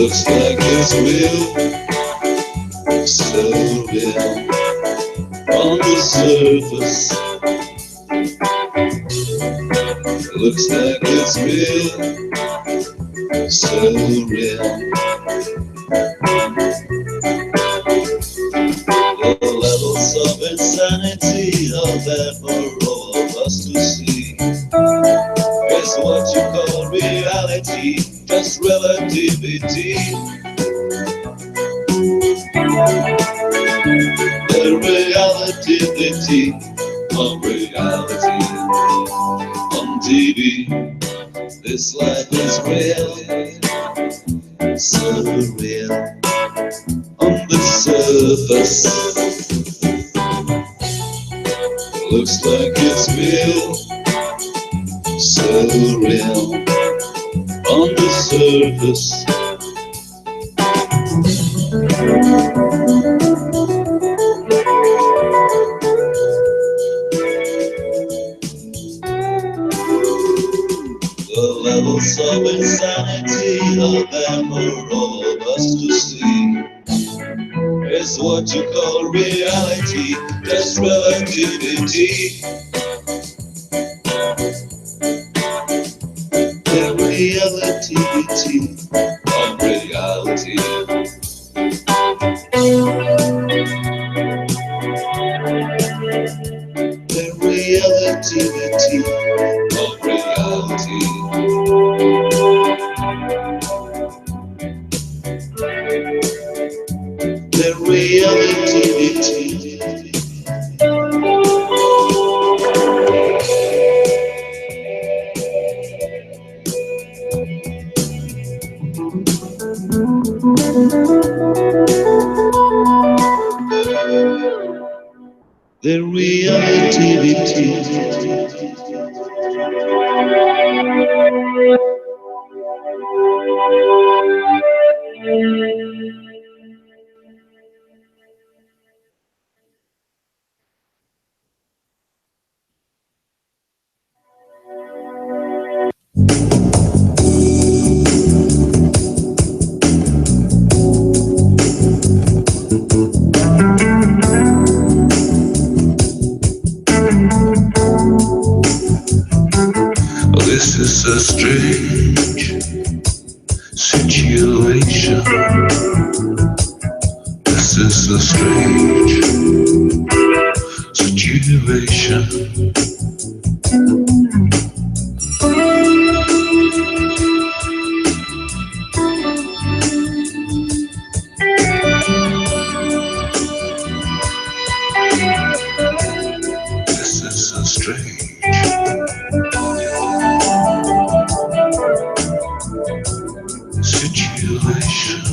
Looks like it's real, so real. On the surface, looks like it's real, so real. The levels of insanity are there for all of us to see. It's what you call reality, just relativity. The reality of reality on TV. This life is real, so real. On the surface, looks like it's real, so real. On the surface, the levels of insanity are there for all of us to see. It's what you call reality, just relativity. The reality of reality. The reality of reality. The reality. The reality. This is a strange situation. This is a strange situation. This is a strange situation.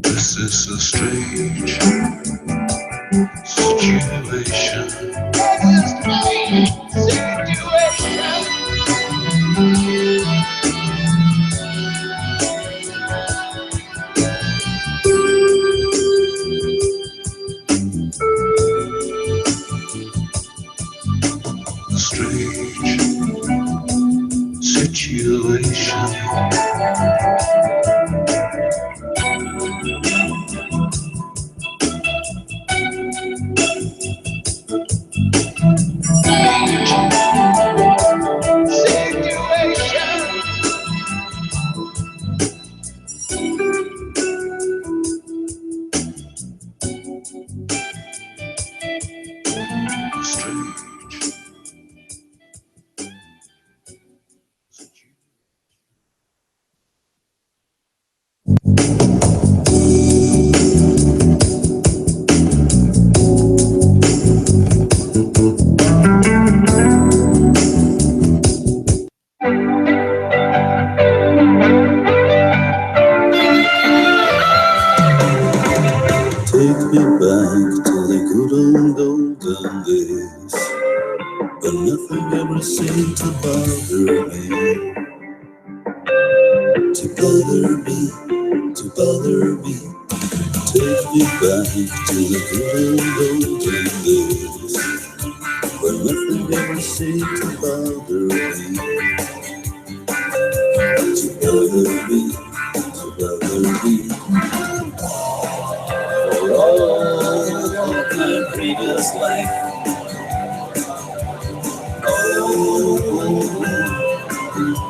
This is a strange situation. Strange situation. Take me back to the good old golden days, when nothing had everything to bother me, to bother me, to bother me. Take me back to the good old days, when nothing ever seemed to bother me, to bother me, to bother me. For all my previous life,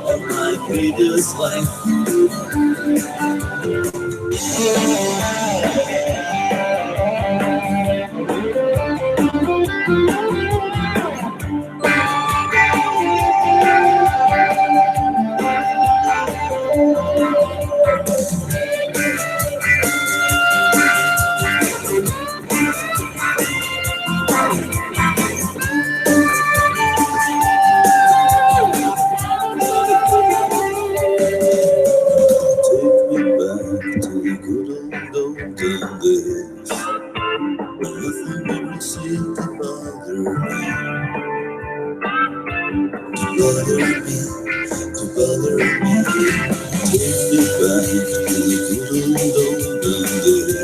of my previous life. Take me back to the good old olden days, when nothing ever seemed to bother me, to bother me, to bother me. Take me back to the good old olden days,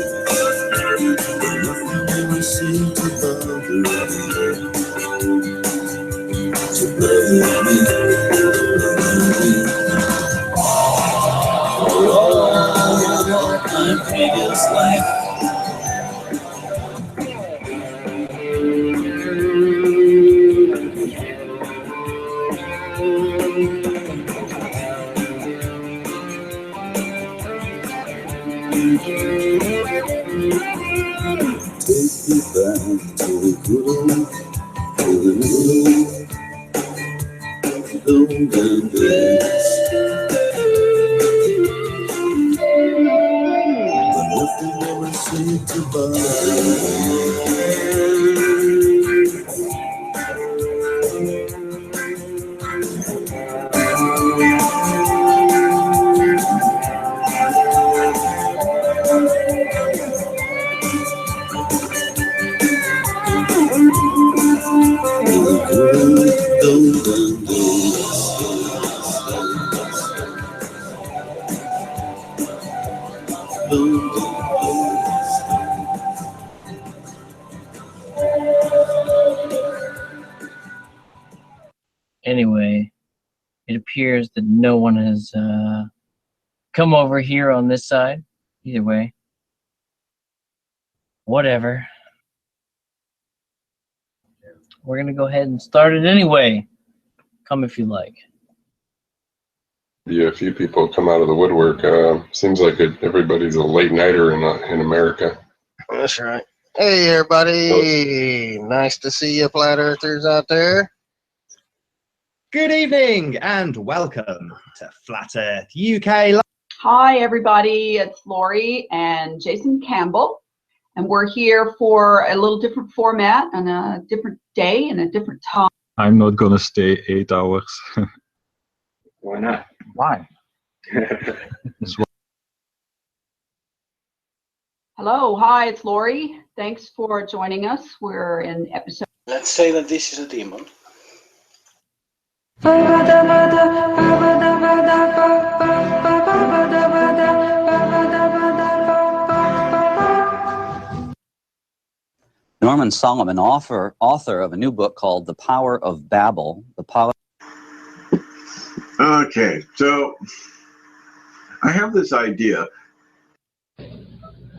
when nothing ever seemed to bother me, to bother me, to bother me. For all my previous life. Take me back to the good old, to the good old olden days, when nothing ever seemed to bother the good old olden days. Anyway, it appears that no one has come over here on this side. Either way, whatever. We're gonna go ahead and start it anyway. Come if you like. Yeah, a few people come out of the woodwork. Seems like everybody's a late nighter in America. That's right. Hey, everybody. Nice to see you, Flat Earthers out there. Good evening and welcome to Flat Earth UK. Hi, everybody. It's Lori and Jason Campbell, and we're here for a little different format and a different day and a different time. I'm not gonna stay 8 hours. Why not? Why? Hello. Hi, it's Lori. Thanks for joining us. We're in episode. Let's say that this is a demon. Norman Solomon, author of a new book called The Power of Babel. Okay, so I have this idea.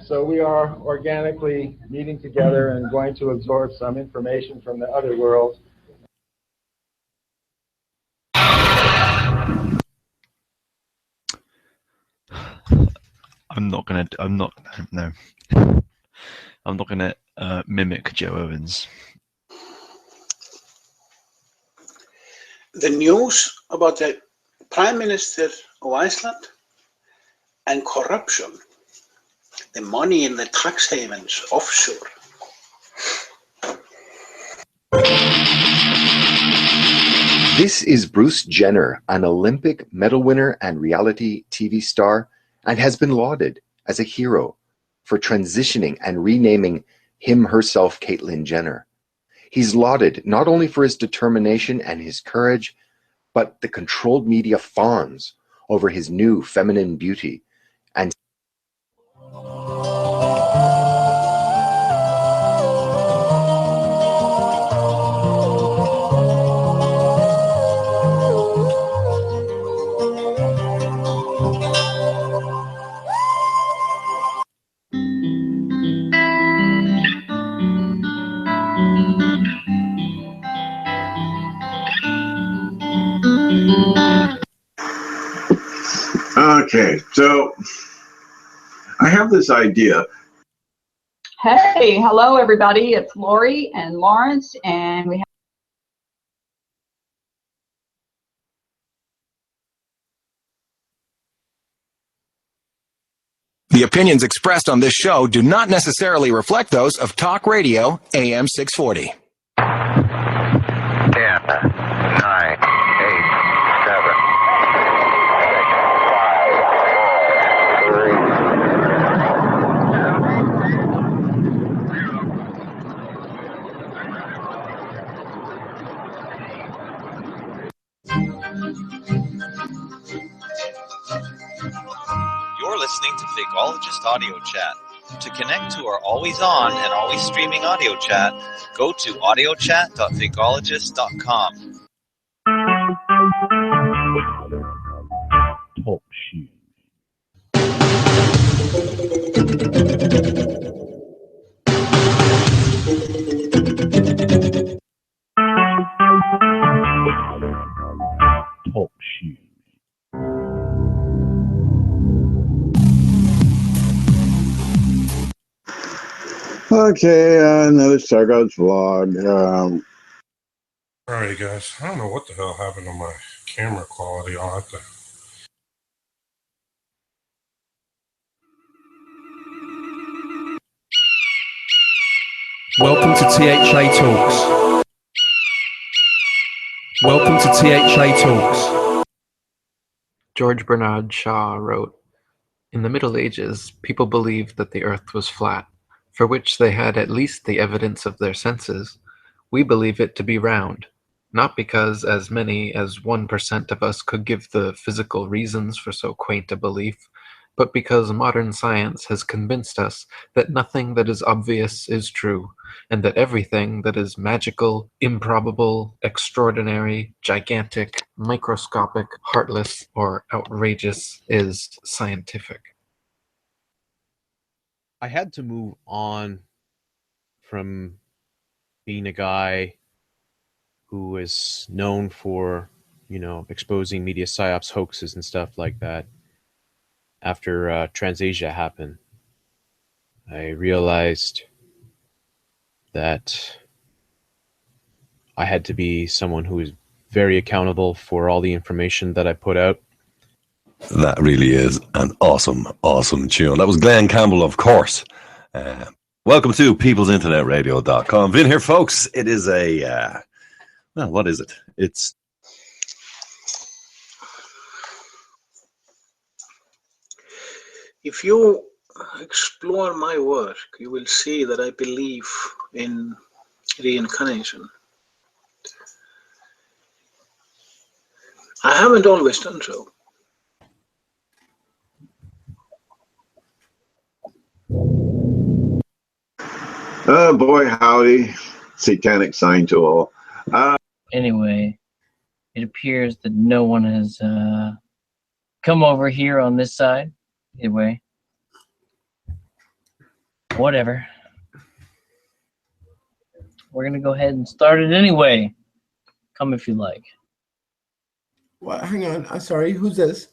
So we are organically meeting together and going to absorb some information from the other world. I'm not gonna mimic Joe Owens. The news about the Prime Minister of Iceland and corruption, the money in the tax havens offshore. This is Bruce Jenner, an Olympic medal winner and reality TV star, and has been lauded as a hero for transitioning and renaming herself Caitlyn Jenner. He's lauded not only for his determination and his courage, but the controlled media fawns over his new feminine beauty and Okay, so I have this idea. Hey, hello everybody. It's Lori and Lawrence, and we have The opinions expressed on this show do not necessarily reflect those of Talk Radio AM 640. 10, 9, 8, 7, 6, 5, 4, You're listening to Fakeologist Audio Chat. To connect to our always on and always streaming audio chat, go to audiochat.fakeologist.com. Talk shoes. Talk shoes. Okay, another Stargods vlog. Alright guys, I don't know what the hell happened to my camera quality. I'll have to... Welcome to THA Talks. Welcome to THA Talks. George Bernard Shaw wrote, "In the Middle Ages, people believed that the earth was flat, for which they had at least the evidence of their senses. We believe it to be round, not because as many as 1% of us could give the physical reasons for so quaint a belief, but because modern science has convinced us that nothing that is obvious is true, and that everything that is magical, improbable, extraordinary, gigantic, microscopic, heartless, or outrageous is scientific." I had to move on from being a guy who is known for, exposing media psyops, hoaxes, and stuff like that. After Transasia happened, I realized that I had to be someone who is very accountable for all the information that I put out. That really is an awesome, awesome tune. That was Glenn Campbell, of course. Welcome to peoplesinternetradio.com. Vin here, folks. It is a, well, what is it? It's... If you explore my work, you will see that I believe in reincarnation. I haven't always done so. Oh boy, howdy. Satanic sign to all. Anyway, it appears that no one has come over here on this side. Anyway, whatever. We're going to go ahead and start it anyway. Come if you like. What? Hang on. I'm sorry. Who's this?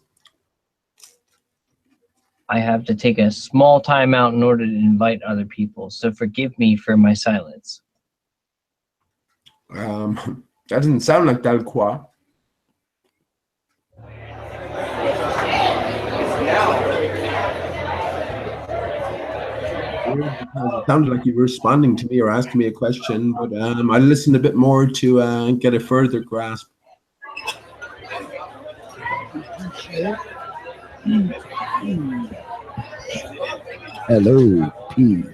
I have to take a small time out in order to invite other people, so forgive me for my silence. That doesn't sound like Delcroix. It sounded like you were responding to me or asking me a question, but I listened a bit more to get a further grasp. Hello, P.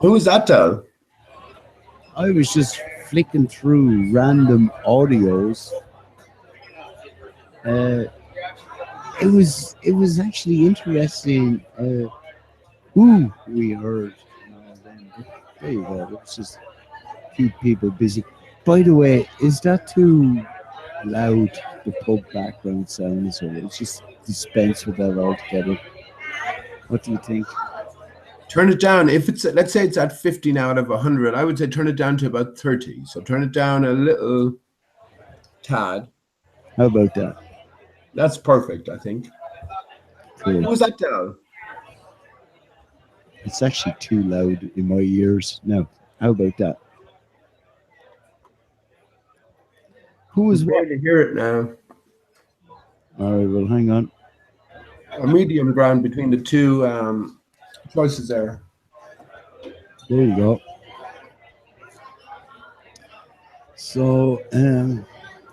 Who is that, Del? I was just flicking through random audios. It was actually interesting who we heard. There you go. Let's just keep people busy. By the way, is that too loud? The pub background sounds, or it's just dispense with that altogether? What do you think? Turn it down. If it's, let's say it's at 50 now out of 100, I would say turn it down to about 30. So turn it down a little tad. How about that? That's perfect, I think. Cool. What was that, Del? It's actually too loud in my ears. No. How about that? Who was what? To hear it now. All right, well, hang on. A medium ground between the two choices there. There you go. So,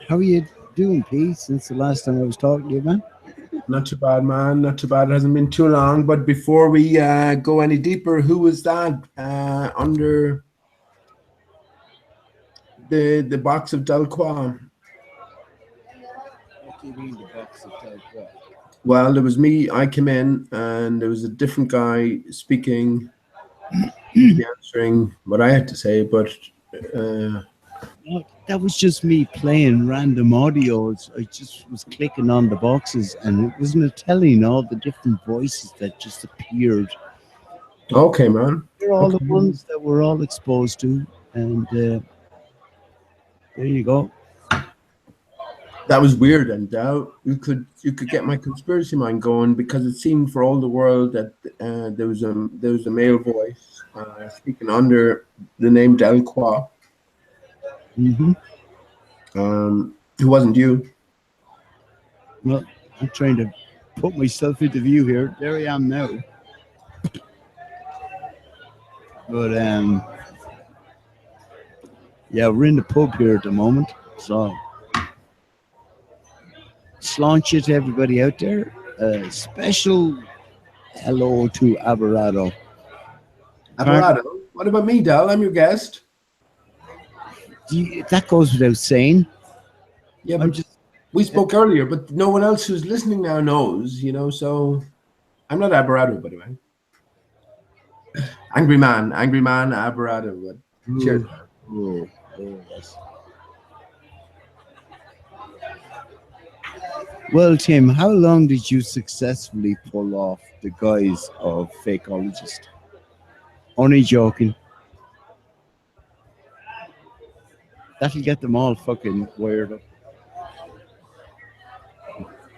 how are you doing, Pete, since the last time I was talking to you, man? Not too bad, man. Not too bad. It hasn't been too long. But before we go any deeper, who was that under the box of Delqua? What do you mean the box of Delqua? Well, there was me. I came in, and there was a different guy speaking, answering what I had to say. But no, that was just me playing random audios. I just was clicking on the boxes, and it wasn't telling all the different voices that just appeared. Okay, man. They're all the ones that we're all exposed to, and there you go. That was weird, and you could get my conspiracy mind going, because it seemed for all the world that there was a male voice speaking under the name Delqua. Mm-hmm. It wasn't you. Well, I'm trying to put myself into view here. There I am now. But yeah, we're in the pub here at the moment, so launch it to everybody out there. Special hello to Aberrado. Aberrado? What about me, Del? I'm your guest. That goes without saying. Yeah, but we spoke earlier, but no one else who's listening now knows, so I'm not Aberrado, by the way. Angry man, Aberrado. Cheers. Yes. Well, Tim, how long did you successfully pull off the guise of fakeologist? Only joking. That'll get them all fucking wired up.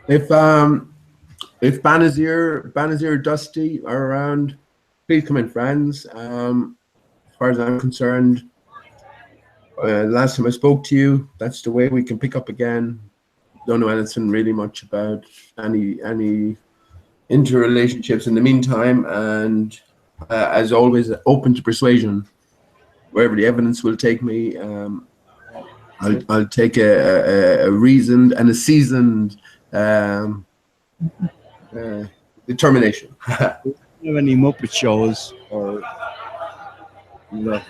If Banazir, Dusty are around, please come in, friends. As far as I'm concerned, last time I spoke to you, that's the way we can pick up again. Don't know anything really much about any interrelationships in the meantime, and as always, open to persuasion. Wherever the evidence will take me, I'll take a reasoned and a seasoned determination. Do you have any Muppet shows or like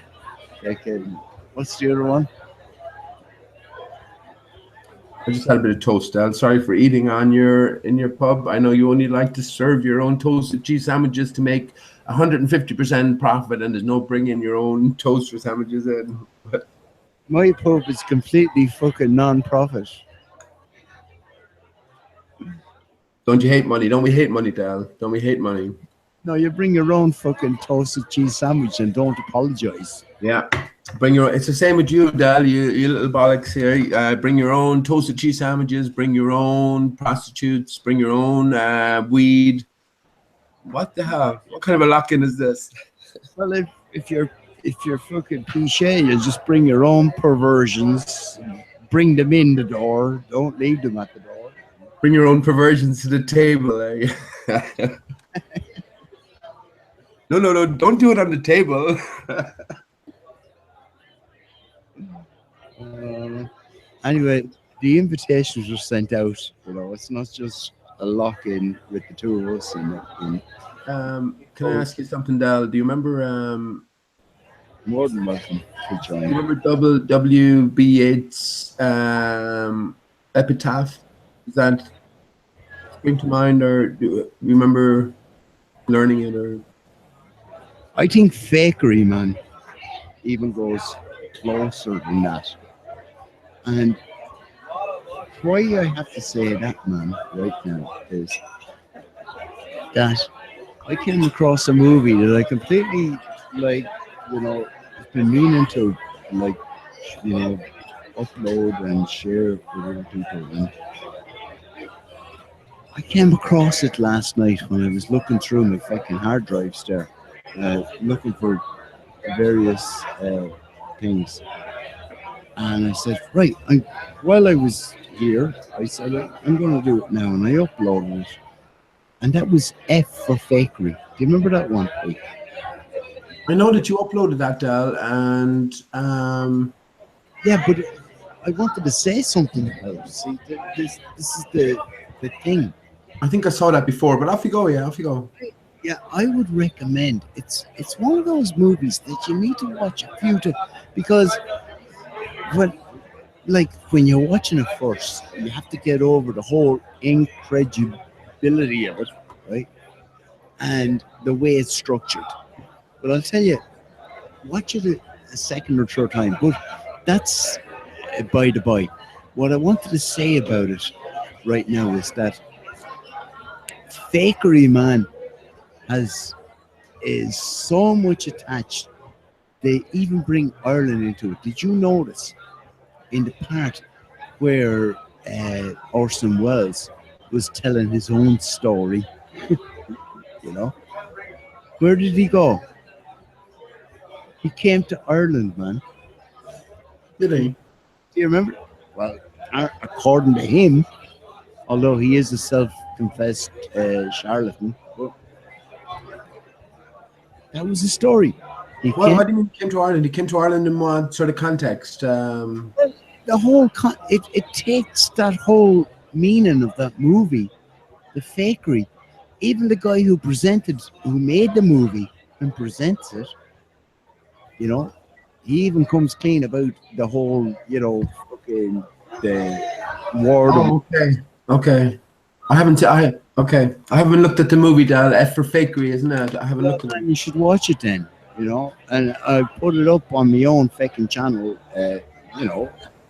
what's the other one? I just had a bit of toast, Al. Sorry for eating in your pub. I know you only like to serve your own toasted cheese sandwiches to make 150% profit, and there's no bringing your own toaster sandwiches in. But my pub is completely fucking non-profit. Don't you hate money? Don't we hate money, Dal? Don't we hate money? No, you bring your own fucking toasted cheese sandwich and don't apologize. Yeah. Bring your own. It's the same with you, Dal. You little bollocks here. Bring your own toasted cheese sandwiches. Bring your own prostitutes. Bring your own weed. What the hell? What kind of a lock-in is this? Well, if you're fucking cliche, you just bring your own perversions. Bring them in the door. Don't leave them at the door. Bring your own perversions to the table, eh? No, don't do it on the table. Anyway, the invitations were sent out. It's not just a lock-in with the two of us. Can I ask you something, Dal? Do you remember more than welcome to join. Remember W.B. Yeats' epitaph? Does that spring to mind, or do you remember learning it? Or I think fakery, man, even goes closer than that. And why I have to say that, man, right now is that I came across a movie that I completely, like, it's been meaning to, like, upload and share with other people. And I came across it last night when I was looking through my fucking hard drives there, looking for various things. And I said, right, while I was here, I said, I'm going to do it now. And I uploaded it. And that was F for fakery. Do you remember that one? I know that you uploaded that, Del, and yeah, but I wanted to say something about it. See, this is the thing. I think I saw that before, but off you go. Yeah, off you go. Yeah, I would recommend. It's one of those movies that you need to watch a few times because when you're watching it first, you have to get over the whole incredibility of it, right? And the way it's structured. But I'll tell you, watch it a second or third time. But that's by the by. What I wanted to say about it right now is that fakery, man, is so much attached. They even bring Ireland into it. Did you notice in the part where Orson Welles was telling his own story? Where did he go? He came to Ireland, man. Did he? Do you remember? Well, according to him, although he is a self-confessed charlatan, but that was the story. Well, what do you mean he came to Ireland? He came to Ireland in what sort of context? The whole it takes that whole meaning of that movie, the fakery. Even the guy who made the movie and presents it, he even comes clean about the whole, fucking the word. Oh, okay. I haven't looked at the movie, Dal. F for fakery, isn't it? I haven't looked at it. You should watch it then, and I put it up on my own fucking channel,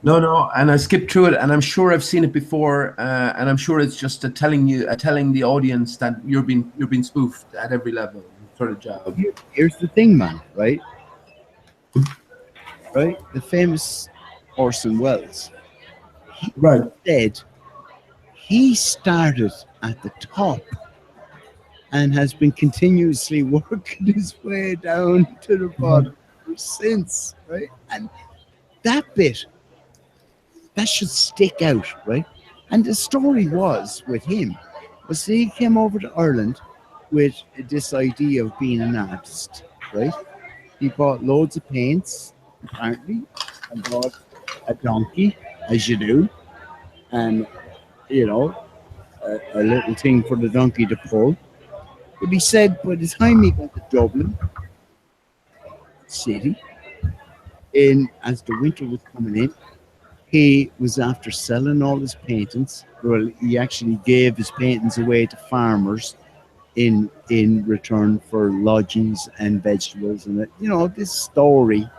No, and I skipped through it, and I'm sure I've seen it before, and I'm sure it's just telling the audience that you're being spoofed at every level, sort of job. Here's the thing, man, right? Right? The famous Orson Welles. Right. He started at the top and has been continuously working his way down to the bottom since, right? And that bit, that should stick out, right? And the story was with him, was that he came over to Ireland with this idea of being an artist, right? He bought loads of paints, apparently, and bought a donkey, as you do, and, a little thing for the donkey to pull. But he said by the time he got to Dublin city, as the winter was coming in, he was after selling all his paintings. Well, he actually gave his paintings away to farmers in return for lodgings and vegetables, and this story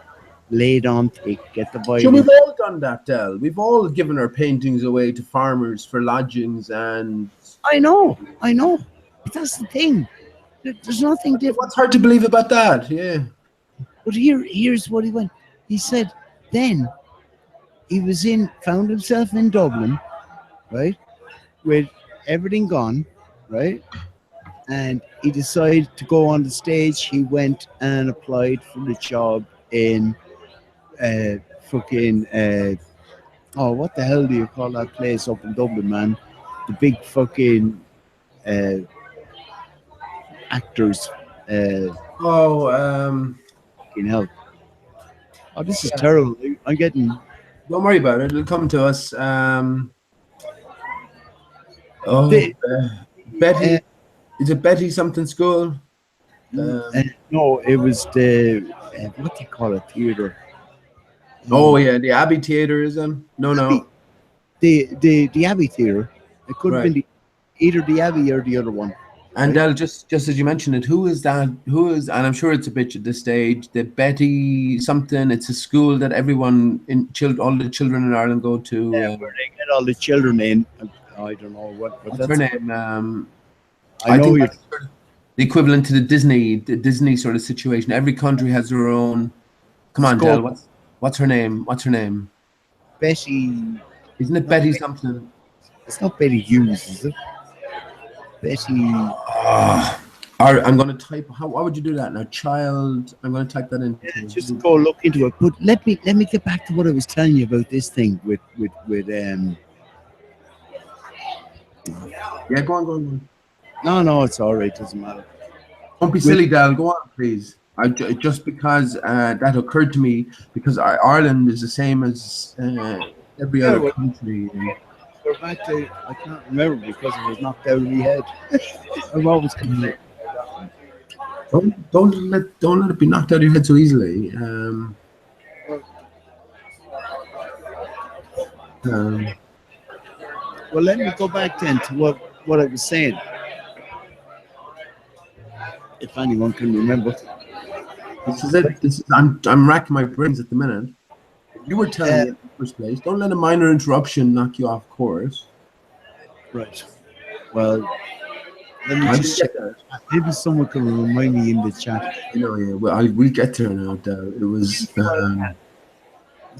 laid on thick. Get the vibe. So we've all done that, Del. We've all given our paintings away to farmers for lodgings, and I know. But that's the thing. There's nothing different. What's hard to believe about that? Yeah. But here's what he went. He said then he found himself in Dublin, right, with everything gone, right, and he decided to go on the stage. He went and applied for the job in what the hell do you call that place up in Dublin, man? The big fucking actors. Fucking hell. Oh, this is terrible. I'm getting. Don't worry about it. It'll come to us. Betty. Is it Betty something school? No, it was what do you call it, theater? Oh yeah, the Abbey Theatre is in. No. The Abbey Theatre. It could have Right. been either the Abbey or the other one. And right? just as you mentioned it, who is that? Who is? And I'm sure it's a bitch at this stage. The Betty something. It's a school that everyone all the children in Ireland go to. Where they get all the children in. I don't know what's her name? I know think you're. that's sort of the equivalent to the Disney sort of situation. Every country has their own. Come on, Scope. Del. What's her name? What's her name? Betty. Isn't it Betty something? It's not Betty Hughes, is it? Betty. I'm going to type. Why would you do that now, child? I'm going to type that in. Just go look into it. But let me get back to what I was telling you about this thing with Yeah, go on. No, it's all right. Doesn't matter. Don't be silly, Dal. Go on, please. Just because that occurred to me, because Ireland is the same as every other country. We're back to, I can't remember because it was knocked out of my head. I've always complained. Don't let it be knocked out of your head so easily. Well, let me go back then to what I was saying. If anyone can remember. This is it. I'm racking my brains at the minute. You were telling me in the first place. Don't let a minor interruption knock you off course. Right. Well, let me just check that. Maybe someone can remind me in the chat. Yeah. Well, we'll get there now. It was. The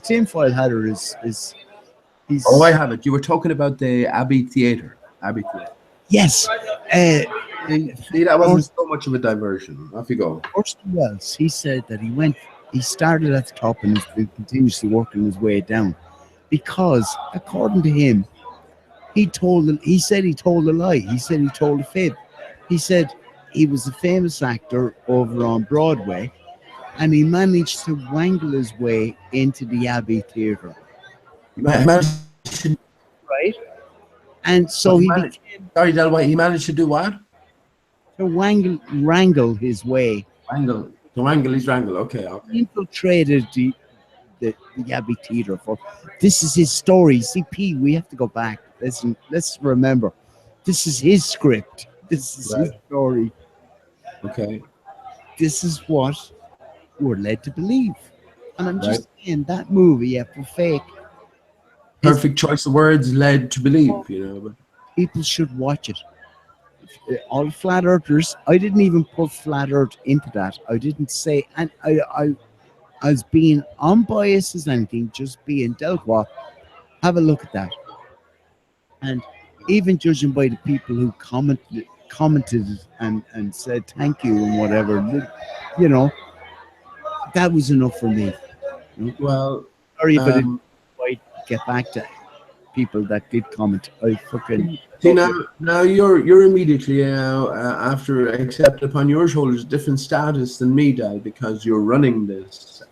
tinfoil hatter is. He's, I have it. You were talking about the Abbey Theatre. Yes. See, that wasn't so much of a diversion. Off you go. Orson Welles, he said that he started at the top and has been continuously working his way down, because according to him, he said he told a lie. He said he told a fib. He said he was a famous actor over on Broadway, and he managed to wangle his way into the Abbey Theatre. Right. And so he became. Sorry, Del White. He managed to do what? To wrangle his way. To wrangle his wrangle. Okay. He infiltrated the Abbey Theatre. This is his story. CP, we have to go back. Listen, let's remember. This is his script. This is his story. Okay. This is what we're led to believe. And I'm just saying that movie, for fake. Perfect choice of words, led to believe, But people should watch it. All flat earthers, I didn't even put flat earth into that. I didn't say, and I was being unbiased as anything, just being Delqua. Have a look at that. And even judging by the people who commented and said thank you and whatever, that was enough for me. Well, sorry, but it might get back to people that did comment. I fucking see now you're immediately after accepted upon your shoulders a different status than me, Dal, because you're running this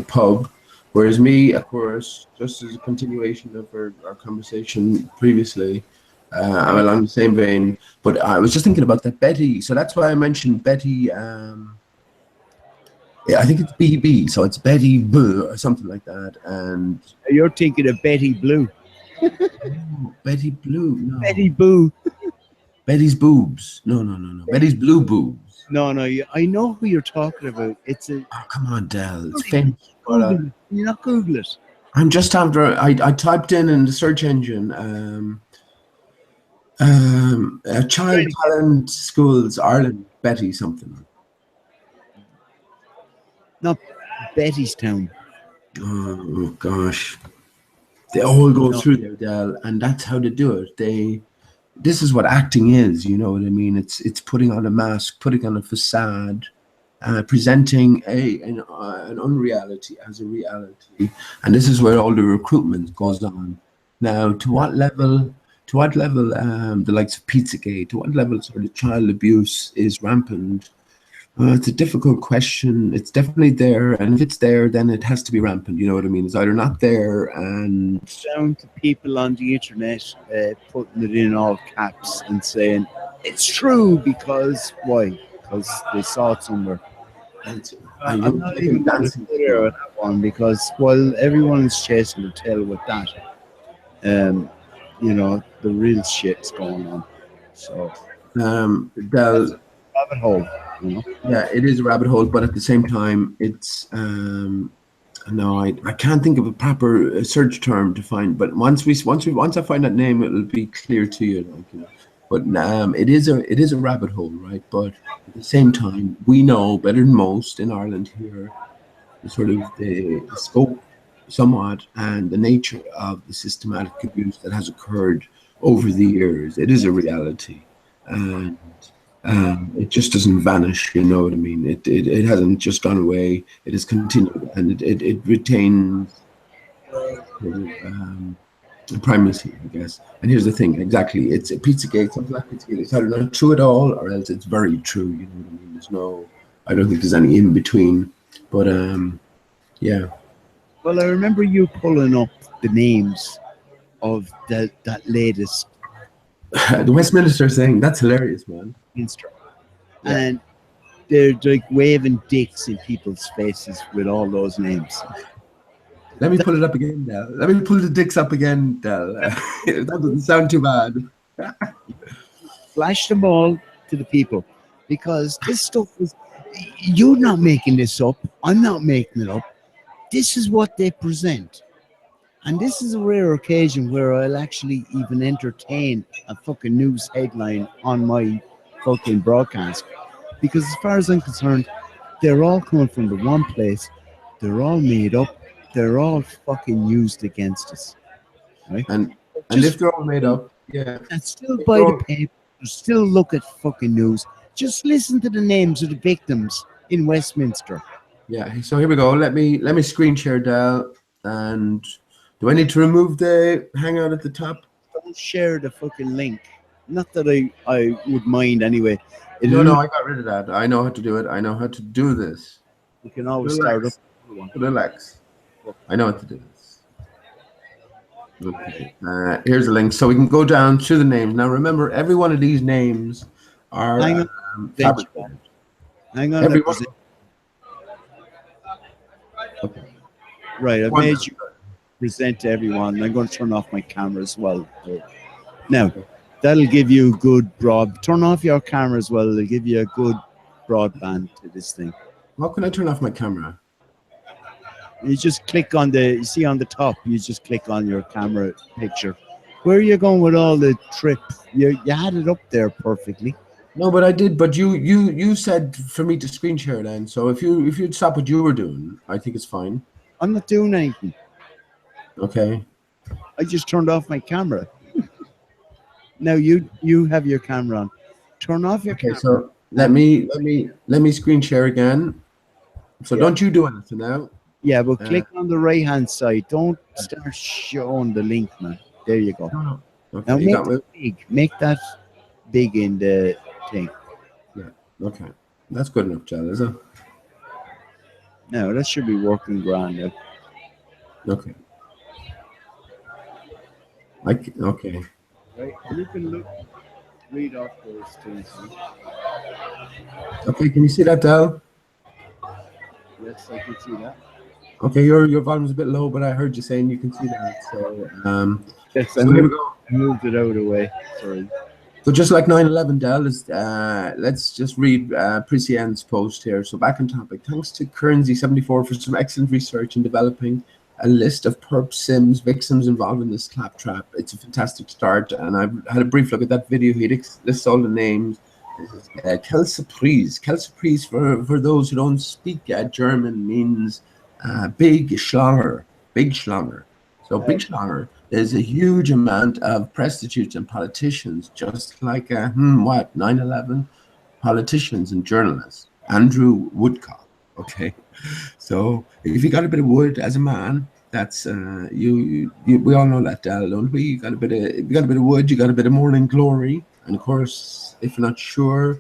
pub, whereas me, of course, just as a continuation of our conversation previously, I'm along the same vein. But I was just thinking about that Betty, so that's why I mentioned Betty. Yeah, I think it's BB, so it's Betty Blue or something like that. And you're thinking of Betty Blue. Betty Blue, no. Betty Boo. Betty's boobs. No. Betty's blue boobs. No. I know who you're talking about. It's a. Oh, come on, Del. It's famous. Can you not Google it? I'm just after. I typed in the search engine. Child Talent Schools Ireland. Betty something. Not Bettystown. Oh gosh, they all go through there, Del, and that's how they do it. This is what acting is. You know what I mean? It's putting on a mask, putting on a facade, presenting an unreality as a reality, and this is where all the recruitment goes on. Now, to what level? The likes of Pizzagate, to what level sort of child abuse is rampant? It's a difficult question. It's definitely there, and if it's there, then it has to be rampant. You know what I mean? It's either not there, and down to people on the internet putting it in all caps and saying it's true because why? Because they saw it somewhere. And I'm you're not taking even going to dancing go there with that one because while everyone is chasing the tail with that, the real shit's going on. So that's Del, a rabbit hole, yeah, it is a rabbit hole, but at the same time, it's no, I can't think of a proper search term to find. But once I find that name, it'll be clear to you, like, But it is a rabbit hole, right? But at the same time, we know better than most in Ireland here, the scope somewhat and the nature of the systematic abuse that has occurred over the years. It is a reality, and it just doesn't vanish. You know what I mean? It hasn't just gone away. It has continued, and it retains primacy, I guess. And here's the thing, exactly. It's a Pizzagate, something like Pizzagate. It's either not true at all, or else it's very true. You know what I mean? There's no, I don't think there's any in between. But yeah. Well, I remember you pulling up the names of that latest The Westminster thing, that's hilarious, man. Westminster, Yeah. and they're like waving dicks in people's faces with all those names. Let me pull it up again, Del. Let me pull the dicks up again, Del. That doesn't sound too bad. Flash them all to the people, because this stuff is, you're not making this up. I'm not making it up. This is what they present. And this is a rare occasion where I'll actually even entertain a fucking news headline on my fucking broadcast. Because as far as I'm concerned, they're all coming from the one place. They're all made up. They're all fucking used against us. Right? And if they're all made up, yeah. And still buy the paper, still look at fucking news. Just listen to the names of the victims in Westminster. Yeah, so here we go. Let me screen share, Del. And do I need to remove the hangout at the top? Don't share the fucking link. Not that I would mind anyway. No, I got rid of that. I know how to do it. I know how to do this. You can always start up. Relax. I know how to do this. Okay. Here's a link. So we can go down to the names. Now remember, every one of these names are fabricated. Hang on. Every one. Okay. Right, I've made you present to everyone. I'm going to turn off my camera as well. Now, that'll give you good turn off your camera as well. It'll give you a good broadband to this thing. How can I turn off my camera? You just click on you see on the top, you just click on your camera picture. Where are you going with all the trip? You had it up there perfectly. No, but I did. But you said for me to screen share then. So if you'd stop what you were doing, I think it's fine. I'm not doing anything. Okay. I just turned off my camera. Now you have your camera on. Turn off your camera. So let me screen share again. So don't you do anything now. Yeah, but click on the right hand side. Don't start showing the link, man. There you go. No. Okay, now make that big. Make that big in the thing. Yeah. Okay. That's good enough, Chad, is it? No, that should be working grand now. Okay. Okay. Right. You can read off those things. Okay, can you see that, Del? Yes, I can see that. Okay, your volume's a bit low, but I heard you saying you can see that. So yes, so here we go. I moved it out of the way. Sorry. So just like 9/11, Del, let's just read Prisian's post here. So back on topic. Thanks to Currency74 for some excellent research in developing a list of perp sims victims involved in this claptrap. It's a fantastic start, and I've had a brief look at that video. He lists all the names. Quelle surprise. Quelle surprise for those who don't speak German means big Schlange. Big Schlange. So big Schlange. There's a huge amount of prostitutes and politicians, just like 9/11 politicians and journalists. Andrew Woodcock. Okay, so if you got a bit of wood as a man, that's we all know that, Del, don't we? You got a bit of wood, you got a bit of morning glory, and of course, if you're not sure,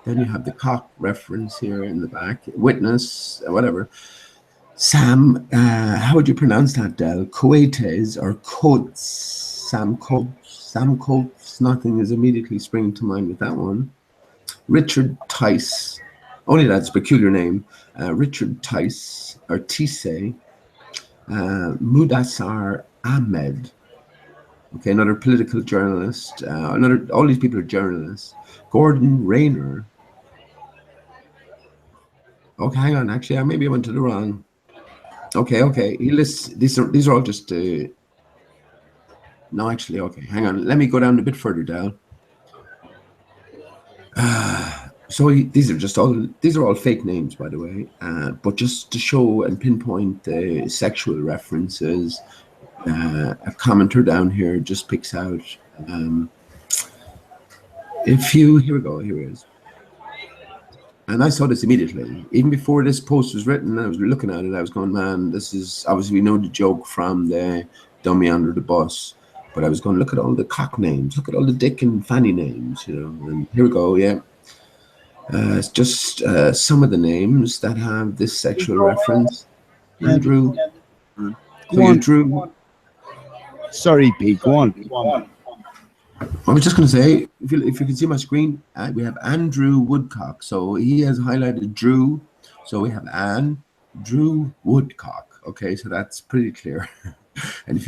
then you have the cock reference here in the back, witness, whatever. Sam, how would you pronounce that, Del? Coates or Coates? Sam Coates. Nothing is immediately springing to mind with that one. Richard Tice. only that's a peculiar name. Richard Tice, or Tise, Mudassar Ahmed. Okay, another political journalist. All these people are journalists. Gordon Rayner. Okay, hang on. Actually, maybe I went to the wrong. Okay. He lists these are all just. No, actually, okay. Hang on. Let me go down a bit further down. These are all fake names, by the way. But just to show and pinpoint the sexual references, a commenter down here just picks out. Here we go. Here it is. And I saw this immediately. Even before this post was written, I was looking at it. I was going, man, this is obviously, we know the joke from the dummy under the bus. But I was going, look at all the cock names. Look at all the dick and fanny names, And here we go, yeah. It's just some of the names that have this sexual reference. Andrew. Andrew. Sorry, Pete. Go on. I was just going to say, if you can see my screen, we have Andrew Woodcock. So he has highlighted Drew. So we have Drew Woodcock. Okay, so that's pretty clear. And if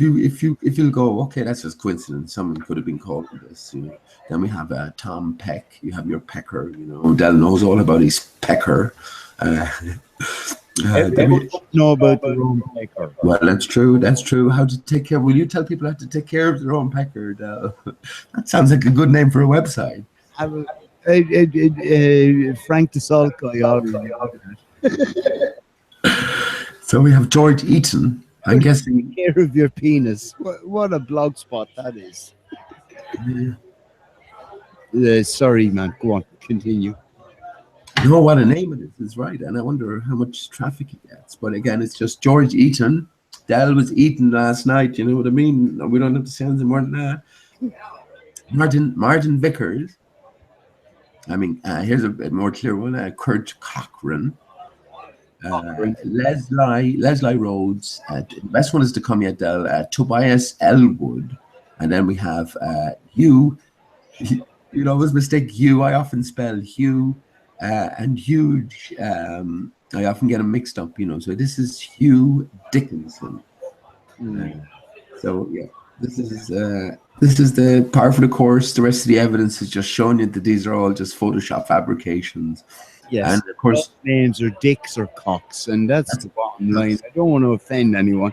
you'll go, okay, that's just coincidence. Someone could have been called this. Then we have Tom Peck. You have your pecker. Del knows all about his pecker. Everyone know about their own pecker. Well, that's true. How to take care? Will you tell people how to take care of their own pecker? That sounds like a good name for a website. Frank the Salt guy already. So we have George Eaton. I'm guessing. Take care of your penis. What a blog spot that is. Sorry, man. Go on. Continue. You know what a name it is right, and I wonder how much traffic he gets. But again, it's just George Eaton. Del was eaten last night. You know what I mean? We don't have to say anything more than that. Martin Vickers. I mean, here's a bit more clear one. Kurt Cochran. Leslie Rhodes. The best one is to come yet, Del. Tobias Elwood. And then we have Hugh. You always mistake Hugh. I often spell Hugh. And huge, I often get them mixed up, So this is Hugh Dickinson. So yeah, this is the part of the course. The rest of the evidence is just showing you that these are all just Photoshop fabrications. Yes, and of course names are dicks or cocks, and that's the bottom line. I don't want to offend anyone,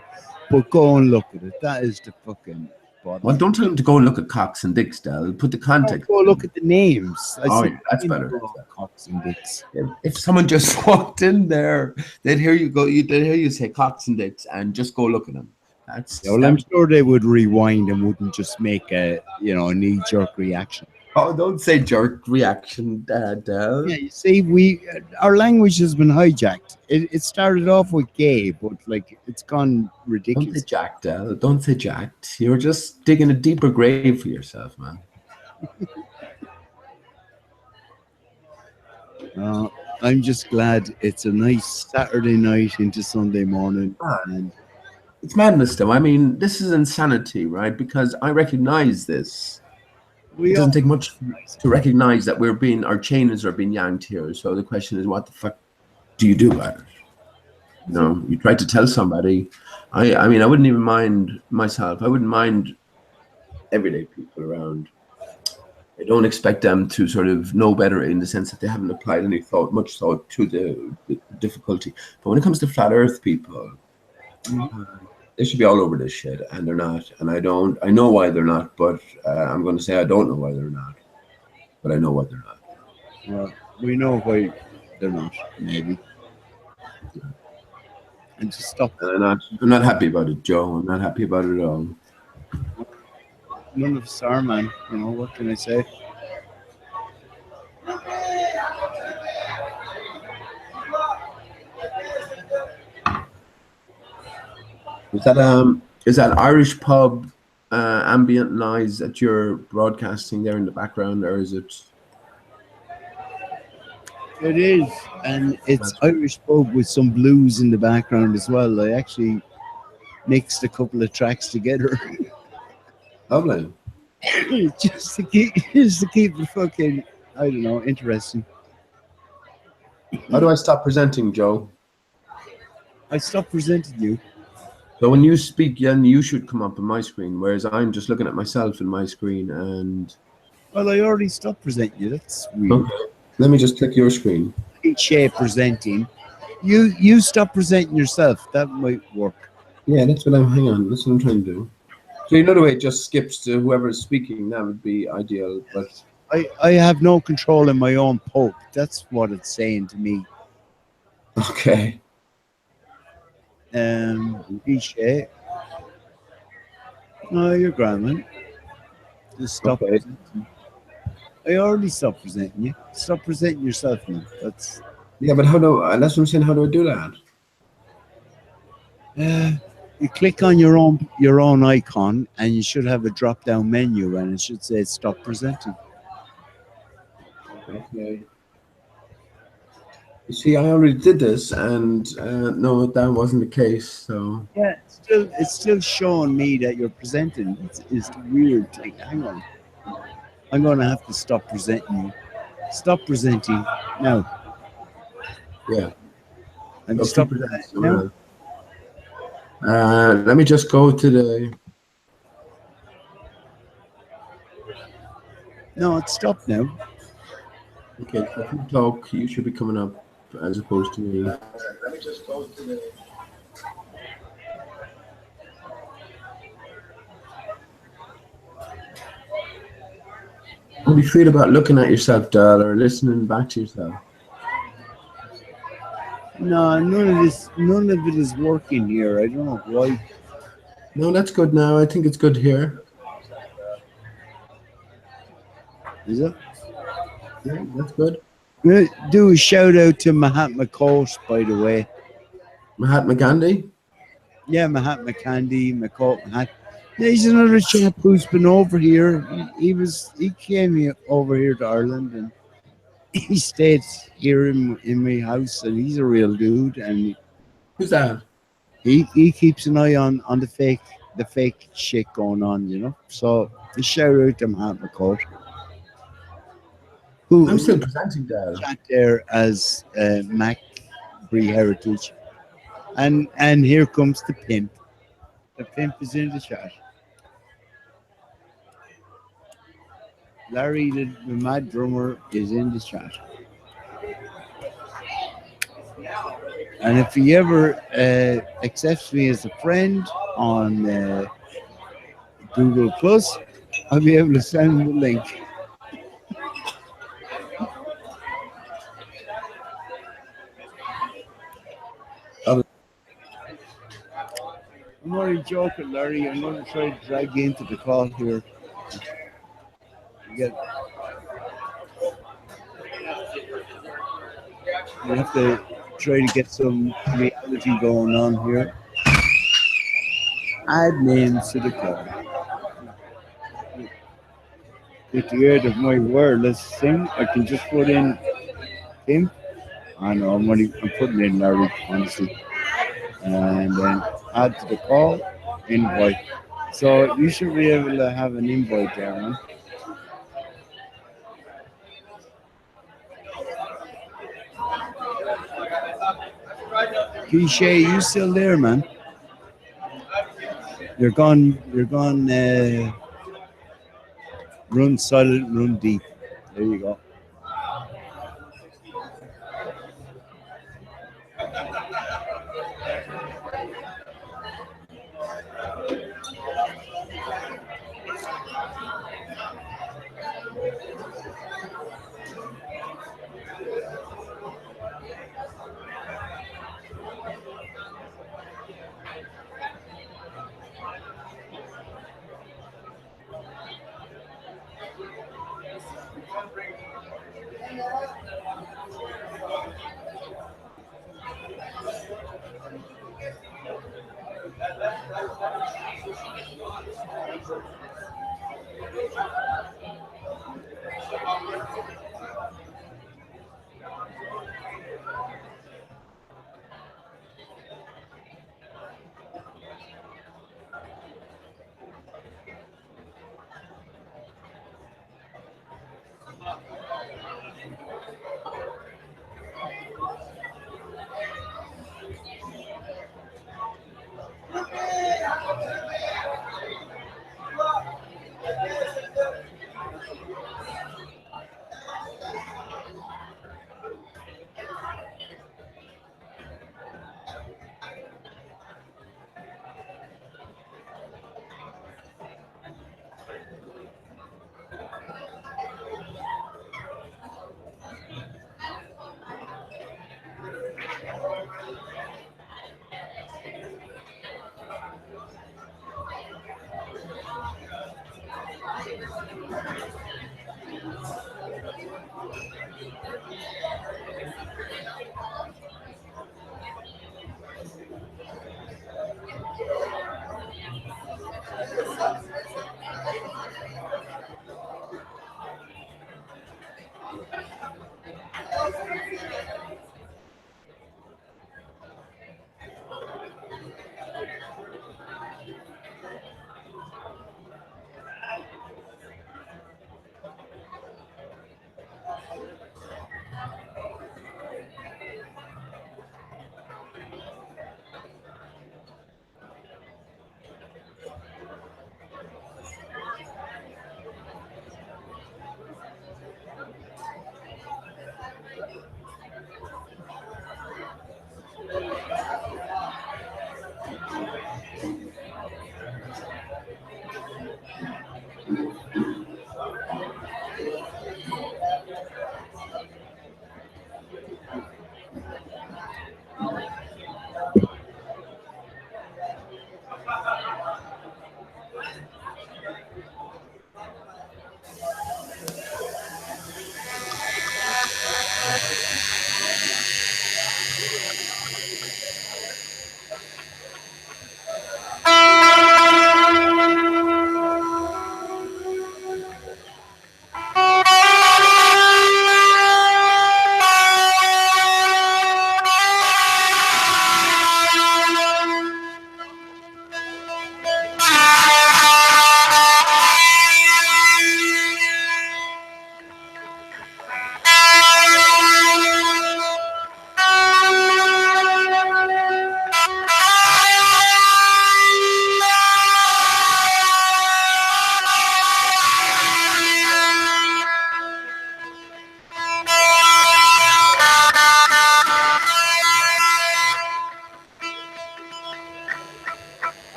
but go and look at it. That is the fucking. Well, don't tell them to go and look at cocks and dicks, Del. Put the context. Go look at the names. Yeah, that's better. Cocks and dicks. If someone just walked in there, they'd hear you go. They'd hear you say cocks and dicks, and just go look at them. I'm sure they would rewind and wouldn't just make a knee-jerk reaction. Oh, don't say jerk reaction, Del. Yeah, you see, our language has been hijacked. It started off with gay, but it's gone ridiculous. Don't say jacked, Del. Don't say jacked. You're just digging a deeper grave for yourself, man. I'm just glad it's a nice Saturday night into Sunday morning. And it's madness, though. I mean, this is insanity, right? Because I recognize this. It doesn't take much to recognize that our chains are being yanked here. So the question is, what the fuck do you do about it? You try to tell somebody. I mean, I wouldn't even mind myself. I wouldn't mind everyday people around. I don't expect them to sort of know better in the sense that they haven't applied much thought to the difficulty. But when it comes to flat Earth people, they should be all over this shit, and they're not. And I know why they're not, but I'm going to say I don't know why they're not. But I know why they're not. Well, we know why they're not, maybe. And just stop. And I'm not happy about it, Joe. I'm not happy about it at all. None of us are, man. What can I say? Is that Irish pub ambient noise that you're broadcasting there in the background, or is it? It is, and it's Irish pub with some blues in the background as well. I actually mixed a couple of tracks together. Lovely. just to keep the fucking, I don't know, interesting. How do I stop presenting, Joe? I stopped presenting you. So when you speak, then you should come up on my screen, whereas I'm just looking at myself in my screen and... Well, I already stopped presenting you. That's weird. Okay. Let me just click your screen. Share presenting. You stop presenting yourself. That might work. Yeah, that's what I'm... Hang on. That's what I'm trying to do. So you know the way it just skips to whoever's speaking. That would be ideal, but... I have no control in my own poke. That's what it's saying to me. Okay. Share. No, you're grand, man. Just stop presenting. I already stopped presenting you. Stop presenting yourself now. That's... Yeah, but how do... That's what I'm saying. How do I do that? You click on your own icon, and you should have a drop-down menu, and it should say "Stop presenting." Okay. You see, I already did this, and no, that wasn't the case. So yeah, it's still showing me that you're presenting. It's a weird thing. Hang on, I'm going to have to stop presenting you. Stop presenting now. Yeah. I'm stop presenting now. Let me just go to the... No, it's stopped now. Okay, so if you talk, you should be coming up as opposed to me. Let me just go to the... How do you feel about looking at yourself, Dal, or listening back to yourself? No, none of it is working here. I don't know why. No, that's good now. I think it's good here. Is it? Yeah, that's good. Do a shout out to Mahatma Ghosh, by the way. Mahatma Gandhi? Yeah, Mahatma Gandhi, Mahatma. Yeah, he's another chap who's been over here. He came over here to Ireland, and he stayed here in my house, and he's a real dude. And who's that? He keeps an eye on the fake shit going on, you know. So a shout out to Mahatma Ghosh. I'm still presenting, Dal. Chat there as Mac Bree Heritage, and here comes the pimp. The pimp is in the chat. Larry, the mad drummer, is in the chat. And if he ever accepts me as a friend on Google Plus, I'll be able to send him the link. I'm only joking, Larry. I'm going to try to drag you into the call here. You have to try to get some reality going on here. Add names to the call. Get the end of my wireless thing. I can just put in him. I know I'm putting in Larry, honestly. And then add to the call, invite. So you should be able to have an invite there, man. Kishay, you still there, man? You're gone. Run silent, run deep. There you go.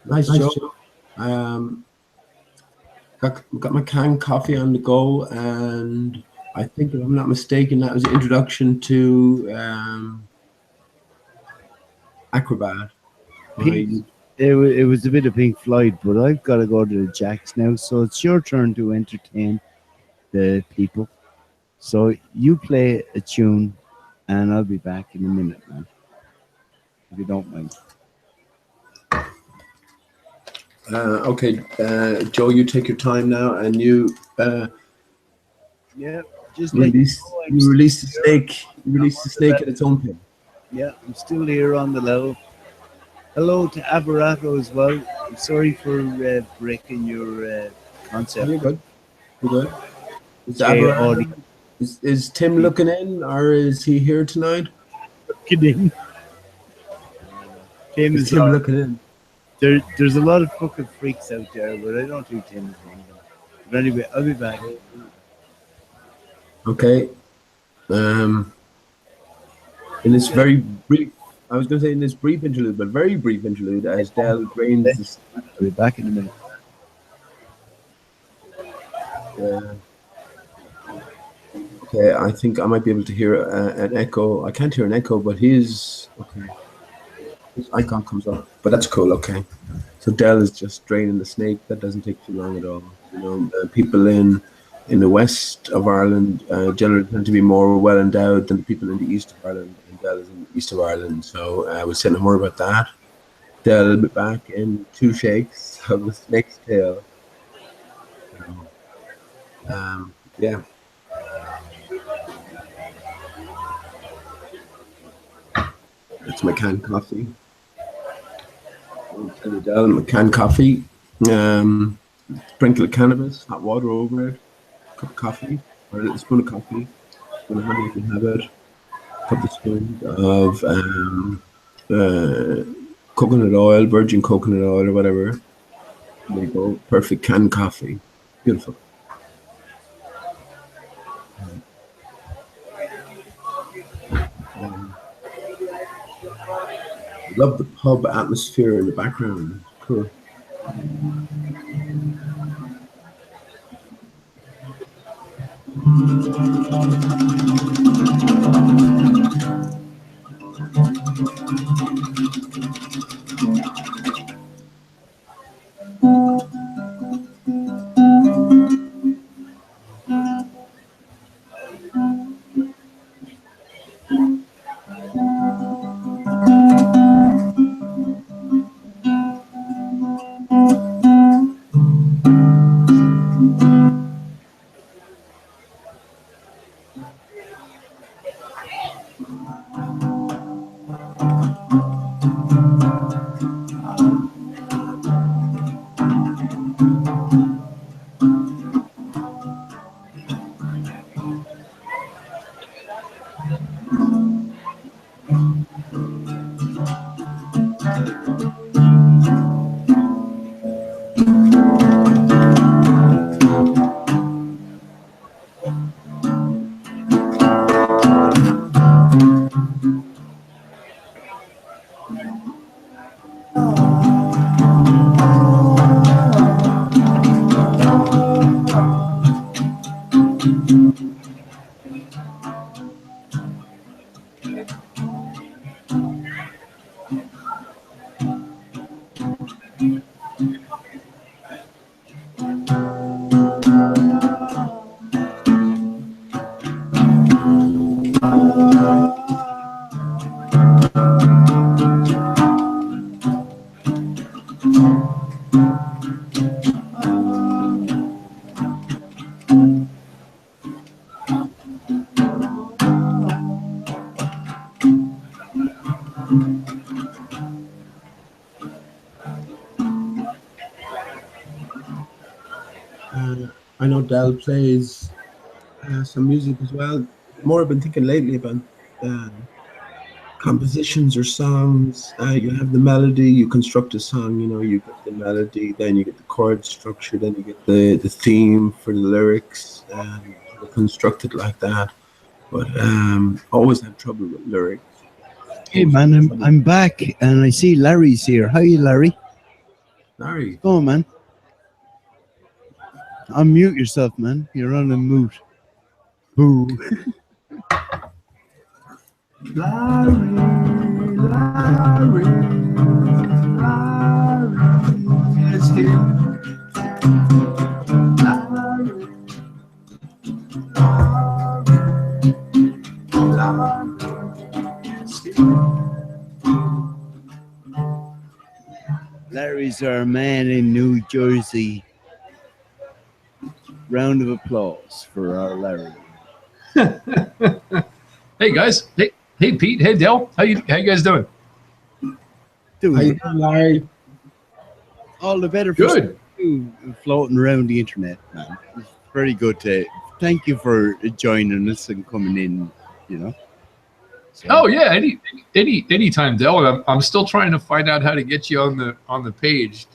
Nice, Joe. Got my canned coffee on the go, and I think, if I'm not mistaken, that was the introduction to Acrobat. Pete, it was a bit of Pink Floyd, but I've got to go to the Jacks now, so it's your turn to entertain the people. So you play a tune, and I'll be back in a minute, man, if you don't mind. Okay, Joe, you take your time now, and you Yeah, just release let you know, release the snake. You release the snake at its own pin. Yeah, I'm still here on the level. Hello to Abarato as well. I'm sorry for breaking your concept. You're good. You're good. Is, Okay, Abra- is Tim looking in, or is he here tonight? Looking in. Tim Is is Tim on. looking in? There's a lot of fucking freaks out there, but I don't think Tim is one of them. But anyway, I'll be back. Okay. In this very brief, I was going to say in this brief interlude, but very brief interlude, as Dell drains this. I'll be back in a minute. Okay, I think I might be able to hear an echo. I can't hear an echo, but his icon comes up. But that's cool. Okay, so Dell is just draining the snake. That doesn't take too long at all. You know, people in the west of Ireland generally tend to be more well endowed than the people in the east of Ireland, and Dell is in the east of Ireland. So I was saying more about that. Dell will be back in 2 shakes of the snake's tail. Yeah. That's my canned coffee. Turn it down. My canned coffee. Sprinkle of cannabis, hot water over it. Cup of coffee, or a little spoon of coffee. Spoon of honey if you have it. A couple of spoons of coconut oil, virgin coconut oil, or whatever. There you go. Perfect canned coffee. Beautiful. Love the pub atmosphere in the background. Cool. I know Dal plays some music as well. More I've been thinking lately about compositions or songs. You have the melody, you construct a song, you get the melody, then you get the chord structure, then you get the theme for the lyrics, and construct it like that. But always had trouble with lyrics. Hey man, I'm back and I see Larry's here. How are you, Larry? Larry. Go on, man. Unmute yourself, man. You're on a mute. Boo. Larry, Larry, Larry is here. Larry, Larry is here. Larry's our man in New Jersey. Round of applause for our Larry. Hey guys, hey Pete, hey Dale, how you guys doing? Doing How you doing, Larry? All the better for Good. you floating around the internet, man. It's very good to thank you for joining us and coming in, So, Oh yeah, anytime, Dale. And I'm still trying to find out how to get you on the page.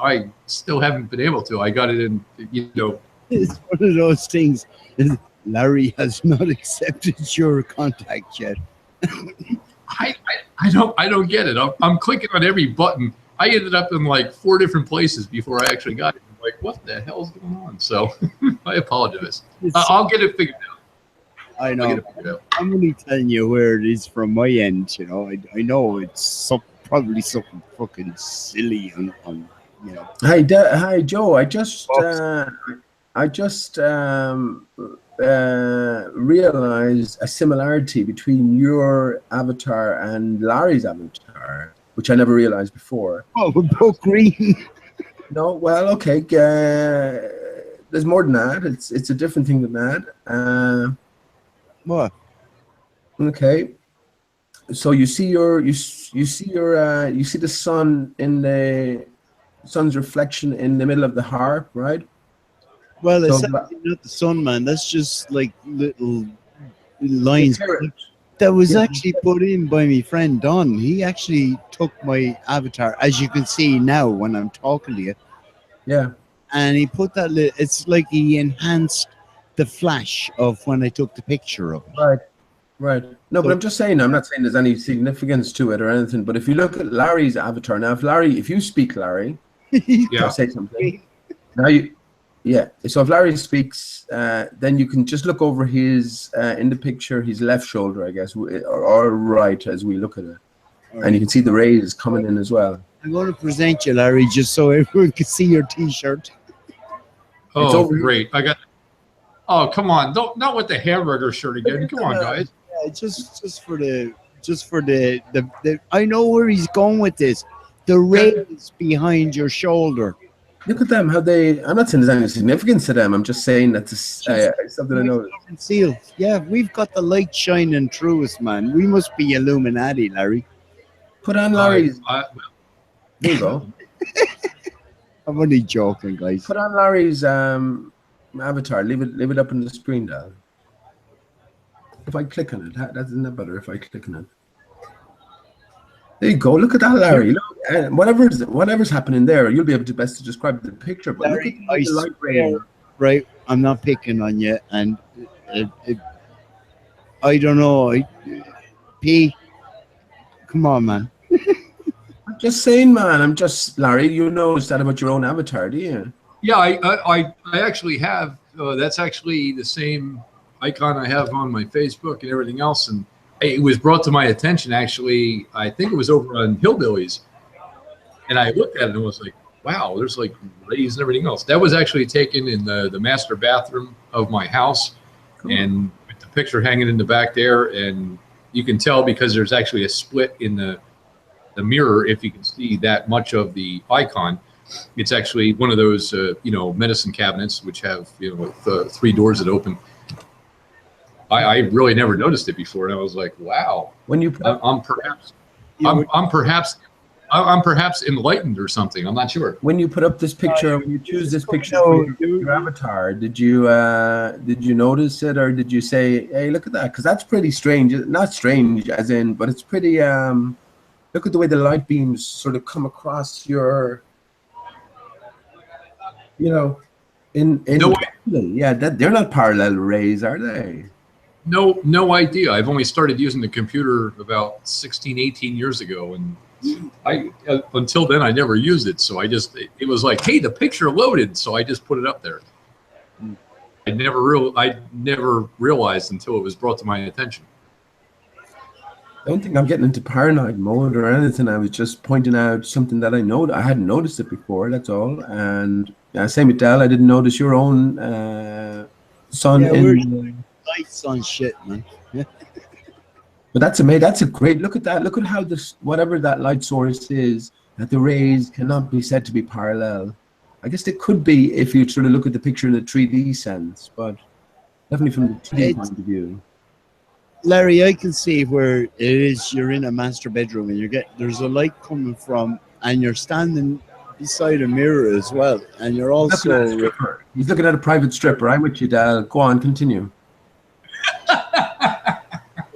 I still haven't been able to. I got it in, it's one of those things. Larry has not accepted your contact yet. I don't get it. I'm clicking on every button. I ended up in like 4 different places before I actually got it. I'm like, what the hell's going on? So I apologize. I'll get it figured out. I know. I'm only telling you where it is from my end. I know it's probably something fucking silly on Hi, Joe. I just realized a similarity between your avatar and Larry's avatar, which I never realized before. Oh, we're both green. No, well, okay. There's more than that. It's a different thing than that. What? Okay. So you see you see the sun in the sun's reflection in the middle of the harp, right? Well, it's So- actually not the sun, man. That's just like little lines. carrot. That was Yeah. actually put in by my friend Don. He actually took my avatar, as you can see now when I'm talking to you, Yeah. and he put that. It's like he enhanced the flash of when I took the picture of it. Right. No, but I'm just saying, I'm not saying there's any significance to it or anything, but if you look at Larry's avatar, now if you speak, Larry, Yeah. I'll say something. So if Larry speaks, then you can just look over his, in the picture, his left shoulder, I guess, or right as we look at it. And you can see the rays coming in as well. I'm going to present you, Larry, just so everyone can see your T-shirt. Oh, over here. great! I got. Oh, come on! Not with the hamburger shirt again. Come on, guys. Yeah, just for the I know where he's going with this. The rays behind your shoulder. Look at them, how they, I'm not saying there's any significance to them, I'm just saying that's something I know. Seal. Yeah, we've got the light shining through us, man. We must be Illuminati, Larry. Put on Larry's. There you go. I'm only joking, guys. Put on Larry's avatar. Leave it up on the screen, Dad. If I click on it, isn't that better if I click on it? There you go. Look at that, Larry. Look, whatever's happening there, you'll be able to best to describe the picture. But Larry, look at the light ray. Right, I'm not picking on you, and I don't know. P, come on, man. I'm just saying, man. Larry. You know that about your own avatar, do you? Yeah, I actually have. That's actually the same icon I have on my Facebook and everything else, and it was brought to my attention. Actually, I think it was over on Hillbillies, and I looked at it and was like, "Wow, there's like rays and everything else." That was actually taken in the master bathroom of my house, and with the picture hanging in the back there, and you can tell because there's actually a split in the the mirror, if you can see that much of the icon, it's actually one of those, medicine cabinets, which have, with 3 doors that open. I really never noticed it before, and I was like, "Wow!" When you, I'm perhaps enlightened or something. I'm not sure. when you put up this picture, when you choose this picture for your avatar, did you notice it, or did you say, "Hey, look at that"? Because that's pretty strange. Not strange, as in, but it's pretty. Look at the way the light beams sort of come across your. In No, yeah, they're not parallel rays, are they? No idea. I've only started using the computer about 16, 18 years ago, and until then I never used it. So it was like, hey, the picture loaded, so I just put it up there. I never realized until it was brought to my attention. I don't think I'm getting into paranoid mode or anything. I was just pointing out something that I hadn't noticed it before. That's all. And same with Del. I didn't notice your own sun in. Lights on shit, man. But that's amazing. That's a great look at that. Look at how this whatever that light source is, that the rays cannot be said to be parallel. I guess they could be if you sort of look at the picture in a 3D sense, but definitely from the 2D point of view. Larry, I can see where it is. You're in a master bedroom and there's a light coming from, and you're standing beside a mirror as well, and you're also. He's looking at a private stripper. I'm with you, Dal. Go on, continue.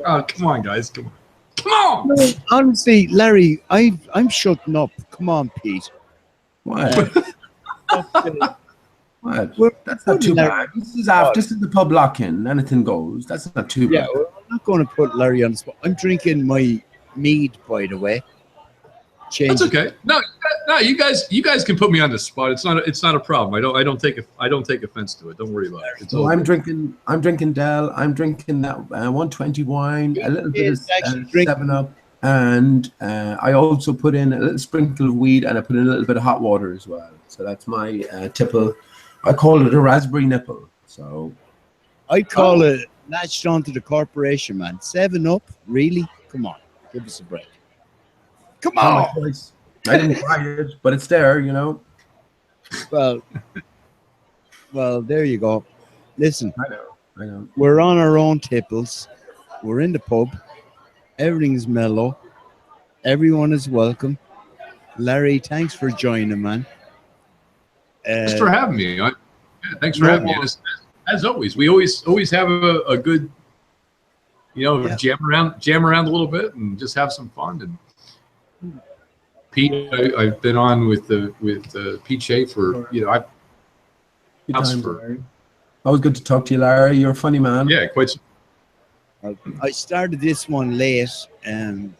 Oh, come on, guys, come on. Come on! No, honestly, Larry, I'm shutting up. Come on, Pete. What? What? That's not too bad. This is the pub lock-in. Anything goes. That's not too bad. Yeah, well, I'm not going to put Larry on the spot. I'm drinking my mead, by the way. That's okay. No, you guys can put me on the spot. It's not a problem. I don't take offense to it. Don't worry about it. So I'm drinking Del. I'm drinking that 120 wine, a little bit of 7-Up, and I also put in a little sprinkle of weed, and I put in a little bit of hot water as well. So that's my tipple. I call it a raspberry nipple. So I call it latched onto the corporation, man. 7-Up, really? Come on, give us a break. Come on! I didn't buy it, but it's there, Well, there you go. Listen, I know. We're on our own tipples. We're in the pub. Everything's mellow. Everyone is welcome. Larry, thanks for joining, man. Thanks for having me. Thanks for having me. As always, we always have a good, jam around a little bit and just have some fun. And Pete, I've been on with Pete Shea for always good to talk to you, Larry. You're a funny man. Yeah, quite. I started this one late, and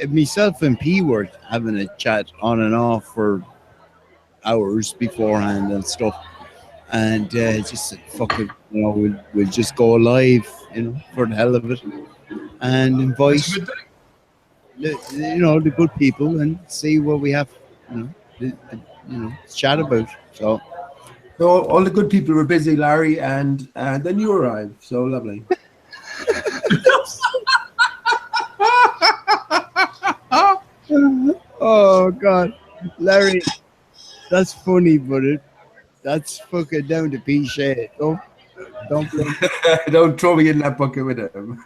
myself and P were having a chat on and off for hours beforehand and stuff, and just said, "Fuck it, we'll just go live, for the hell of it, and invite." The good people and see what we have, chat about. So all the good people were busy, Larry, and then you arrived. So lovely. Oh God, Larry, that's funny, but that's fucking down to P. Shea. Don't don't throw me in that bucket with him.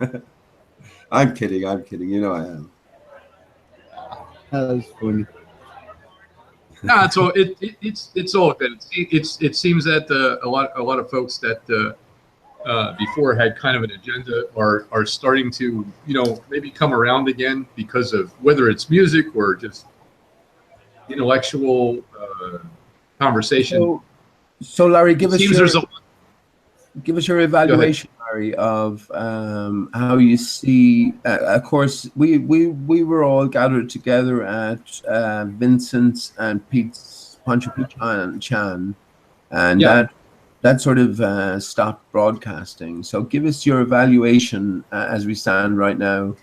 I'm kidding. I am. That's funny. No, so it's all good. It seems that a lot of folks that before had kind of an agenda are starting to maybe come around again because of whether it's music or just intellectual conversation. So Larry, give us your evaluation, Larry, of how you see. Of course, we were all gathered together at Vincent's and Pete's Pancho Chan, and that sort of stopped broadcasting. So give us your evaluation as we stand right now,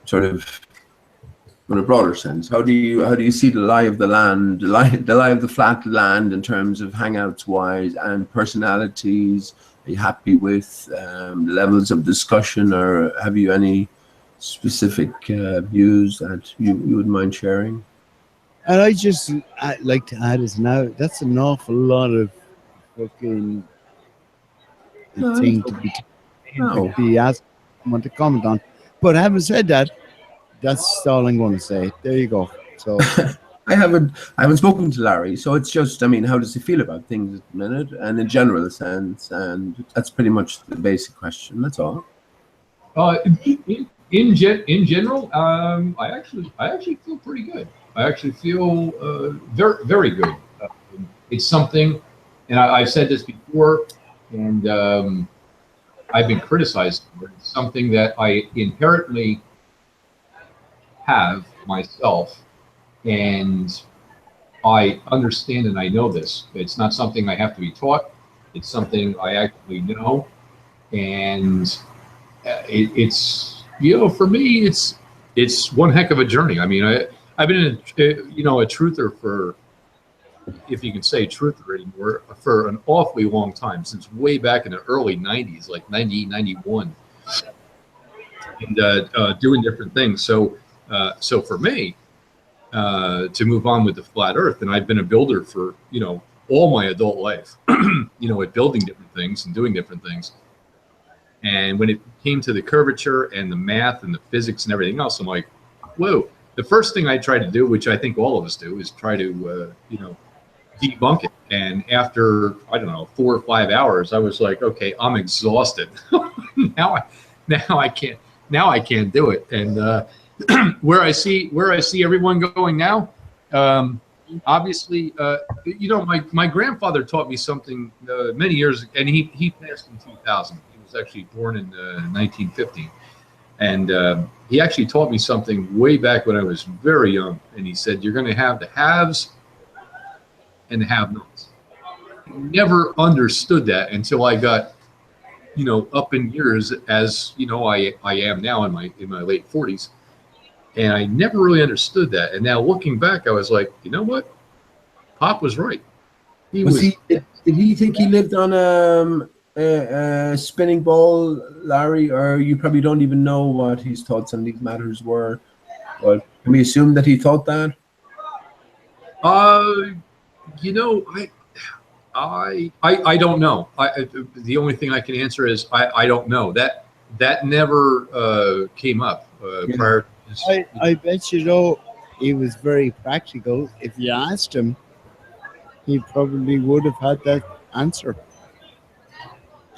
sort of in a broader sense. How do you see the lie of the land, the lie of the flat land in terms of hangouts wise and personalities? Are you happy with levels of discussion, or have you any specific views that you would mind sharing? And I'd like to add is now that's an awful lot of fucking thing to be asked someone to comment on. But having said that, that's all I'm going to say. There you go. So I haven't spoken to Larry, so it's just, I mean, how does he feel about things at the minute, and in general sense, and that's pretty much the basic question. That's all. In general, I actually feel pretty good. I actually feel very, very good. It's something, and I've said this before, and I've been criticized for it. It's something that I inherently have myself, and I understand and I know this. It's not something I have to be taught. It's something I actually know, and it's, you know, for me, it's one heck of a journey. I mean, I've been a truther for, if you can say truther anymore, for an awfully long time, since way back in the early 90s, like 90, 91, and doing different things. So for me, to move on with the flat earth, and I've been a builder for, all my adult life, at building different things and doing different things. And when it came to the curvature and the math and the physics and everything else, I'm like, whoa. The first thing I try to do, which I think all of us do, is try to, debunk it. And after, 4 or 5 hours, I was like, okay, I'm exhausted. now I can't do it. And where I see everyone going now, obviously, my grandfather taught me something many years ago, and he passed in 2000. He was actually born in 1950. And he actually taught me something way back when I was very young. And he said, you're going to have the haves and the have-nots. Never understood that until I got, up in years, as I am now in my late 40s. And I never really understood that. And now looking back, I was like, you know what? Pop was right. Did he think he lived on a spinning ball, Larry? Or you probably don't even know what his thoughts on these matters were. But can we assume that he thought that? I don't know. The only thing I can answer is I don't know. That never came up prior. I bet he was very practical. If you asked him, he probably would have had that answer.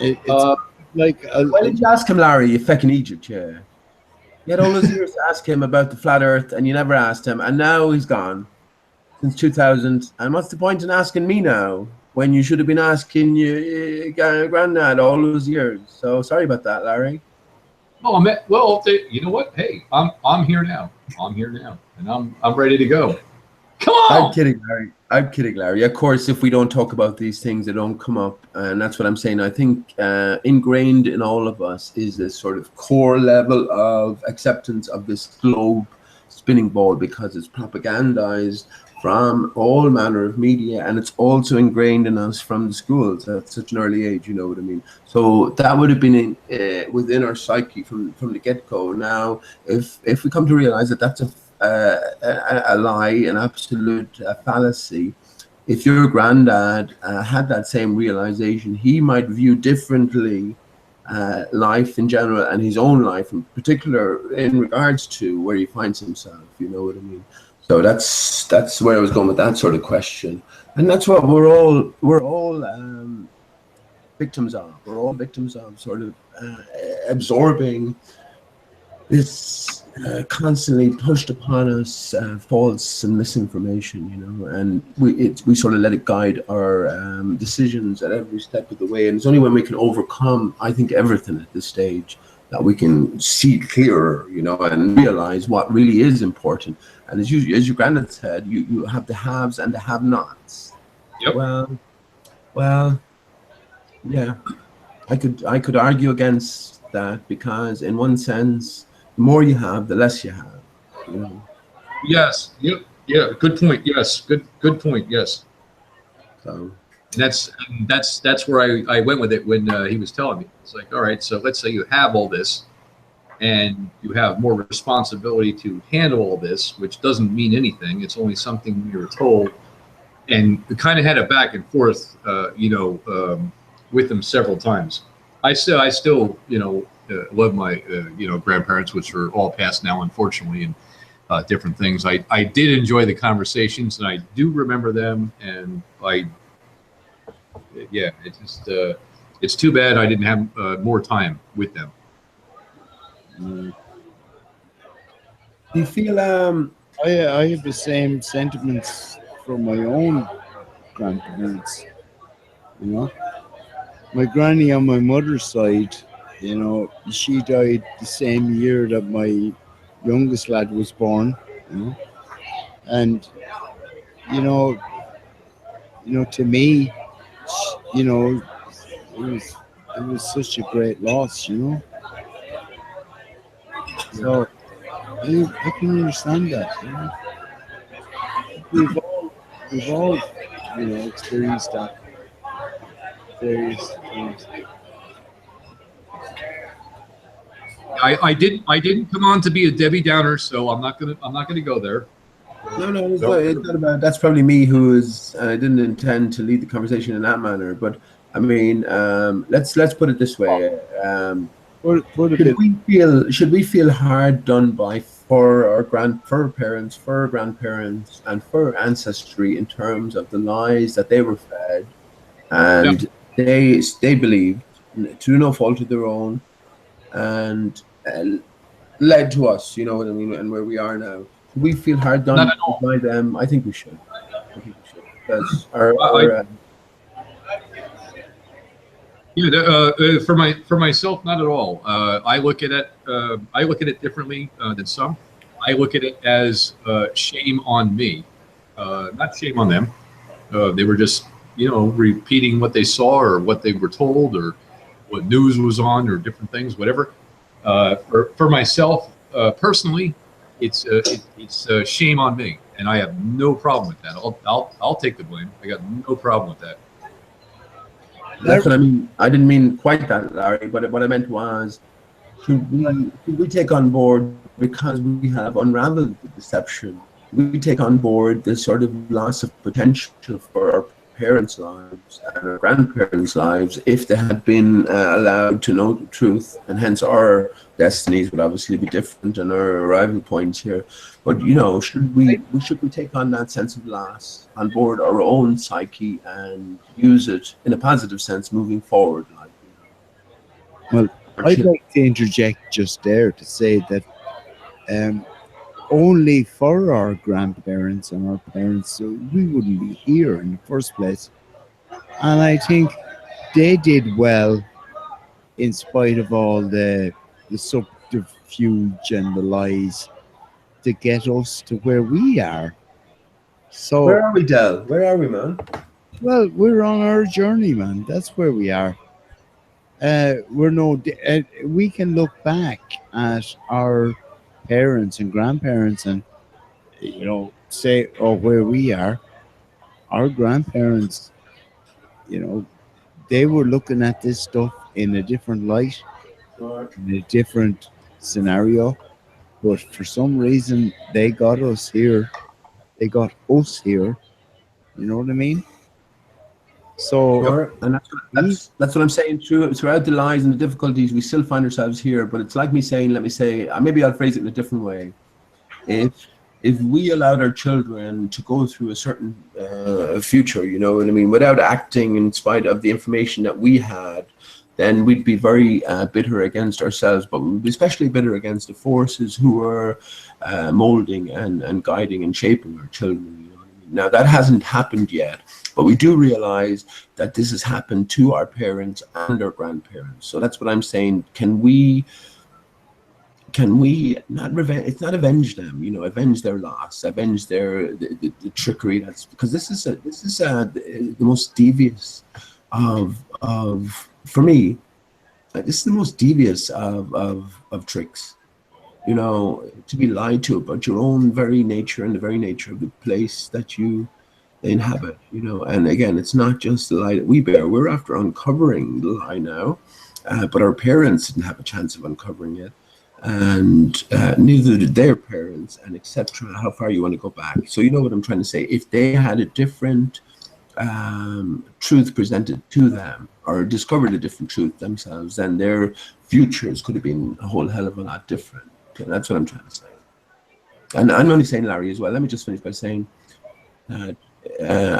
It's like why did you ask him, Larry? You fecking Egypt, yeah. You had all those years to ask him about the flat Earth, and you never asked him, and now he's gone since 2000. And what's the point in asking me now when you should have been asking your granddad all those years? So sorry about that, Larry. Oh, well, you know what? Hey, I'm here now. And I'm ready to go. Come on! I'm kidding, Larry. Of course, if we don't talk about these things, they don't come up, and that's what I'm saying. I think ingrained in all of us is this sort of core level of acceptance of this globe spinning ball, because it's propagandized from all manner of media, and it's also ingrained in us from the schools at such an early age, you know what I mean? So that would have been within our psyche from the get-go. Now, if we come to realize that that's a lie, an absolute fallacy, if your granddad had that same realization, he might view differently life in general and his own life in particular in regards to where he finds himself, you know what I mean? So that's where I was going with that sort of question, and that's what we're all victims of. We're all victims of sort of absorbing this constantly pushed upon us false and misinformation, you know, and we sort of let it guide our decisions at every step of the way. And it's only when we can overcome, I think, everything at this stage that we can see clearer, you know, and realize what really is important. And as your granddad said, you have the haves and the have-nots. Yep. Well, yeah, I could argue against that, because in one sense, the more you have, the less you have. You know? Yes. Yep. Yeah. Good point. Yes. Good point. Yes. So that's where I went with it when he was telling me. It's like, all right, so let's say you have all this, and you have more responsibility to handle all this, which doesn't mean anything. It's only something you're told. And we kind of had a back and forth, with them several times. I still, love my, grandparents, which are all passed now, unfortunately, and different things. I did enjoy the conversations, and I do remember them. And it's just, it's too bad I didn't have more time with them. Do you feel I have the same sentiments from my own grandparents. My granny on my mother's side, she died the same year that my youngest lad was born. And to me, it was such a great loss. So I can understand that. We've all experienced that various times. I didn't come on to be a Debbie Downer, so I'm not gonna go there. No, it's not about. That's probably me who is. I didn't intend to lead the conversation in that manner, but I mean, let's put it this way. Should we feel hard done by for our grandparents, and for ancestry in terms of the lies that they were fed, and they believed to no fault of their own, and led to us, you know what I mean, and where we are now. Should we feel hard done by them? I think we should. Because for myself, not at all. I look at it differently than some. I look at it as shame on me, not shame on them. They were just repeating what they saw or what they were told or what news was on or different things, whatever. For myself personally, it's shame on me, and I have no problem with that. I'll take the blame. I got no problem with that. That's what I mean. I didn't mean quite that, Larry. But what I meant was, should we take on board, because we have unraveled the deception, we take on board this sort of loss of potential for our parents' lives and our grandparents' lives if they had been allowed to know the truth, and hence our destinies would obviously be different and our arrival points here. But should we take on that sense of loss on board our own psyche and use it in a positive sense moving forward? Well, I'd like to interject just there to say that only for our grandparents and our parents, so we wouldn't be here in the first place. And I think they did well in spite of all the subterfuge and the lies to get us to where we are. So where are we, Del? Where are we, man? Well, we're on our journey, man. That's where we are. We can look back at our parents and grandparents and say, oh, where we are. Our grandparents, they were looking at this stuff in a different light, in a different scenario. But for some reason, they got us here. They got us here. You know what I mean? So, sure. And that's what I'm saying. Throughout the lies and the difficulties, we still find ourselves here. But it's like me saying, maybe I'll phrase it in a different way. If we allowed our children to go through a certain future, you know what I mean, without acting in spite of the information that we had, then we'd be very bitter against ourselves, but we'd be especially bitter against the forces who are molding and guiding and shaping our children. You know what I mean? Now, that hasn't happened yet, but we do realize that this has happened to our parents and our grandparents. So that's what I'm saying. Can we not revenge? It's not avenge them, avenge their loss, avenge the trickery. That's because this is the most devious for me. This is the most devious of tricks, to be lied to about your own very nature and the very nature of the place that you inhabit. And again, it's not just the lie that we bear. We're after uncovering the lie now, but our parents didn't have a chance of uncovering it. and neither did their parents, and etc. How far you want to go back. So you know what I'm trying to say. If they had a different truth presented to them, or discovered a different truth themselves, then their futures could have been a whole hell of a lot different. Okay, that's what I'm trying to say. And I'm only saying, Larry, as well. Let me just finish by saying that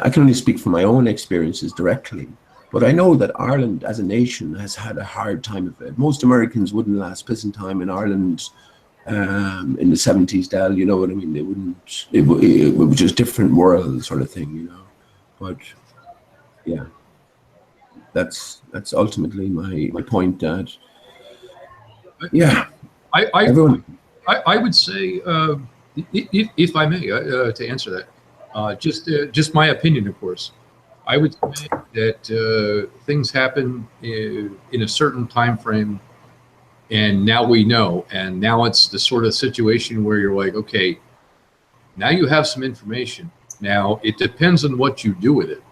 I can only speak from my own experiences directly. But I know that Ireland as a nation has had a hard time of it. Most Americans wouldn't last prison time in Ireland in the 70s, Dal, you know what I mean? They wouldn't, it was just different world sort of thing, you know. But yeah, that's ultimately my point, that, yeah. I would say, if I may, to answer that, just my opinion, of course. I would say that things happen in a certain time frame, and now we know. And now it's the sort of situation where you're like, okay, now you have some information. Now it depends on what you do with it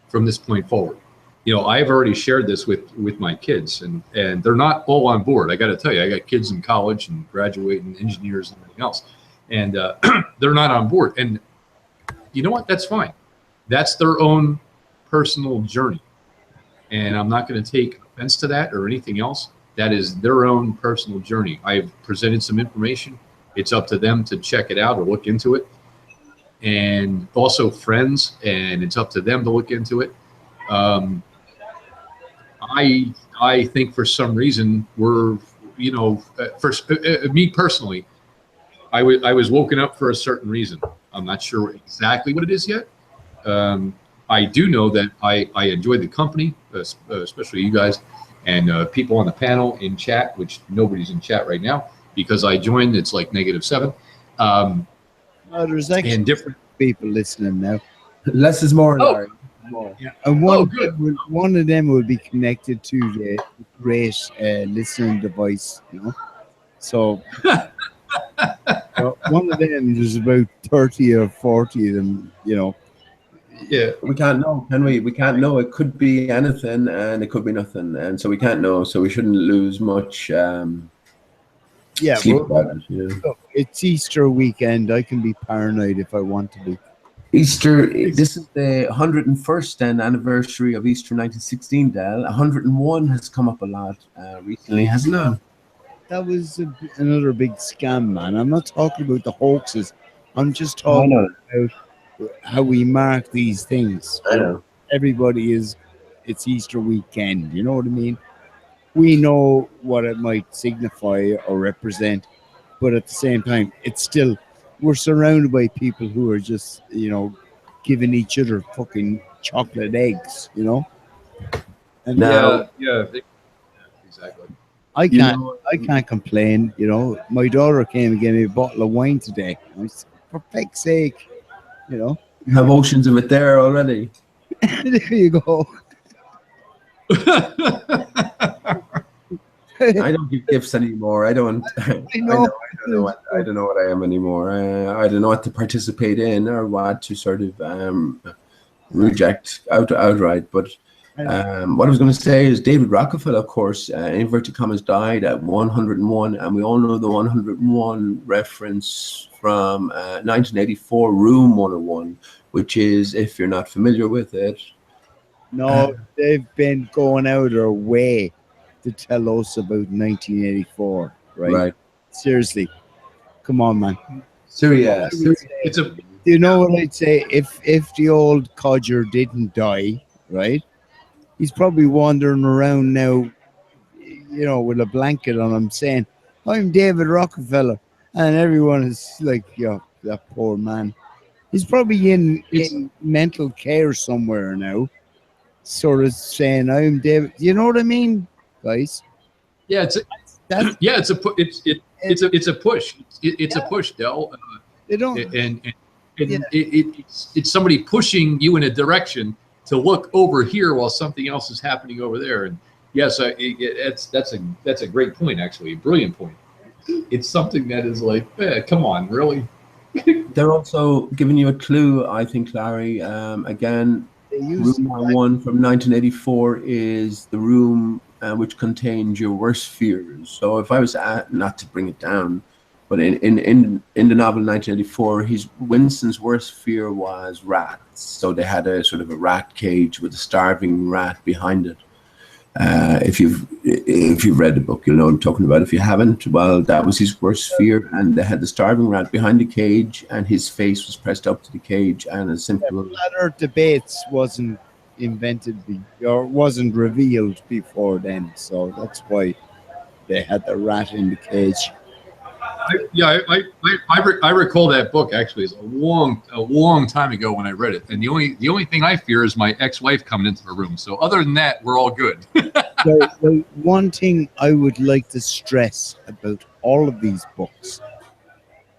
from this point forward. You know, I've already shared this with my kids, and they're not all on board. I got to tell you, I got kids in college and graduating engineers and everything else, and they're not on board. And you know what? That's fine. That's their own personal journey. And I'm not going to take offense to that or anything else. That is their own personal journey. I've presented some information. It's up to them to check it out or look into it. And also friends, and it's up to them to look into it. I think for some reason we're, you know, me personally, I was woken up for a certain reason. I'm not sure exactly what it is yet. I do know that I enjoy the company, especially you guys and people on the panel in chat, which nobody's in chat right now because I joined. It's like -7. There's actually different people listening now. Less is more, Larry. More. Yeah. And one of them will be connected to the great listening device, you know. So one of them, there's about 30 or 40 of them, you know. Yeah, we can't know, can we? We can't know. It could be anything, and it could be nothing, and so we can't know. So we shouldn't lose much sleep about it. You know? Look, it's Easter weekend. I can be paranoid if I want to be. Easter. This is the 101st anniversary of Easter 1916. Del 101 has come up a lot recently, hasn't it? That was another big scam, man. I'm not talking about the hoaxes. I'm just talking about how we mark these things. I know. Everybody it's Easter weekend. You know what I mean? We know what it might signify or represent, but at the same time, it's still, we're surrounded by people who are just, you know, giving each other fucking chocolate eggs, you know? And yeah, exactly. I can't complain, you know. My daughter came and gave me a bottle of wine today. I said, for feck's sake, you know. You have oceans of it there already. There you go. I don't give gifts anymore. I don't know what I am anymore. I don't know what to participate in or what to sort of reject outright. But what I was going to say is David Rockefeller, of course, inverted commas, died at 101, and we all know the 101 reference from 1984, Room 101, which is, if you're not familiar with it. No, they've been going out of their way to tell us about 1984, right? Right. Seriously, come on, man. Syria. You know what I'd say? If the old codger didn't die, right? He's probably wandering around now, you know, with a blanket on him, saying, "I'm David Rockefeller," and everyone is like, "Yo, that poor man." He's probably in mental care somewhere now, sort of saying, "I'm David." You know what I mean, guys? Yeah, it's a push. It's a push, Del. They don't, it's somebody pushing you in a direction to look over here while something else is happening over there. And yes, that's a great point, actually, a brilliant point. It's something that is like, come on, really? They're also giving you a clue, I think, Larry. Again, Room 101 from 1984 is the room which contained your worst fears. So if I was not to bring it down, but in the novel 1984, Winston's worst fear was rats. So they had a sort of a rat cage with a starving rat behind it. If you've read the book, you'll know what I'm talking about. If you haven't, well, that was his worst fear, and they had the starving rat behind the cage, and his face was pressed up to the cage, and a simple Flat Earth debates wasn't invented or wasn't revealed before then, so that's why they had the rat in the cage. I recall that book actually is a long time ago when I read it, and the only thing I fear is my ex-wife coming into the room. So other than that, we're all good. The one thing I would like to stress about all of these books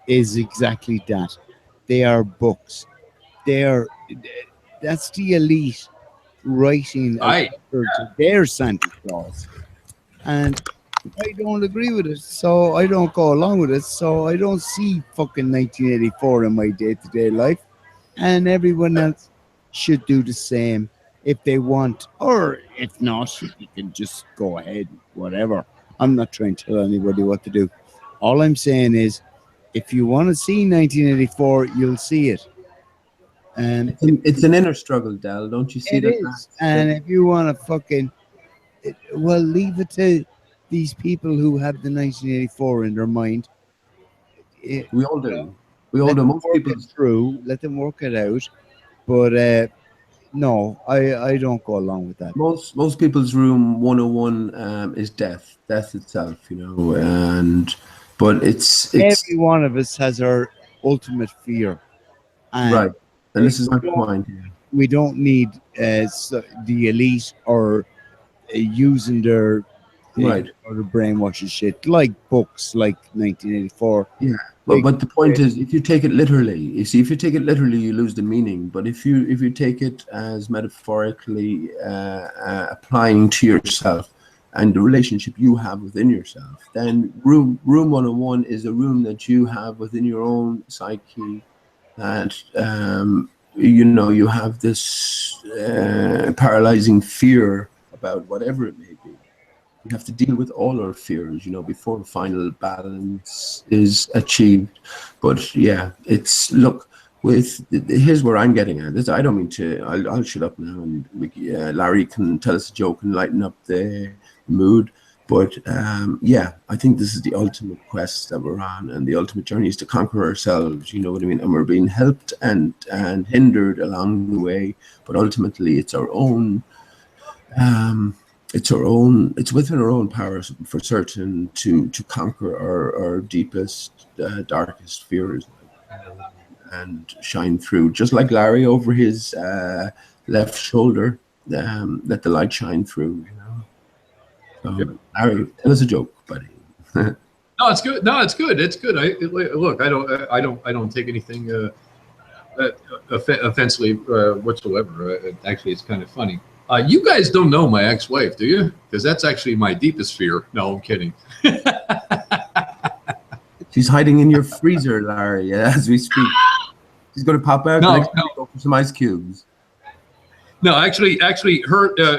is exactly that they are books. That's the elite writing a letter to their Santa Claus, and I don't agree with it, so I don't go along with it. So I don't see fucking 1984 in my day-to-day life, and everyone else should do the same if they want, or if not, you can just go ahead, whatever. I'm not trying to tell anybody what to do. All I'm saying is, if you want to see 1984, you'll see it. And it's an inner struggle, Del. Don't you see it that? is. And if you want to fucking, well, leave it to these people who have the 1984 in their mind. We all do. We all do. Most people let them work it out. But no, I don't go along with that. Most people's room 101 is death itself, but it's every one of us has our ultimate fear, right. And this is my point. We don't need the elite or using their right or the brainwashing shit like books like 1984. Yeah, but the point is, if you take it literally, if you take it literally, you lose the meaning. But if you take it as metaphorically applying to yourself and the relationship you have within yourself, then room 101 is a room that you have within your own psyche, and you have this paralyzing fear about whatever it may be. We have to deal with all our fears, before final balance is achieved. But yeah, here's where I'm getting at. This, I don't mean to. I'll shut up now, and Larry can tell us a joke and lighten up the mood. But I think this is the ultimate quest that we're on, and the ultimate journey is to conquer ourselves. You know what I mean? And we're being helped and hindered along the way, but ultimately, it's our own. It's within our own power for certain to conquer our deepest, darkest fears and shine through. Just like Larry over his left shoulder, let the light shine through. So, Larry, tell us a joke, buddy. No, it's good. No, it's good. It's good. I don't take anything offensively whatsoever. Actually, it's kind of funny. You guys don't know my ex-wife, do you? Because that's actually my deepest fear. No, I'm kidding. She's hiding in your freezer, Larry, as we speak. She's going to pop out next week for some ice cubes. No, actually,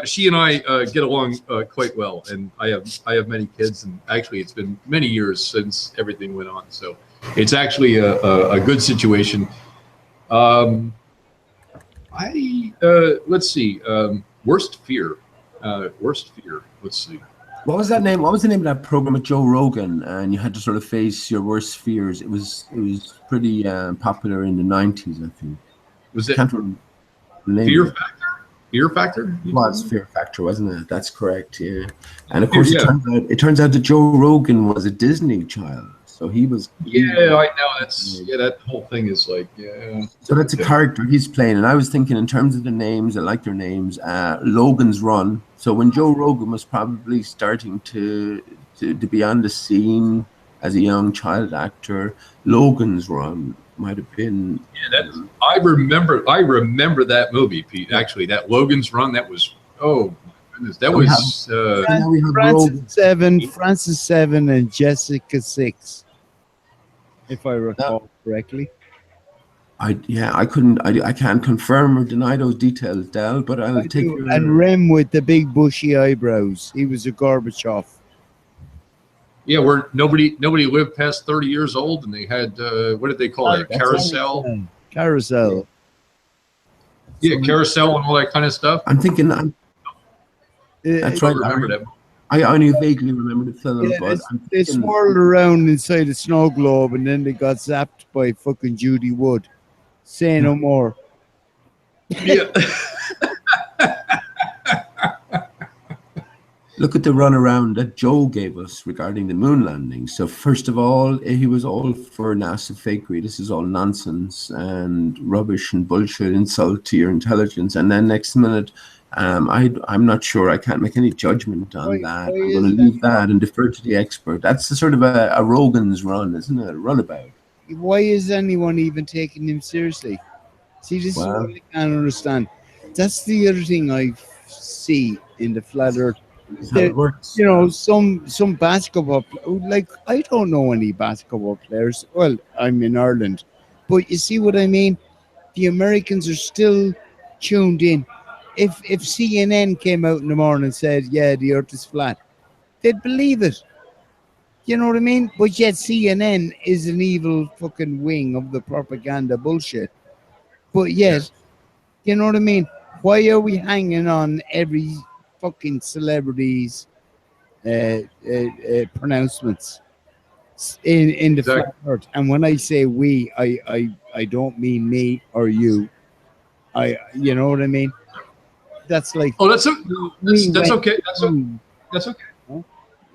she and I get along quite well, and I have many kids, and actually, it's been many years since everything went on, so it's actually a good situation. Let's see. Worst fear. Let's see. What was that name? What was the name of that program with Joe Rogan? And you had to sort of face your worst fears. It was pretty popular in the 90s, I think. Was it Fear Factor? Fear Factor? It was Fear Factor, wasn't it? That's correct. Yeah. And of course, it turns out that Joe Rogan was a Disney child. So he was. Yeah, I know. That whole thing is like, yeah. So that's a character he's playing, and I was thinking in terms of the names. I like their names. Logan's Run. So when Joe Rogan was probably starting to be on the scene as a young child actor, Logan's Run might have been. Yeah, I remember that movie, Pete. Actually, that Logan's Run. That was goodness. That was Francis 7 and Jessica 6. If I recall correctly. I can't confirm or deny those details, Del, but I'll take your. And Rem with the big bushy eyebrows. He was a Gorbachev. Yeah, where nobody lived past 30 years old, and they had what did they call that? Carousel. Carousel. Yeah, carousel and all that kind of stuff. I'm thinking. That's right. Remember that? I only vaguely remember the film, Yeah, but they swirled around inside a snow globe, and then they got zapped by fucking Judy Wood. Say no more. Yeah. Look at the runaround that Joe gave us regarding the moon landing. So first of all, he was all for NASA fakery. This is all nonsense and rubbish and bullshit, insult to your intelligence. And then next minute, I'm not sure. I can't make any judgment on that. I'm going to leave that and defer to the expert. That's a sort of a Rogan's run, isn't it? A runabout. Why is anyone even taking him seriously? See, this is what I can't understand. That's the other thing I see in the flat earth. How it works. You know, some basketball, like, I don't know any basketball players. Well, I'm in Ireland, but you see what I mean? The Americans are still tuned in. If CNN came out in the morning and said, yeah, the earth is flat, they'd believe it. You know what I mean? But yet CNN is an evil fucking wing of the propaganda bullshit. But yet, you know what I mean? Why are we hanging on every fucking celebrity's pronouncements in the flat earth? And when I say we, I don't mean me or you. You know what I mean? That's like, oh, that's okay. That's okay.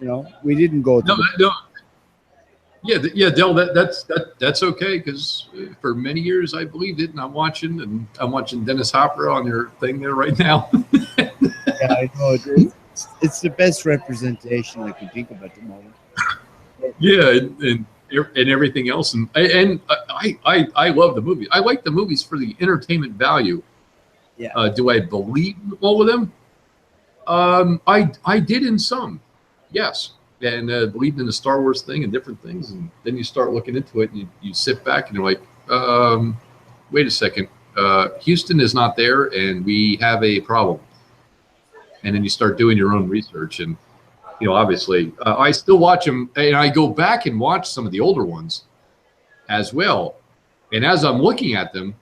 You know, we didn't go to no. Yeah, Del, that's okay, because for many years I believed it, and I'm watching Dennis Hopper on your thing there right now. Yeah, I know. It's the best representation I can think of at the moment. Yeah, and everything else, and I love the movie. I like the movies for the entertainment value. Yeah. Do I believe all of them? I did in some, yes, and believed in the Star Wars thing and different things, and then you start looking into it, and you sit back and you're like, wait a second, Houston is not there, and we have a problem. And then you start doing your own research, and obviously, I still watch them, and I go back and watch some of the older ones as well. And as I'm looking at them,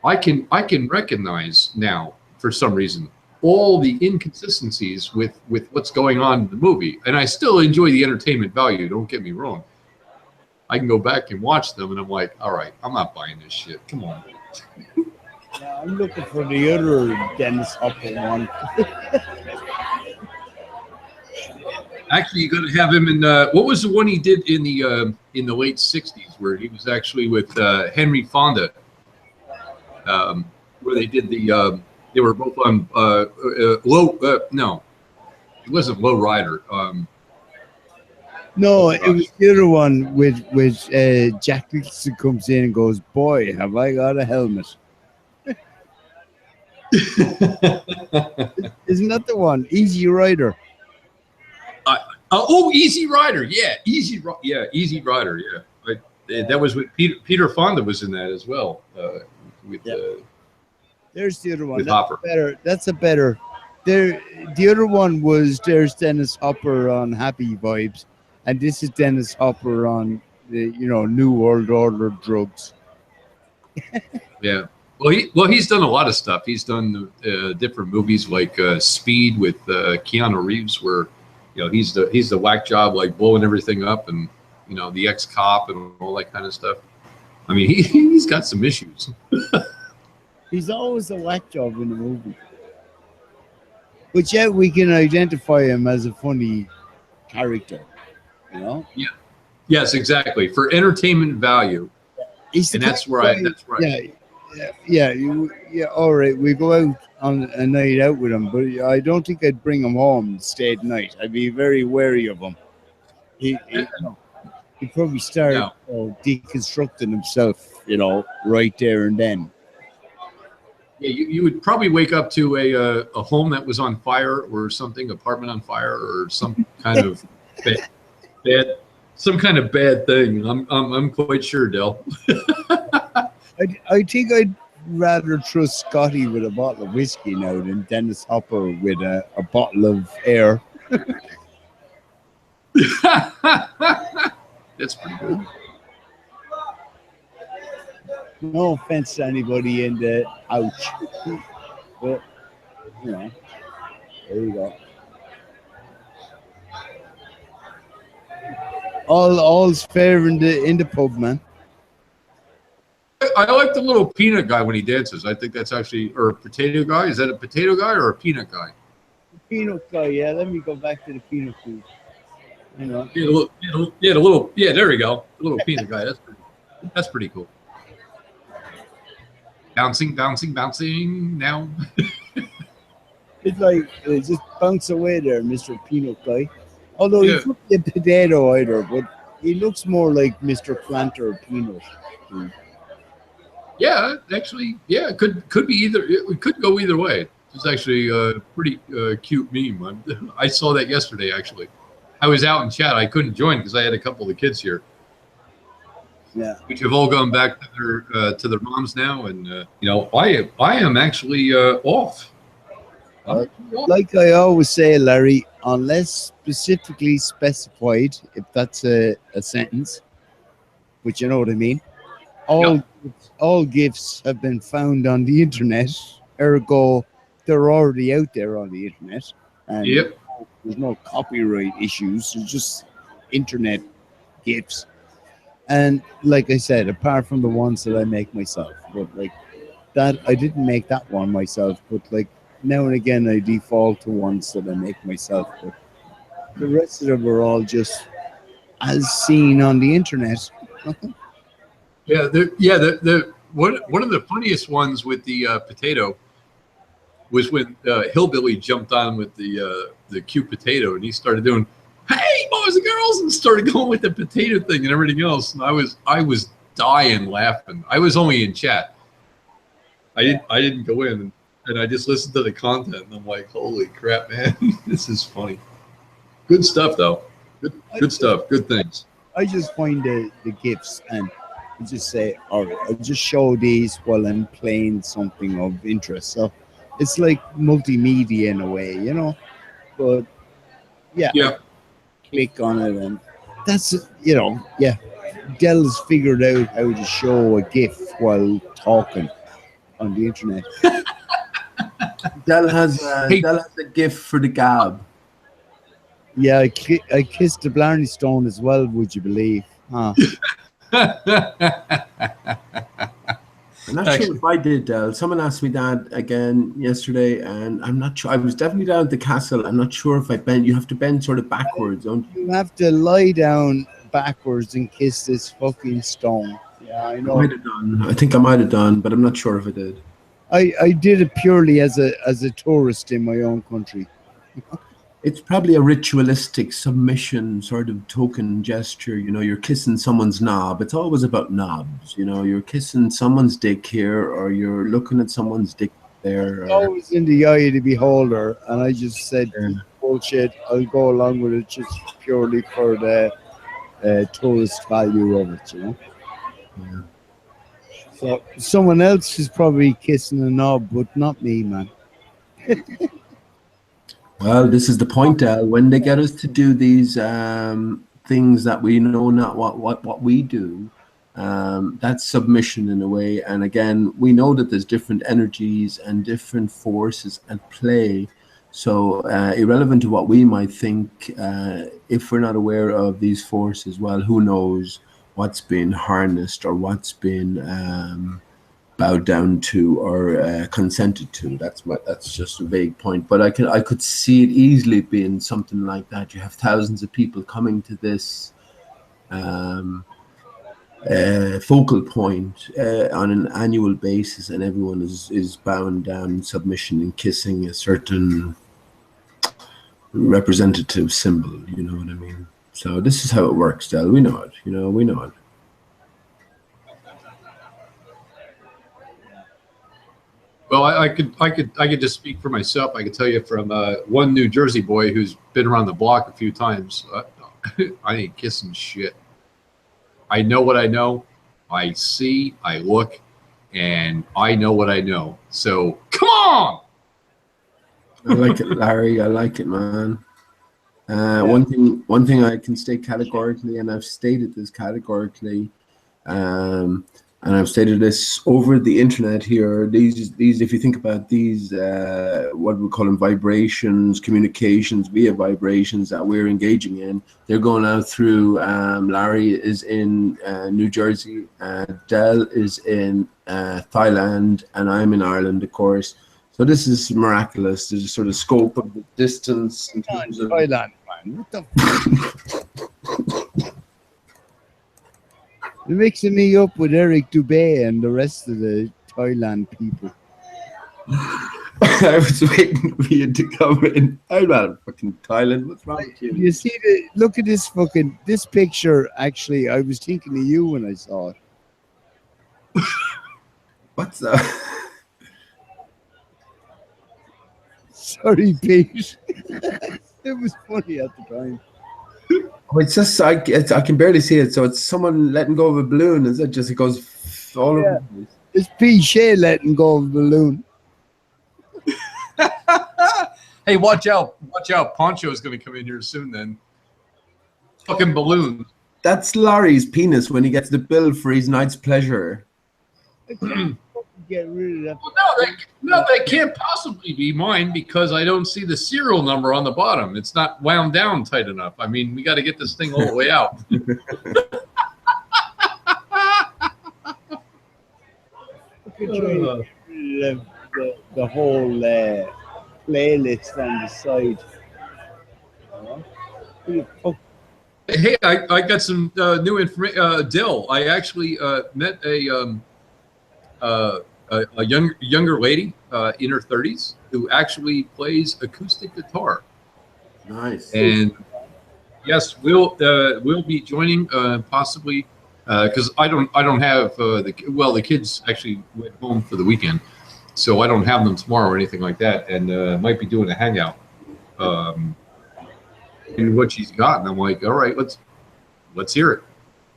I can recognize now, for some reason, all the inconsistencies with what's going on in the movie. And I still enjoy the entertainment value, don't get me wrong. I can go back and watch them, and I'm like, all right, I'm not buying this shit. Come on. Yeah, I'm looking for the other Dennis Hopper one. Actually, you got to have him in. What was the one he did in the late '60s, where he was actually with Henry Fonda, where they did the. They were both on low. No, it wasn't Low Rider. No, it was the other one with Jack Nicholson comes in and goes, "Boy, have I got a helmet." Isn't that the one? Easy Rider. Easy Rider. Yeah, Easy Rider. Yeah, that was with Peter Fonda was in that as well. There's the other one. With That's Hopper. better. That's a better. The other one was there's Dennis Hopper on Happy Vibes, and this is Dennis Hopper on the New World Order drugs. Yeah. Well, he's done a lot of stuff. He's done different movies like Speed with Keanu Reeves, where he's the whack job, like blowing everything up, and the ex-cop and all that kind of stuff. I mean, he's got some issues. He's always a whack job in the movie, but yet we can identify him as a funny character. Yeah. Yes, exactly. For entertainment value, and that's right. Yeah. All right, we go out on a night out with him, but I don't think I'd bring him home and stay at night. I'd be very wary of him. He'd probably start deconstructing himself, right there and then. Yeah, you would probably wake up to a home that was on fire or something, apartment on fire, or some kind of bad thing. I'm quite sure, Del. I think I'd rather trust Scotty with a bottle of whiskey now than Dennis Hopper with a bottle of air. That's pretty good. No offense to anybody in the ouch. But, you know, there you go. All's fair in the pub, man. I like the little peanut guy when he dances. I think that's actually, or a potato guy. Is that a potato guy or a peanut guy? Peanut guy, yeah. Let me go back to the peanut food. You know. Yeah, there we go. The little peanut guy. That's pretty cool. Bouncing, bouncing, bouncing. Now. It's like just bounce away there, Mr. Peanut Guy. Although he could be a potato either, but he looks more like Mr. Planter Peanut. Yeah, actually, yeah, it could be either. It could go either way. It's actually a pretty cute meme. I saw that yesterday. Actually, I was out in chat. I couldn't join because I had a couple of the kids here. Yeah, which have all gone back to their moms now, and you know, I am actually off. Like I always say, Larry, unless specifically specified, if that's a sentence, which you know what I mean, all gifts have been found on the internet, ergo they're already out there on the internet, and there's no copyright issues. It's just internet gifts. And like I said, apart from the ones that I make myself, but like that, I didn't make that one myself, but like now and again I default to ones that I make myself. But the rest of them are all just as seen on the internet. Yeah, the one of the funniest ones with the potato was when Hillbilly jumped on with the cute potato, and he started doing, "Hey, boys and girls," and started going with the potato thing and everything else. And I was dying laughing. I was only in chat. I didn't go in, and I just listened to the content, and I'm like, holy crap, man, this is funny. Good stuff, though. Good stuff. Good things. I just find the gifts and I just say, all right, I'll just show these while I'm playing something of interest. So it's like multimedia in a way, you know. But yeah. Click on it, and that's, you know, yeah. Dell's figured out how to show a GIF while talking on the internet. Dell has a gift for the gab. Yeah, I kissed the Blarney Stone as well, would you believe? Huh? I'm not sure if I did, Dell. Someone asked me that again yesterday, and I'm not sure. I was definitely down at the castle. I'm not sure if I bent. You have to bend sort of backwards, don't you? You have to lie down backwards and kiss this fucking stone. Yeah, I know. I might have done. I think I might have done, but I'm not sure if I did. I did it purely as a tourist in my own country. It's probably a ritualistic submission sort of token gesture. You know, you're kissing someone's knob. It's always about knobs. You know, you're kissing someone's dick here, or you're looking at someone's dick there. It's always in the eye of the beholder, and I just said, bullshit, I'll go along with it just purely for the tourist value of it, you know? Yeah. So someone else is probably kissing a knob, but not me, man. Well, this is the point, Al. When they get us to do these things that we know not what we do, that's submission in a way. And again, we know that there's different energies and different forces at play. So irrelevant to what we might think, if we're not aware of these forces, well, who knows what's been harnessed or what's been bowed down to or consented to. That's just a vague point, but I could see it easily being something like that. You have thousands of people coming to this focal point on an annual basis, and everyone is bound down in submission and kissing a certain representative symbol. You know what I mean? So this is how it works, Del. We know it. You know, we know it. Well, I could just speak for myself. I could tell you from one New Jersey boy who's been around the block a few times. I ain't kissing shit. I know what I know. I see. I look. and I know what I know. So come on. I like it, Larry. I like it, man. One thing I can state categorically, and I've stated this categorically, and I've stated this over the internet here. These, if you think about these, what we call them, vibrations, communications via vibrations that we're engaging in, they're going out through. Larry is in New Jersey, Del is in Thailand, and I'm in Ireland, of course. So this is miraculous. There's a sort of scope of the distance in terms of Thailand, man. What the You're mixing me up with Eric Dubé and the rest of the Thailand people. I was waiting for you to come in. I'm not fucking Thailand. What's wrong with you? You see, look at this this picture. Actually, I was thinking of you when I saw it. What's that? Sorry, Pete. It was funny at the time. Oh, it's just I can barely see it. So it's someone letting go of a balloon. Is it just it goes all over? The place? It's Pete Shea letting go of a balloon. Hey, watch out! Watch out! Poncho's going to come in here soon. Then, fucking balloon. That's Larry's penis when he gets the bill for his night's pleasure. Get rid of that. Well, no, that can't possibly be mine because I don't see the serial number on the bottom. It's not wound down tight enough. I mean, we got to get this thing all the way out. The whole playlist on the side. Hey, I got some new information. Dill, I actually met a younger lady in her 30s who actually plays acoustic guitar. Nice. And yes, we'll be joining possibly because I don't have the kids actually went home for the weekend, so I don't have them tomorrow or anything like that, and might be doing a hangout. And what she's got, and I'm like, all right, let's hear it.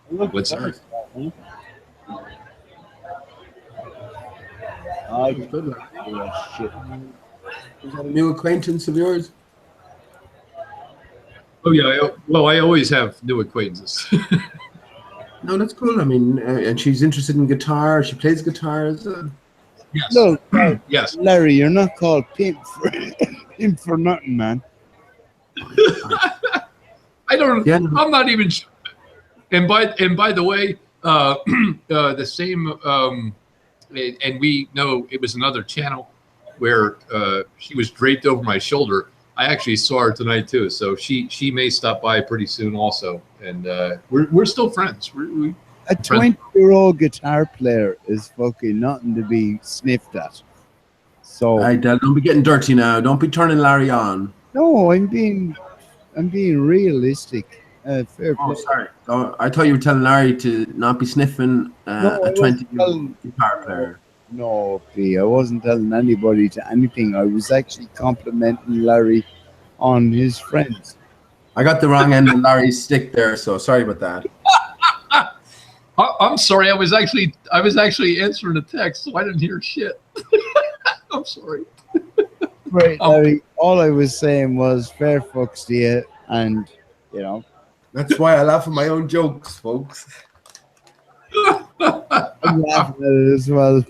Let's hear it. I could shit. Is that a new acquaintance of yours? Oh yeah, I always have new acquaintances. No, that's cool. I mean, and she's interested in guitar. She plays guitar. Yes. No, yes. Larry, you're not called Pimp for nothing, man. I don't. Yeah. I'm not even sure. And by the way, the same. And we know it was another channel where she was draped over my shoulder. I actually saw her tonight too, so she may stop by pretty soon also. And we're still friends. A 20-year-old guitar player is fucking nothing to be sniffed at. So don't be getting dirty now. Don't be turning Larry on. No, I'm being realistic. Fair play. Sorry. Oh, I thought you were telling Larry to not be sniffing a 20-year-old guitar player. No, P. I wasn't telling anybody to anything. I was actually complimenting Larry on his friends. I got the wrong end of Larry's stick there, so sorry about that. I'm sorry. I was actually answering a text, so I didn't hear shit. I'm sorry. Right, Larry. All I was saying was fair fucks to you, and you know. That's why I laugh at my own jokes, folks. I'm laughing at it as well.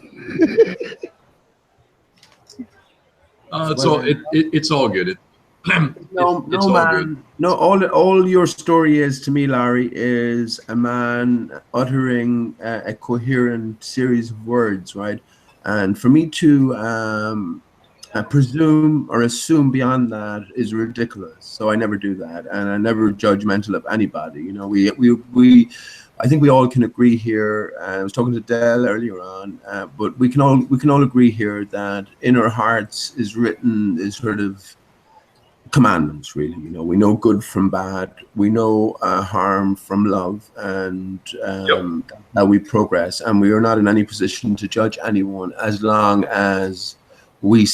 It's all good. It's all good. No, all your story is to me, Larry, is a man uttering a coherent series of words, right? And for me to presume or assume beyond that is ridiculous. So I never do that, and I never judgmental of anybody. You know, I think we all can agree here. I was talking to Del earlier on, but we can all agree here that in our hearts is written is sort of commandments. Really, you know, we know good from bad, we know harm from love, and that we progress, and we are not in any position to judge anyone as long as we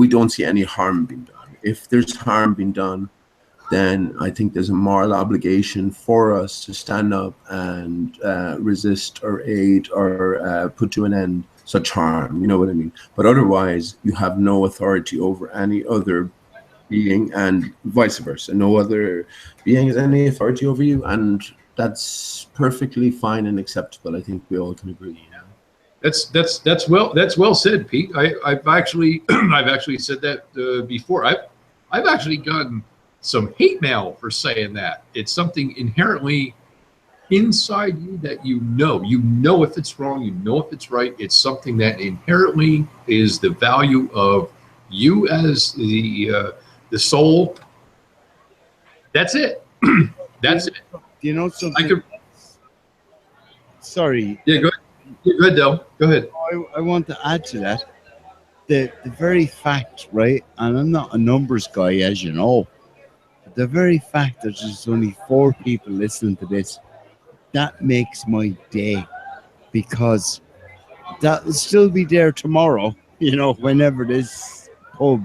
don't see any harm being done. If there's harm being done, then I think there's a moral obligation for us to stand up and resist or aid or put to an end such harm. You know what I mean? But otherwise, you have no authority over any other being, and vice versa. No other being has any authority over you, and that's perfectly fine and acceptable. I think we all can agree. That's well said, Pete. I've actually I've actually said that before. I've actually gotten some hate mail for saying that. It's something inherently inside you that you know if it's wrong, you know if it's right. It's something that inherently is the value of you as the soul. That's it. That's it. You know something? Sorry. Yeah, go ahead. Yeah, go ahead, Del. Go ahead. I want to add to that. The very fact, right? And I'm not a numbers guy, as you know. But the very fact that there's only 4 people listening to this, that makes my day, because that will still be there tomorrow. You know, whenever this pub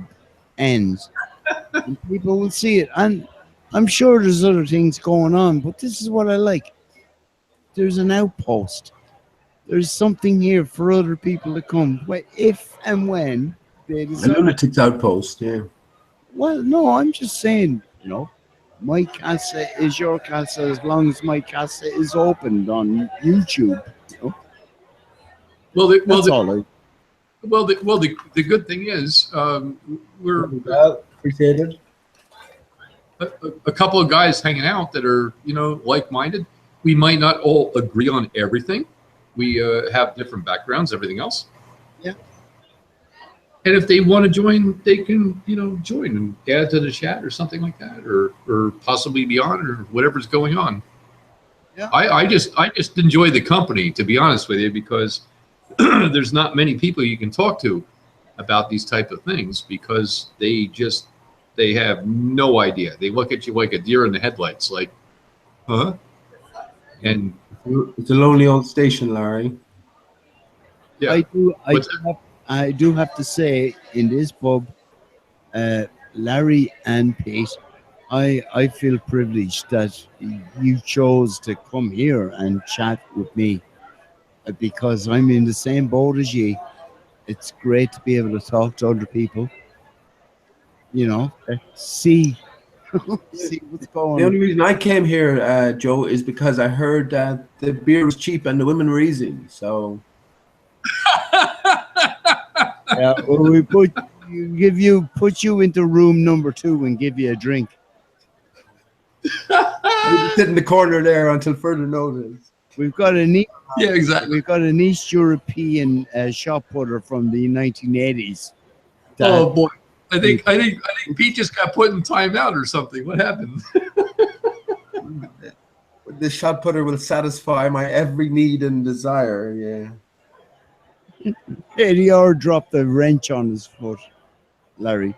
ends, and people will see it. And I'm sure there's other things going on, but this is what I like. There's an outpost. There's something here for other people to come. If and when they A decide. lunatic's outpost, yeah. Well, no, I'm just saying, you know, my casa is your casa as long as my casa is opened on YouTube. You know? The good thing is we're appreciate it. A couple of guys hanging out that are, you know, like-minded. We might not all agree on everything. We have different backgrounds, everything else. Yeah. And if they want to join, they can, you know, join and add to the chat or something like that, or possibly beyond, or whatever's going on. Yeah. I just enjoy the company, to be honest with you, because there's not many people you can talk to about these type of things, because they have no idea. They look at you like a deer in the headlights, like, huh? And it's a lonely old station, Larry. Yeah. I do have to say, in this pub, Larry and Pete, I feel privileged that you chose to come here and chat with me, because I'm in the same boat as you. It's great to be able to talk to other people. You know, see what's going The on. only reason I came here, Joe, is because I heard that the beer was cheap and the women were easy. So Yeah, well, we put you into room number 2 and give you a drink. we just sit in the corner there until further notice. We've got an yeah, exactly. We've got an East European shot putter from the 1980s. Oh boy, I think Pete just got put in timeout or something. What happened? The shot putter will satisfy my every need and desire. Yeah. ADR dropped a wrench on his foot, Larry.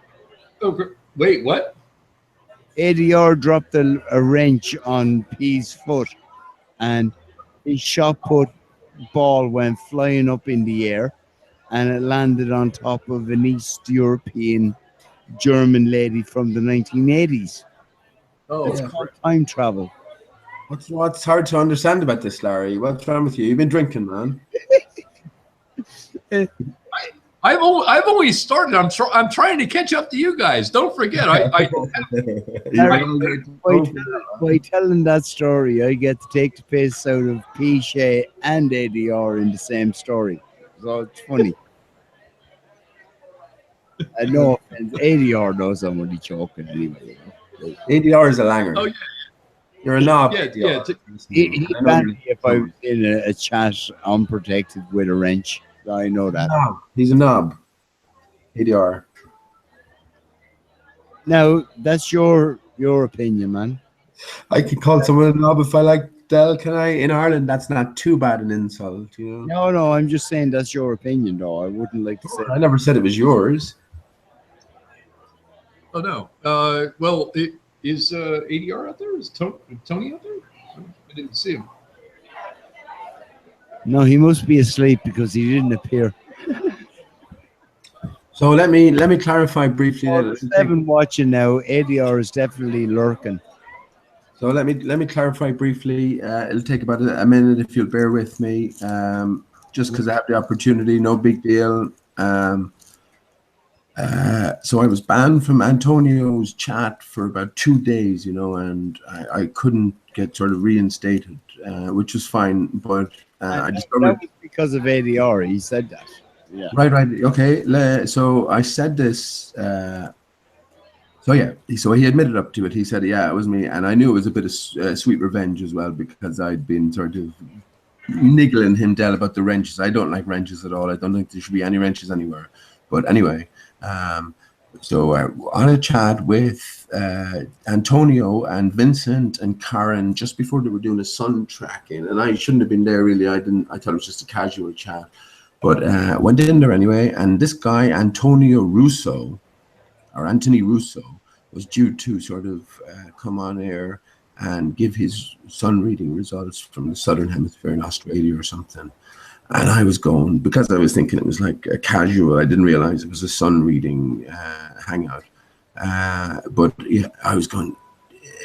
Oh, wait, what? ADR dropped a wrench on P's foot, and his shot put ball went flying up in the air, and it landed on top of an East European German lady from the 1980s. Oh, it's called time travel. What's hard to understand about this, Larry? What's wrong with you? You've been drinking, man. I've only started. I'm trying to catch up to you guys. Don't forget, by telling that story, I get to take the piss out of P. and ADR in the same story. So it's funny. I know ADR knows I'm only joking anyway. ADR is a langer. Oh yeah. You're a knob. Yeah. He banned me if I was in a chat unprotected with a wrench. I know that. No, he's a knob. ADR. Now, that's your opinion, man. I could call someone a knob if I like. Del, can I? In Ireland, that's not too bad an insult, you know? No, I'm just saying that's your opinion, though. I wouldn't like to say. I never said it was yours. Oh no. Well, is ADR out there? Is Tony out there? I didn't see him. No, he must be asleep because he didn't appear. So let me clarify briefly. Oh, there's 7 watching now. ADR is definitely lurking. So let me clarify briefly. It'll take about a minute if you'll bear with me. Just because I have the opportunity, no big deal. So I was banned from Antonio's chat for about 2 days, and I couldn't get sort of reinstated, which was fine. But I discovered that was because of ADR. He said that. Yeah. Right. Okay. So I said this. So yeah. So he admitted up to it. He said, "Yeah, it was me," and I knew it was a bit of sweet revenge as well because I'd been sort of niggling him down about the wrenches. I don't like wrenches at all. I don't think there should be any wrenches anywhere. But anyway, so on a chat with Antonio and Vincent and Karen just before they were doing a sun tracking, and I shouldn't have been there really. I thought it was just a casual chat. But went in there anyway, and this guy, Anthony Russo, was due to sort of come on air and give his sun reading results from the Southern Hemisphere in Australia or something. And I was going, because I was thinking it was like a casual, I didn't realize it was a sun reading hangout. But yeah, I was going,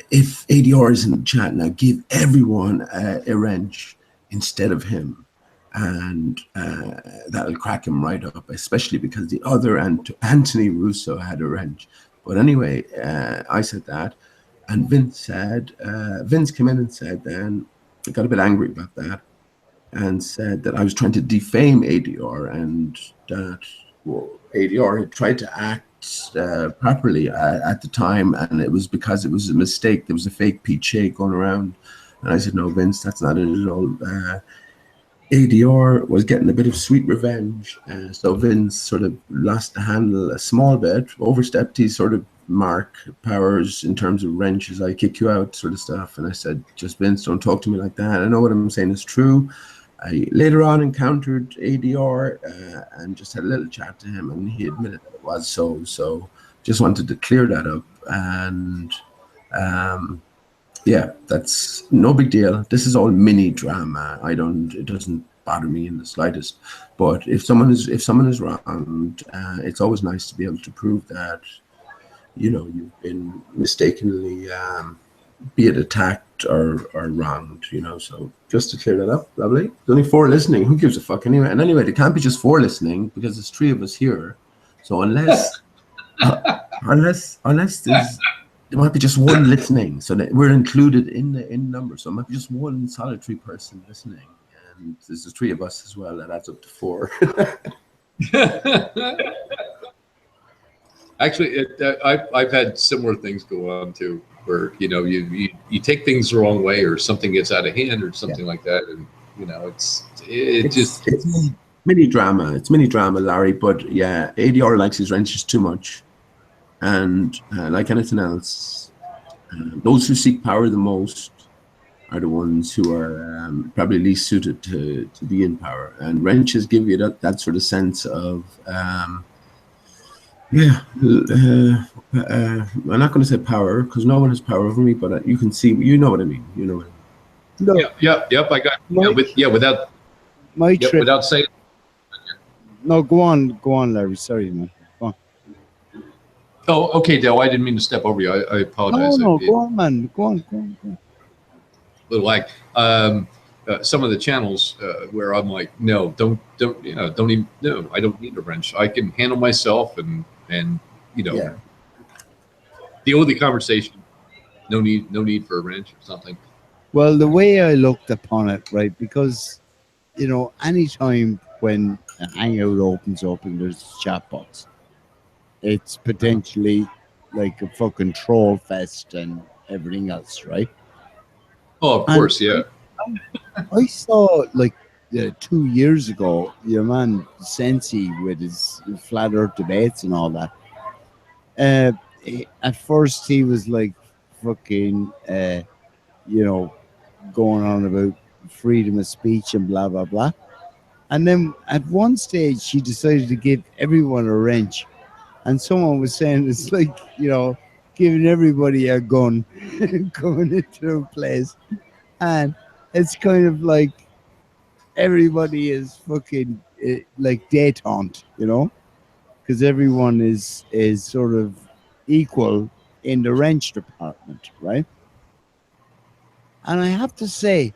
if ADR is in the chat now, give everyone a wrench instead of him. And that'll crack him right up, especially because the other Anthony Russo had a wrench. But anyway, I said that, and Vince came in and said, then I got a bit angry about that, and said that I was trying to defame ADR, and that ADR had tried to act properly at the time, and it was because it was a mistake. There was a fake Pete Shea going around, and I said, no, Vince, that's not it at all. ADR was getting a bit of sweet revenge, so Vince sort of lost the handle a small bit, overstepped his sort of mark powers in terms of wrenches. I kick you out sort of stuff, and I said, just Vince, don't talk to me like that. I know what I'm saying is true. I later on encountered ADR and just had a little chat to him, and he admitted that it was so just wanted to clear that up. And yeah, that's no big deal. This is all mini drama. It doesn't bother me in the slightest. But if someone is wrong, it's always nice to be able to prove that, you've been mistakenly, be it attacked or wronged, So just to clear that up, lovely. There's only 4 listening. Who gives a fuck anyway? And anyway, there can't be just 4 listening because there's 3 of us here. So unless there might be just 1 listening, so that we're included in the number. So it might be just 1 solitary person listening, and there's the 3 of us as well. That adds up to 4. Actually, I've had similar things go on too, where you take things the wrong way, or something gets out of hand, or something like that, and it's mini drama. It's mini drama, Larry. But yeah, ADR likes his wrenches too much. And like anything else, those who seek power the most are the ones who are probably least suited to be in power. And wrenches give you that sort of sense of, I'm not going to say power because no one has power over me, but you can see, you know what I mean. You know what I mean. Yep. I got without my trip. Without saying. No, go on, Larry. Sorry, man. Oh, okay, Dale. I didn't mean to step over you. I apologize. No, go on, man. Go on. Little lag. Some of the channels where I'm like, no, don't even. No, I don't need a wrench. I can handle myself, and deal with the conversation. No need for a wrench or something. Well, the way I looked upon it, right, because anytime when a hangout opens up and there's chat box, it's potentially like a fucking troll fest and everything else, right? Oh, of course, yeah. I saw 2 years ago your man Sensi with his flat earth debates and all that. At first he was like fucking going on about freedom of speech and blah blah blah. And then at one stage he decided to give everyone a wrench. And someone was saying it's like, giving everybody a gun going into a place. And it's kind of like everybody is fucking like detente, because everyone is sort of equal in the wrench department, right? And I have to say,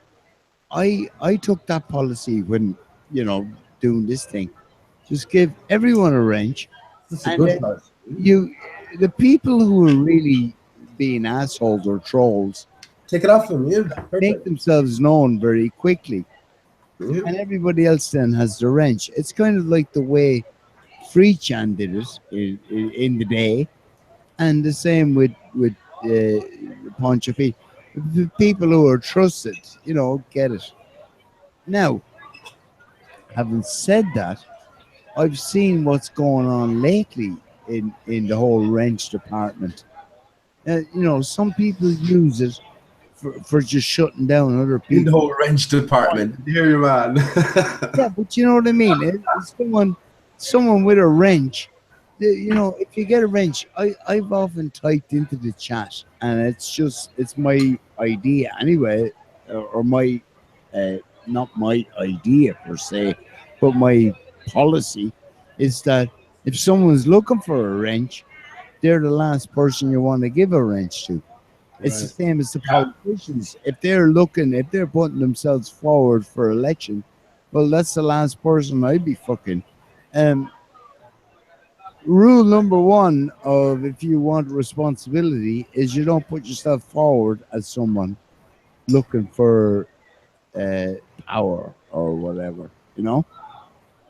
I took that policy when, you know, doing this thing. Just give everyone a wrench, That's a and good then policy. the people who are really being assholes or trolls Take it off them, yeah. make Perfect. themselves known very quickly, Yeah. and everybody else then has the wrench. It's kind of like the way Free Chan did it in the day, and the same with Poncho P. The people who are trusted, you know, get it. Now, having said that, I've seen what's going on lately in the whole wrench department. You know, some people use it for just shutting down other In the people. whole wrench department. Hear you, man. Yeah, but you know what I mean. It's someone with a wrench. You know, if you get a wrench, I've often typed into the chat, and it's my idea anyway, or my not my idea per se, but my policy is that if someone's looking for a wrench, they're the last person you want to give a wrench to. It's the Right. same as the politicians. If they're putting themselves forward for election, well, that's the last person I'd be fucking. Um, Rule number one of if you want responsibility is you don't put yourself forward as someone looking for uh, power or whatever. You know.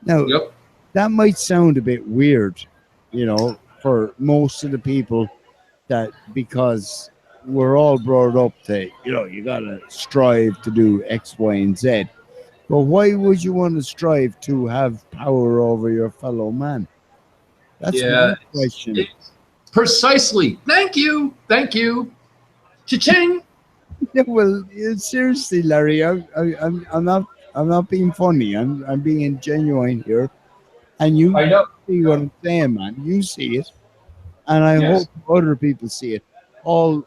Now Yep. that might sound a bit weird, you know, for most of the people that because we're all brought up to, you know, you gotta strive to do X, Y, and Z. But why would you want to strive to have power over your fellow man? That's Yeah. my question. Precisely. Thank you. Thank you. Cha-ching. Yeah, well, seriously, Larry, I'm not being funny. I'm being genuine here, and you I know. see what I'm saying, man. You see it, and I Yes. hope other people see it. All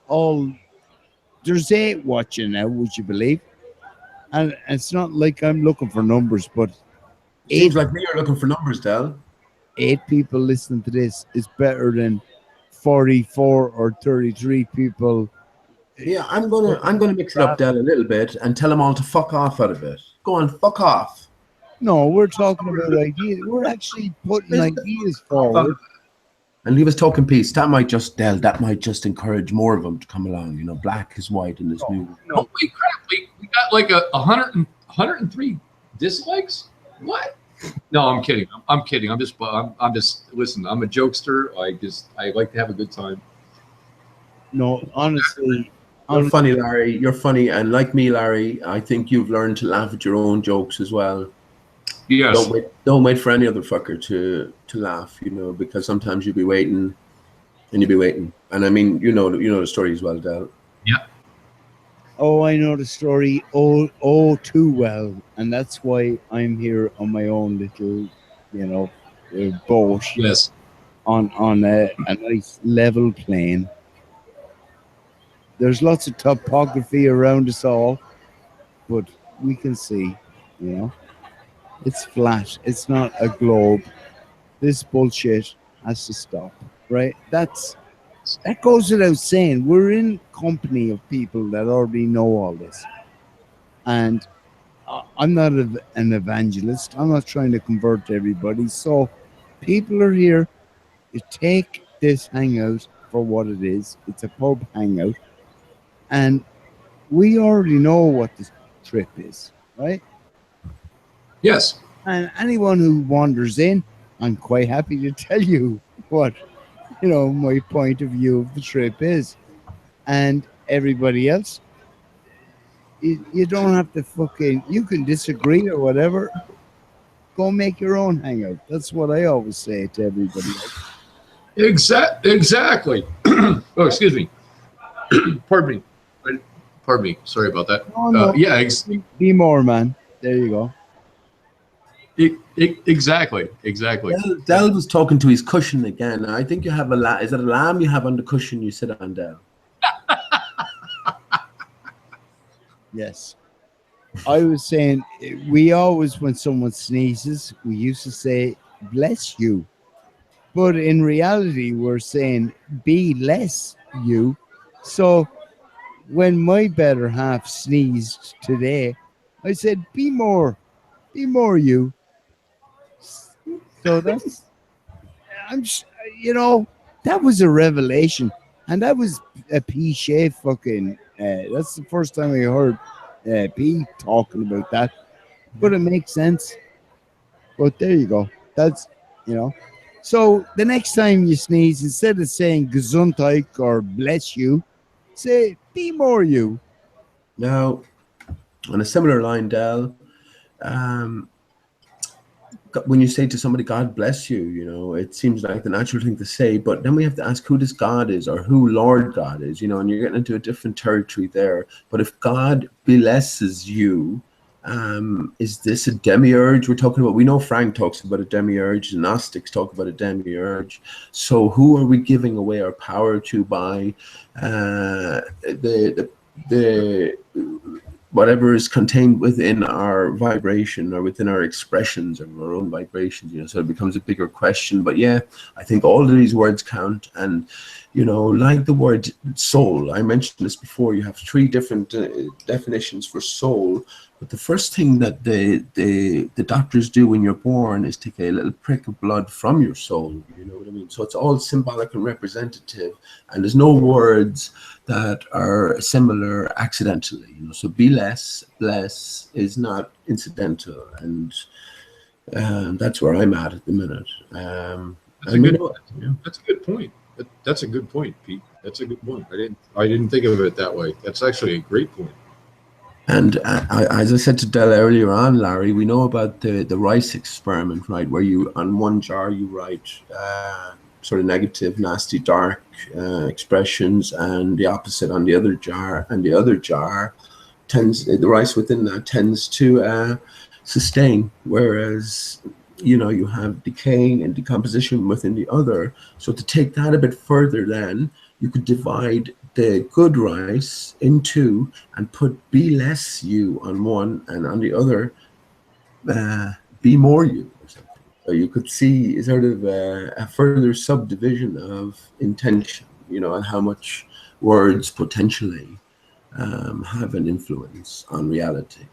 there's 8 watching now, would you believe? And it's not like I'm looking for numbers, but Seems like me are looking for numbers, Del. 8 people listening to this is better than 44 or 33 people. Yeah, I'm gonna mix it up, Del, a little bit and tell them all to fuck off out of it. Go on, fuck off. No, we're talking about ideas. We're actually putting ideas forward. And leave us talking peace. That might just encourage more of them to come along. You know, black is white in this movie. Holy crap. We got like 103 dislikes? What? No, I'm kidding. I'm kidding. I'm just listen, I'm a jokester. I like to have a good time. No, honestly. You're funny, Larry. You're funny. And like me, Larry, I think you've learned to laugh at your own jokes as well. Yes. Don't wait for any other fucker to laugh, you know, because sometimes you'll be waiting and you'll be waiting. And I mean, you know the story as well, Del. Yeah. Oh, I know the story too well, and that's why I'm here on my own little, you know, boat. Yes. On a nice level plane. There's lots of topography around us all, but we can see, you know, it's flat. It's not a globe. This bullshit has to stop, right? That goes without saying. We're in company of people that already know all this, and I'm not an evangelist. I'm not trying to convert everybody. So people are here. You take this hangout for what it is. It's a pub hangout, and we already know what the trip is, right? Yes. And anyone who wanders in, I'm quite happy to tell you what, you know, my point of view of the trip is. And everybody else, you don't have to fucking, you can disagree or whatever. Go make your own hangout. That's what I always say to everybody else. Exactly. Oh, excuse me. Pardon me. Sorry about that. Oh, no. Yeah. Be more, man. There you go. Exactly. Del was talking to his cushion again. I think you have is that a lamb you have on the cushion you sit on, Del? Yes. I was saying, we always, when someone sneezes, we used to say, bless you. But in reality, we're saying be less you. So when my better half sneezed today, I said, be more you. So that's, you know, that was a revelation. And that was a P. fucking, that's the first time I heard P talking about that. But it makes sense. But there you go. That's, you know. So the next time you sneeze, instead of saying gesundheit or bless you, say be more you. Now, on a similar line, Del, when you say to somebody, God bless you, you know, it seems like the natural thing to say, but then we have to ask who this God is or who Lord God is, you know, and you're getting into a different territory there. But if God blesses you, is this a demiurge we're talking about? We know Frank talks about a demiurge, the Gnostics talk about a demiurge. So who are we giving away our power to by the whatever is contained within our vibration or within our expressions of our own vibrations, you know, so it becomes a bigger question. But yeah, I think all of these words count. And, you know, like the word soul, I mentioned this before, you have three different definitions for soul. But the first thing that the doctors do when you're born is take a little prick of blood from your soul, you know what I mean? So it's all symbolic and representative, and there's no words that are similar accidentally, you know. So be less, bless is not incidental, and that's where I'm at the minute. That's a good point. That's a good point, Pete. That's a good point. I didn't think of it that way. That's actually a great point. And as I said to Del earlier on, Larry, we know about the rice experiment, right? Where you, on one jar, you write sort of negative, nasty, dark expressions, and the opposite on the other jar. And the other jar tends, the rice within that tends to sustain, whereas, you know, you have decaying and decomposition within the other. So to take that a bit further, then you could divide the good rice in two and put be less you on one, and on the other be more you or something. So you could see sort of a further subdivision of intention, you know, and how much words potentially have an influence on reality.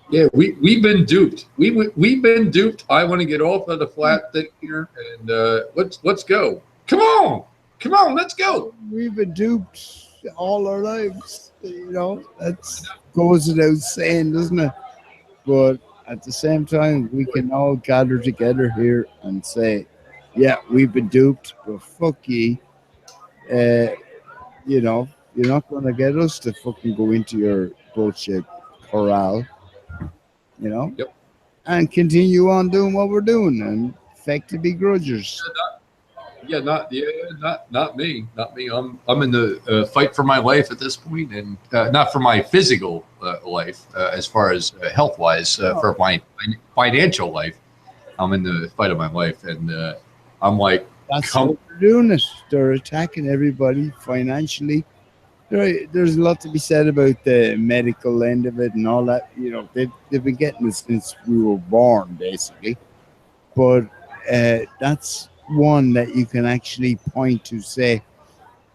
Yeah, we've been duped. We've been duped. I want to get off of the flat thing here, and let's go. Come on, let's go. We've been duped all our lives, you know. That goes without saying, doesn't it? But at the same time, we can all gather together here and say, yeah, we've been duped, but fuck ye. You know, you're not going to get us to fucking go into your bullshit corral, you know? Yep. And continue on doing what we're doing and fake to be grudgers. Not me. I'm in the fight for my life at this point, and not for my physical life as far as health wise, for my financial life. I'm in the fight of my life, and I'm like, that's how they're doing it. They're attacking everybody financially. There's a lot to be said about the medical end of it and all that. You know, they've been getting it since we were born, basically. But that's one that you can actually point to, say,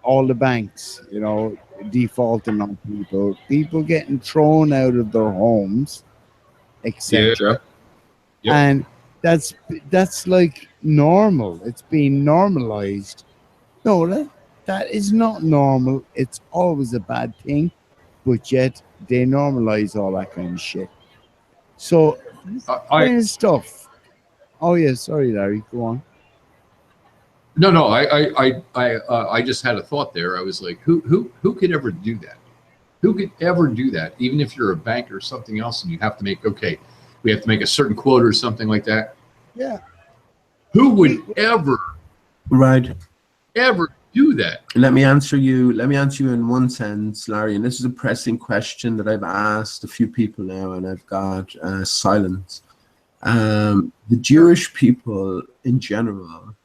all the banks, you know, defaulting on people getting thrown out of their homes, etc. Yep. And that's like normal. It's been normalized. No, that is not normal. It's always a bad thing, but yet they normalize all that kind of shit. So this kind of stuff. Oh yeah, sorry, Larry. Go on. No. I just had a thought there. I was like, who could ever do that? Who could ever do that? Even if you're a banker or something else, and you have to make we have to make a certain quote or something like that. Yeah. Who would ever do that? Let me answer you in one sense, Larry, and this is a pressing question that I've asked a few people now, and I've got silence. The Jewish people in general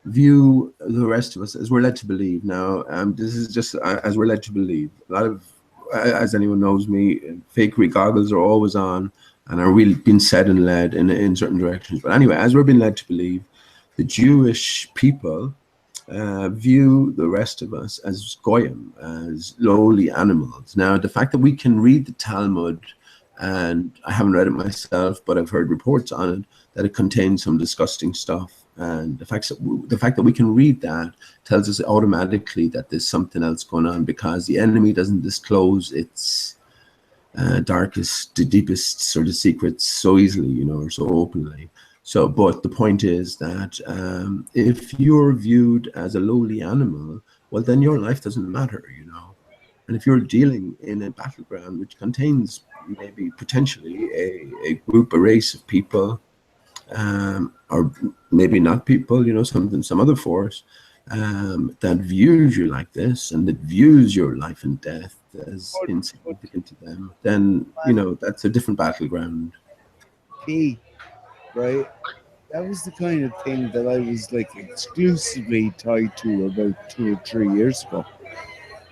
view the rest of us as we're led to believe. Now, this is just as we're led to believe. A lot of, as anyone knows me, fakery goggles are always on. and are really being said and led in certain directions. But anyway, as we're being led to believe, the Jewish people view the rest of us as goyim, as lowly animals. Now, the fact that we can read the Talmud, and I haven't read it myself, but I've heard reports on it, that it contains some disgusting stuff. And the fact that we can read that tells us automatically that there's something else going on, because the enemy doesn't disclose its darkest, the deepest sort of secrets so easily, you know, or so openly. So, but the point is that if you're viewed as a lowly animal, well, then your life doesn't matter, you know. And if you're dealing in a battleground which contains maybe potentially a group, a race of people, or maybe not people, you know, some other force that views you like this, and that views your life and death as insignificant to them, then, you know, that's a different battleground. P, right? That was the kind of thing that I was like exclusively tied to about 2 or 3 years ago,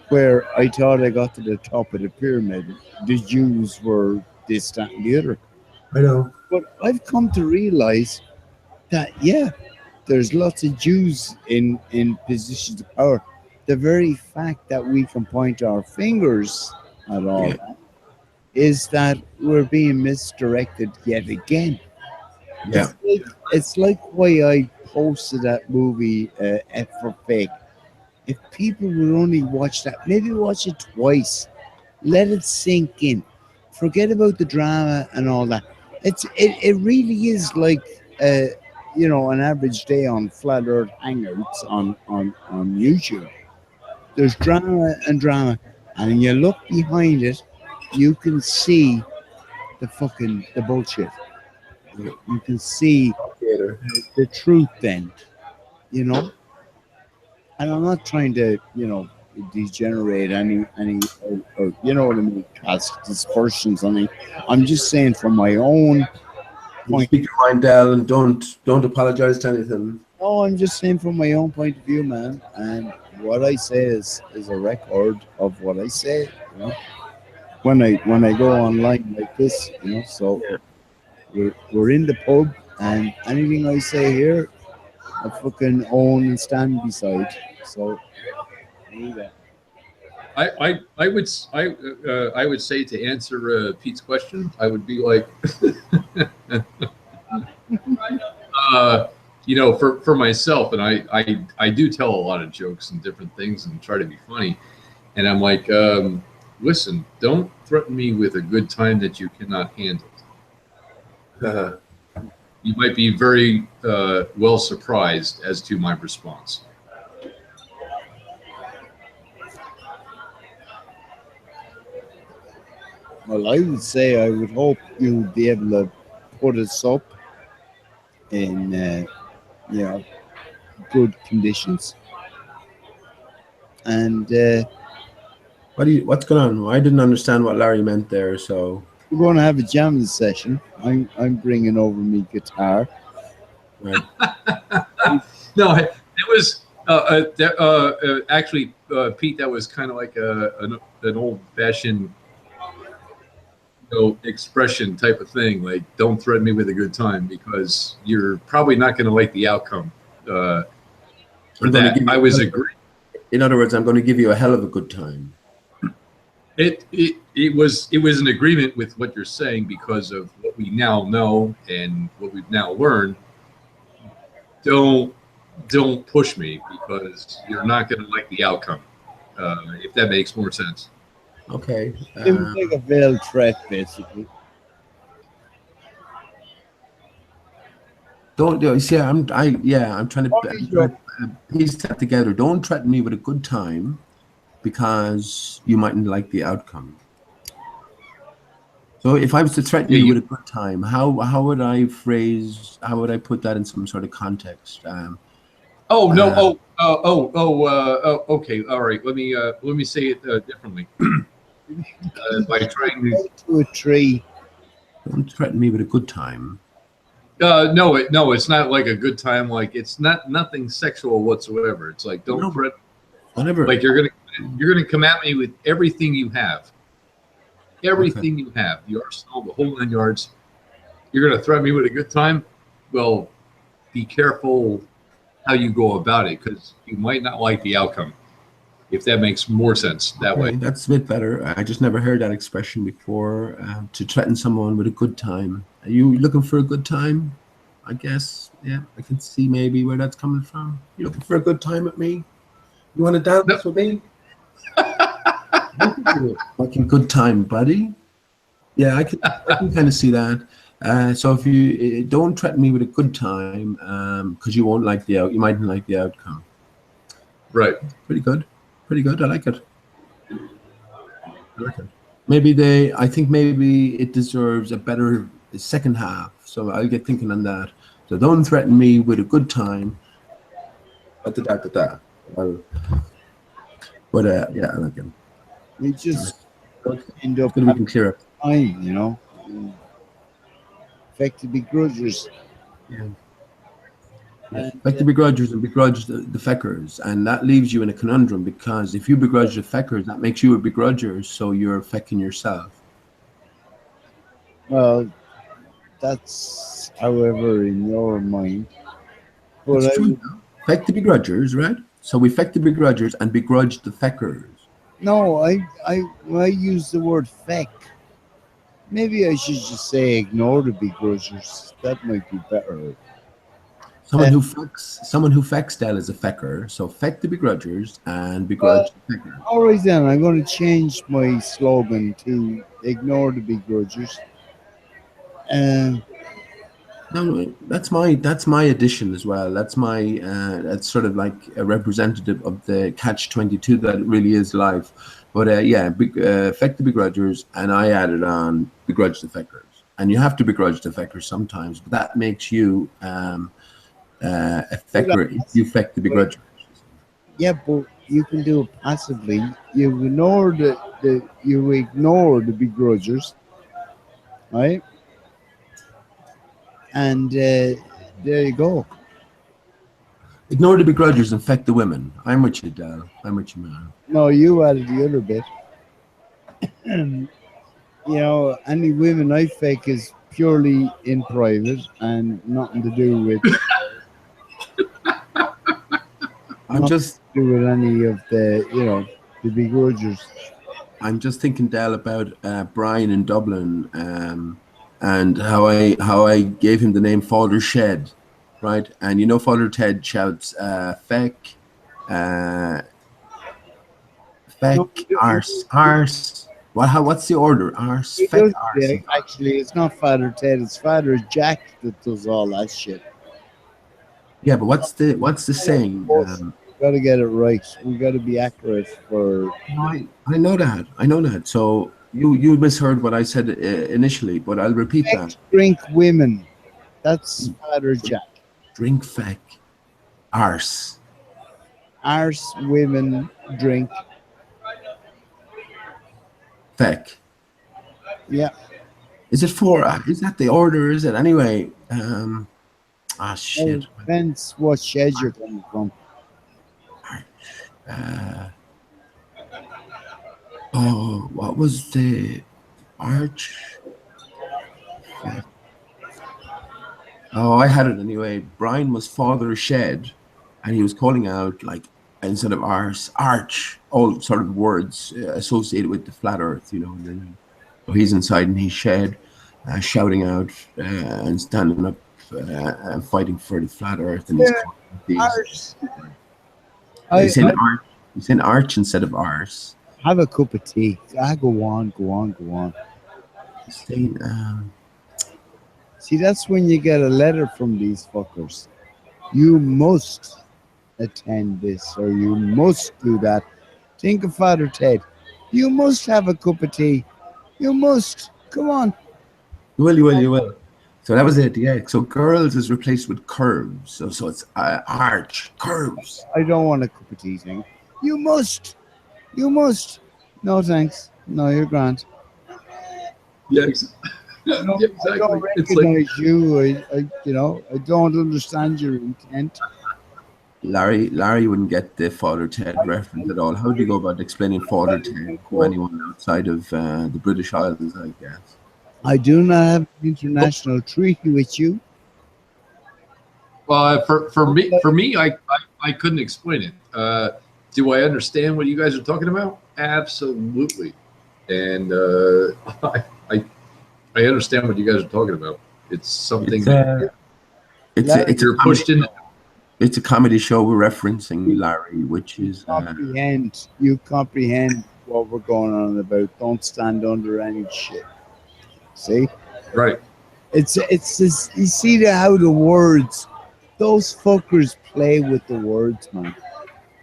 where I thought I got to the top of the pyramid. The Jews were this, that, and the other. I know. But I've come to realize that, yeah, there's lots of Jews in positions of power. The very fact that we can point our fingers at all that is that we're being misdirected yet again. Yeah. It's like why I posted that movie F for Fake. If people would only watch that, maybe watch it twice, let it sink in, forget about the drama and all that. It really is like you know, an average day on Flat Earth Hangouts on YouTube. There's drama and drama, and when you look behind it, you can see the bullshit. You can see the truth then, you know. And I'm not trying to, you know, degenerate any or you know what I mean, cast dispersions on me. I'm just saying from my own point. Speak your mind, Del, and don't apologize to anything. No, I'm just saying from my own point of view, man. And what I say is a record of what I say, you know. When I go online like this, you know, so we're in the pub, and anything I say here, I fucking own and stand beside. So there you go. I would say, to answer Pete's question, I would be like, you know, for myself, and I do tell a lot of jokes and different things and try to be funny, and I'm like, listen, don't threaten me with a good time that you cannot handle. You might be very well surprised as to my response. Well, I would say I would hope you'll be able to put us up in, you know, good conditions. And what's going on? I didn't understand what Larry meant there. So we're going to have a jamming session. I'm bringing over me guitar. Right. No, it was actually, Pete. That was kind of like an old-fashioned, you know, expression type of thing. Like, don't threaten me with a good time, because you're probably not going to like the outcome. For that, I was agreeing. In other words, I'm going to give you a hell of a good time. It was an agreement with what you're saying, because of what we now know and what we've now learned. Don't push me, because you're not going to like the outcome. If that makes more sense. Okay. It was like a veiled threat, basically. Don't you see? I'm trying to piece that together. Don't threaten me with a good time, because you mightn't like the outcome. So if I was to threaten you with a good time, how would I put that in some sort of context? Okay, all right. Let me say it differently. By trying to a tree. Don't threaten me with a good time. No, it's not like a good time. Like, it's nothing sexual whatsoever. It's like, don't threaten. Whatever. Like, you're gonna come at me with everything you have. Everything you have, the arsenal, the whole 9 yards. you're going to threaten me with a good time. Well, be careful how you go about it, because you might not like the outcome. If that makes more sense that way. That's a bit better. I just never heard that expression before. To threaten someone with a good time. Are you looking for a good time? I guess. Yeah, I can see maybe where that's coming from. You looking for a good time with me? You want to dance with me? Like a good time, buddy. Yeah, I can kind of see that. So if you don't threaten me with a good time, because you won't like you mightn't like the outcome. Right. Pretty good. Pretty good. I like it. I think maybe it deserves a better second half. So I'll get thinking on that. So don't threaten me with a good time. But yeah, I like it. We just end up we can clear up. Time, you know. Affected begrudgers. Yeah. Like the begrudgers and begrudge the feckers, and that leaves you in a conundrum, because if you begrudge the feckers, that makes you a begrudger, so you're fecking yourself. Well, that's however in your mind. But It's true. Feck the begrudgers, right? So we feck the begrudgers and begrudge the feckers. No, I use the word feck. Maybe I should just say ignore the begrudgers. That might be better. Someone who fecks Del is a fecker. So feck the begrudgers and begrudge the feckers. All right then, I'm going to change my slogan to ignore the begrudgers. No, that's my addition as well. That's that's sort of like a representative of the catch-22 that it really is life. But feck the begrudgers, and I added on begrudge the feckers. And you have to begrudge the feckers sometimes, but that makes you a fecker if you feck the begrudgers. Yeah, but you can do it passively. You ignore the begrudgers, right? And there you go. Ignore the begrudgers and feck the women. I'm with you, Dal. I'm with you, man. No, you added the other bit. You know, any women I fake is purely in private and nothing to do with. Do with any of the the begrudgers. I'm just thinking, Dal, about Brian in Dublin, and how I gave him the name Father Shed, right? And you know, Father Ted shouts feck, arse. What's the order? Arse, feck, arse. Actually, it's not Father Ted. It's Father Jack that does all that shit. Yeah, but what's the saying? Got to get it right. We got to be accurate for. I know that. So you misheard what I said initially, but I'll repeat that. Drink women. That's Father Jack. Drink feck. Arse. Arse women drink. Feck. Yeah. Is it four? Is that the order? Is it anyway? Shit. Depends what shed you're coming from. What was the arch? I had it anyway. Brian was Father Shed, and he was calling out, like, instead of arch, all sort of words associated with the flat Earth, you know. And then he's inside and he's shed, shouting out and standing up and fighting for the flat Earth. And he's saying arch instead of arse. Have a cup of tea. Go on. See, that's when you get a letter from these fuckers. You must attend this, or you must do that. Think of Father Ted. You must have a cup of tea. You must. Come on. You will. So that was it, yeah. So girls is replaced with curves. So it's arch, curves. I don't want a cup of tea thing. You must. No, thanks. No, you're grand. Yes. No, exactly. I don't recognize you. I don't understand your intent. Larry wouldn't get the Father Ted reference at all. How do you go about explaining Father Ted to anyone outside of the British Isles, I guess? I do not have an international treaty with you. Well, for me, I couldn't explain it. Do I understand what you guys are talking about? Absolutely, and I understand what you guys are talking about. It's something you're pushed in. It's a comedy show we're referencing, Larry, which is You comprehend what we're going on about. Don't stand under any shit. See? Right. It's this. You see how the words, those fuckers play with the words, man.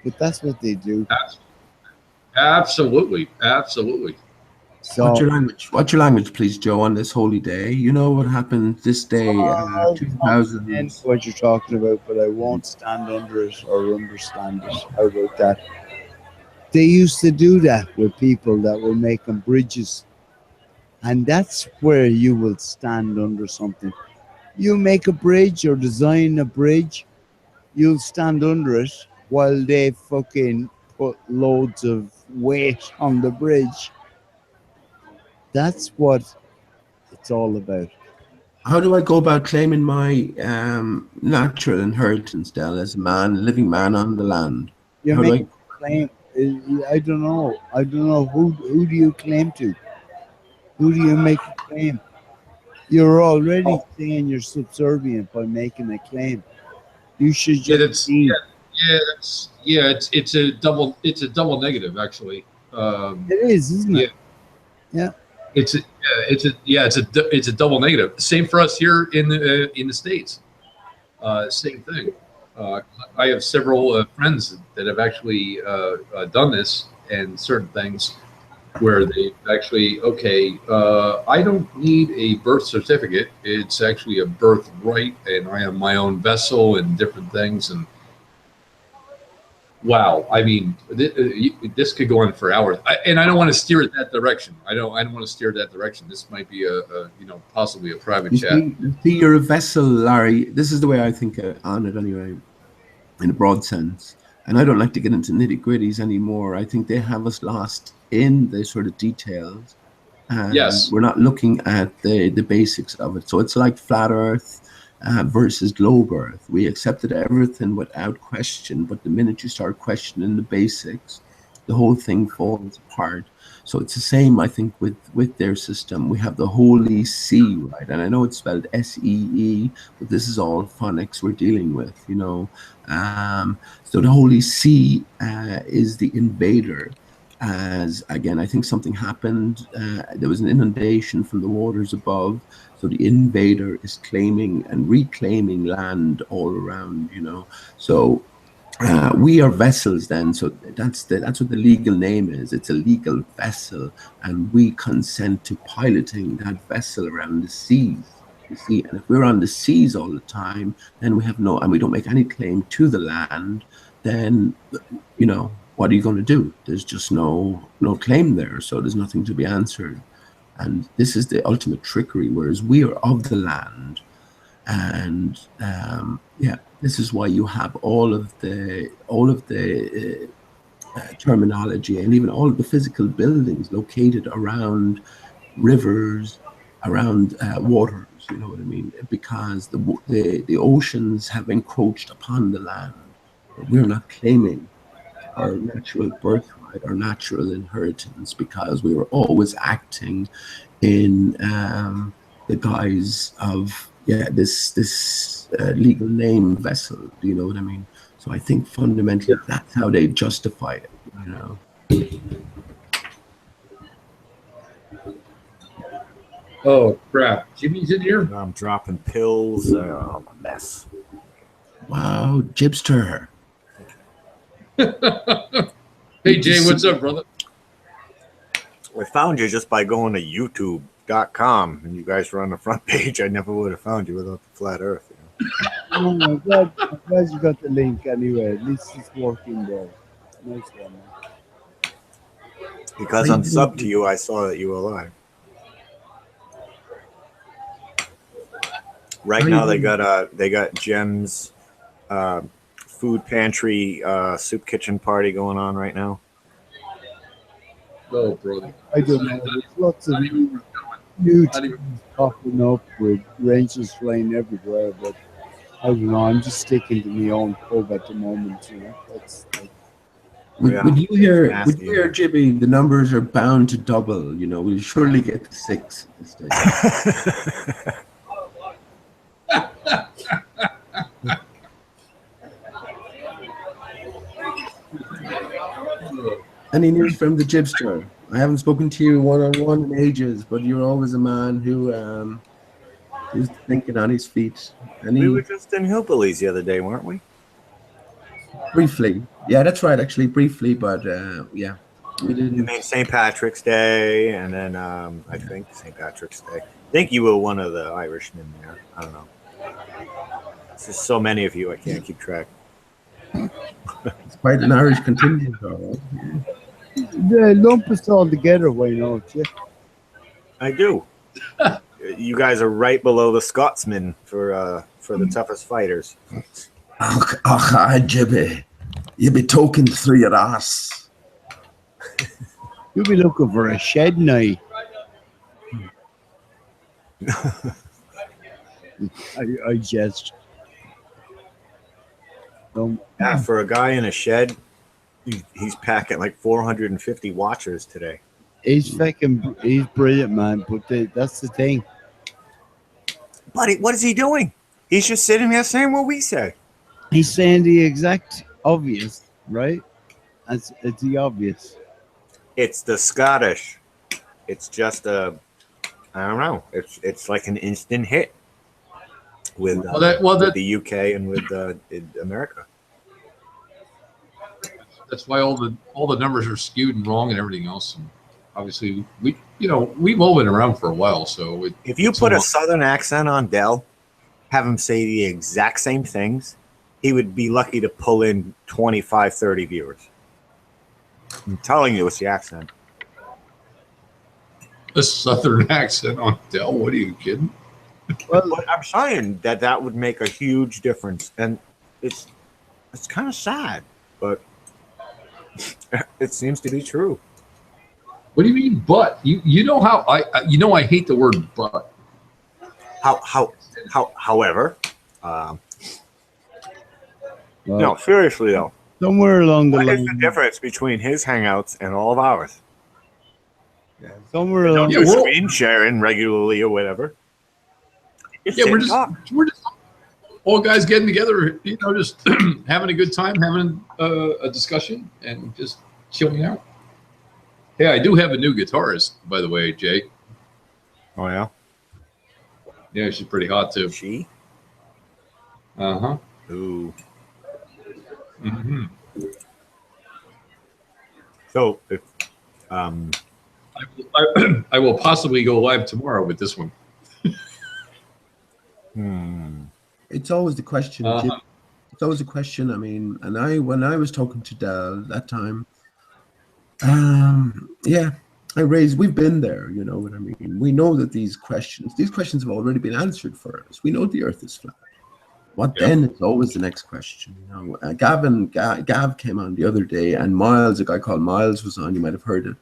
But that's what they do. Absolutely. So, what's your language? What's your language, please, Joe? On this holy day, you know what happened this day, 2000. What you're talking about, but I won't stand under it or understand it. How about that? They used to do that with people that were making bridges, and that's where you will stand under something. You make a bridge or design a bridge, you'll stand under it while they fucking put loads of weight on the bridge. That's what it's all about. How do I go about claiming my natural inheritance, Del, as a man, a living man on the land? You How do make a claim. I don't know. Who do you claim to? Who do you make a claim? You're already saying you're subservient by making a claim. You should just It's a double negative actually. It is, isn't it? Yeah. It's a double negative. Same for us here in the States. Same thing. I have several friends that have actually done this and certain things where they actually, I don't need a birth certificate. It's actually a birthright, and I have my own vessel and different things. And wow, I mean, this could go on for hours. And I don't want to steer it that direction. I don't want to steer it that direction. This might be possibly a private chat. You see, you're a vessel, Larry. This is the way I think on it anyway, in a broad sense. And I don't like to get into nitty-gritties anymore. I think they have us lost in the sort of details. And yes. We're not looking at the basics of it. So it's like flat Earth versus globe Earth. We accepted everything without question, but the minute you start questioning the basics, the whole thing falls apart. So it's the same, I think, with their system. We have the Holy See, right? And I know it's spelled S-E-E, but this is all phonics we're dealing with, you know. So the Holy See is the invader. As again, I think something happened. There was an inundation from the waters above. So the invader is claiming and reclaiming land all around, you know. So we are vessels then. So that's what the legal name is. It's a legal vessel, and we consent to piloting that vessel around the seas. You see, and if we're on the seas all the time, then we have and we don't make any claim to the land, then, you know, what are you going to do? There's just no claim there, so there's nothing to be answered. And this is the ultimate trickery, whereas we are of the land. And this is why you have all of the terminology and even all of the physical buildings located around rivers, around waters. You know what I mean? Because the oceans have encroached upon the land. We're not claiming our natural birthright, our natural inheritance, because we were always acting in the guise of this legal name vessel. Do you know what I mean? So I think fundamentally that's how they justify it. You know. Oh crap! Jimmy's in here. I'm dropping pills. I'm a mess. Wow, Jibster. Hey Jay, what's up, brother? I found you just by going to YouTube.com, and you guys were on the front page. I never would have found you without the flat Earth. You know? I'm glad you got the link anyway. At least it's working there. Nice one, man. Because I'm subbed to you, I saw that you were live. Right now they got Jem's food pantry soup kitchen party going on right now. Oh, brother. I don't know. There's lots of New Not even- popping up with rangers flying everywhere, but I don't know. I'm just sticking to my own pub at the moment. That's Would you hear, nasty in here. Jimmy, the numbers are bound to double. We'll surely get to 6 at this stage. Any news from the Jibster? I haven't spoken to you one-on-one in ages, but you're always a man who's thinking on his feet. We were just in Hillbillies the other day, weren't we? Briefly. Yeah, that's right, actually, briefly, but yeah. We You didn't. mean St. Patrick's Day, and then I think St. Patrick's Day. I think you were one of the Irishmen there. I don't know. There's just so many of you, I can't keep track. It's quite an Irish contingent, all right. They lump us all together, why not? Yeah. I do. You guys are right below the Scotsmen for the toughest fighters. Jimmy, you be talking through your ass. You'll be looking for a shed now. I just don't. Yeah, for a guy in a shed, he's packing like 450 watchers today. He's brilliant, man. But that's the thing. Buddy, what is he doing? He's just sitting there saying what we say. He's saying the exact obvious, right? It's the obvious. It's the Scottish. It's just I don't know. It's like an instant hit with with the UK and with America. That's why all the numbers are skewed and wrong and everything else. And obviously, we've all been around for a while. So if you put a Southern accent on Dell, have him say the exact same things, he would be lucky to pull in 25, 30 viewers. I'm telling you, it's the accent. A Southern accent on Dell? What are you kidding? Well, but I'm saying that would make a huge difference, and it's kind of sad, but it seems to be true. What do you mean, but? You know how I hate the word but. However, no, seriously though. Somewhere along the line. What is the difference between his hangouts and all of ours? Yeah, somewhere along. We're screen sharing regularly or whatever. We're just all guys getting together, just having a good time, having a discussion, and just chilling out. Hey, I do have a new guitarist, by the way, Jay. Oh yeah. Yeah, she's pretty hot too. She? Uh-huh. Ooh. Mm-hmm. So, if I will possibly go live tomorrow with this one. It's always the question. It's always a question. I mean, and when I was talking to Dell that time, we've been there. You know what I mean? We know that these questions have already been answered for us. We know the Earth is flat. What then is always the next question. Gav came on the other day, and Miles, a guy called Miles, was on. You might have heard it.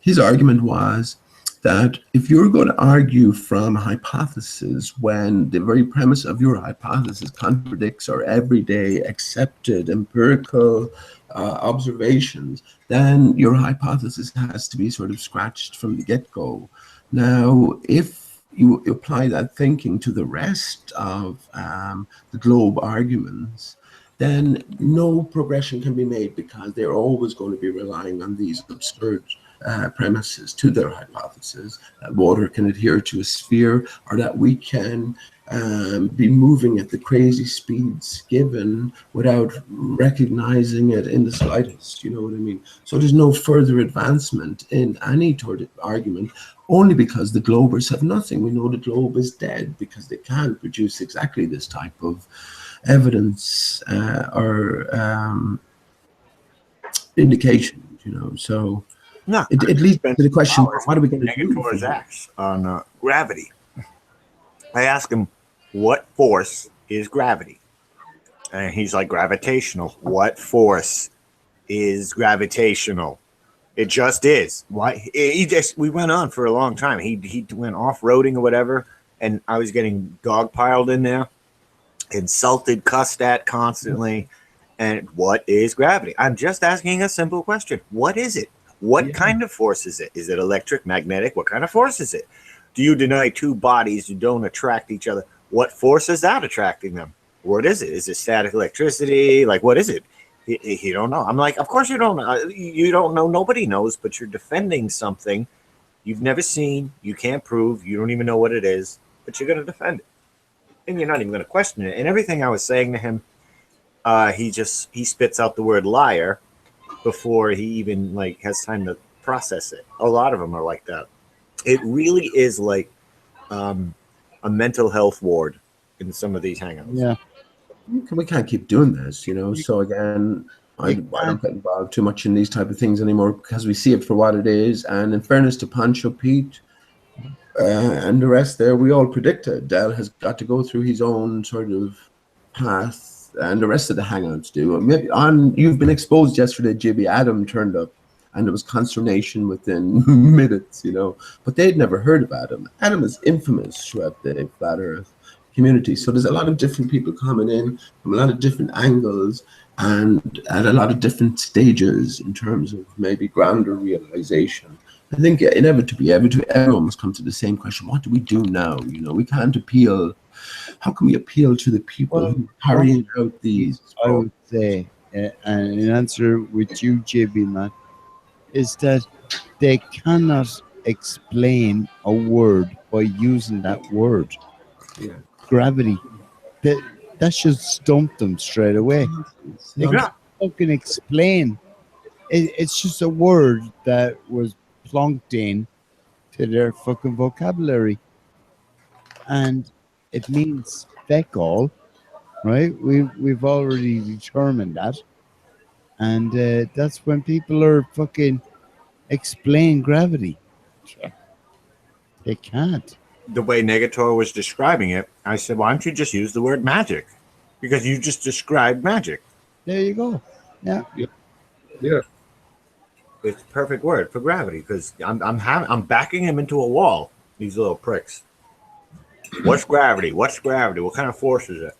His argument was that if you're going to argue from hypothesis when the very premise of your hypothesis contradicts our everyday accepted empirical observations, then your hypothesis has to be sort of scratched from the get-go. Now, if you apply that thinking to the rest of the globe arguments, then no progression can be made because they're always going to be relying on these absurd premises to their hypothesis that water can adhere to a sphere, or that we can be moving at the crazy speeds given without recognizing it in the slightest. You know what I mean? So there's no further advancement in any sort of argument, only because the globers have nothing. We know the globe is dead because they can't produce exactly this type of evidence or indication, so no, it leads to the question, what are we going to do? Negator's X on gravity. I ask him, what force is gravity? And he's like, gravitational. What force is gravitational? It just is. Why? We went on for a long time. He went off-roading or whatever, and I was getting dogpiled in there, insulted, cussed at constantly. And what is gravity? I'm just asking a simple question. What is it? What kind of force is it? Is it electric, magnetic? What kind of force is it? Do you deny two bodies who don't attract each other? What force is that attracting them? What is it? Is it static electricity? Like, what is it? You don't know. I'm like, of course you don't know. You don't know. Nobody knows, but you're defending something you've never seen. You can't prove. You don't even know what it is, but you're going to defend it. And you're not even going to question it. And everything I was saying to him, he spits out the word liar before he even like has time to process it. A lot of them are like that. It really is like a mental health ward in some of these hangouts. Yeah. We can't keep doing this, you know. So again, I don't get involved too much in these type of things anymore because we see it for what it is. And in fairness to Pancho, Pete, and the rest there, we all predicted Del has got to go through his own sort of path, and the rest of the hangouts do. Maybe you've been exposed yesterday, Jibby. Adam turned up, and there was consternation within minutes, you know. But they'd never heard of Adam. Adam is infamous throughout the Flat Earth community. So there's a lot of different people coming in from a lot of different angles and at a lot of different stages in terms of maybe grander realization. I think inevitably everyone must come to the same question: what do we do now? You know, we can't appeal. How can we appeal to the people who are carrying out these? I would say, and in answer with you, JB, man, is that they cannot explain a word by using that word. Yeah. Gravity. That should stump them straight away. They can't fucking explain. It's just a word that was plunked in to their fucking vocabulary. And it means feck all, right? We've already determined that. And that's when people are fucking explain gravity. They can't. The way Negator was describing it, I said, why don't you just use the word magic? Because you just described magic. There you go. Yeah. Yeah. It's a perfect word for gravity because I'm backing him into a wall. These little pricks. What's gravity? What's gravity? What kind of force is it?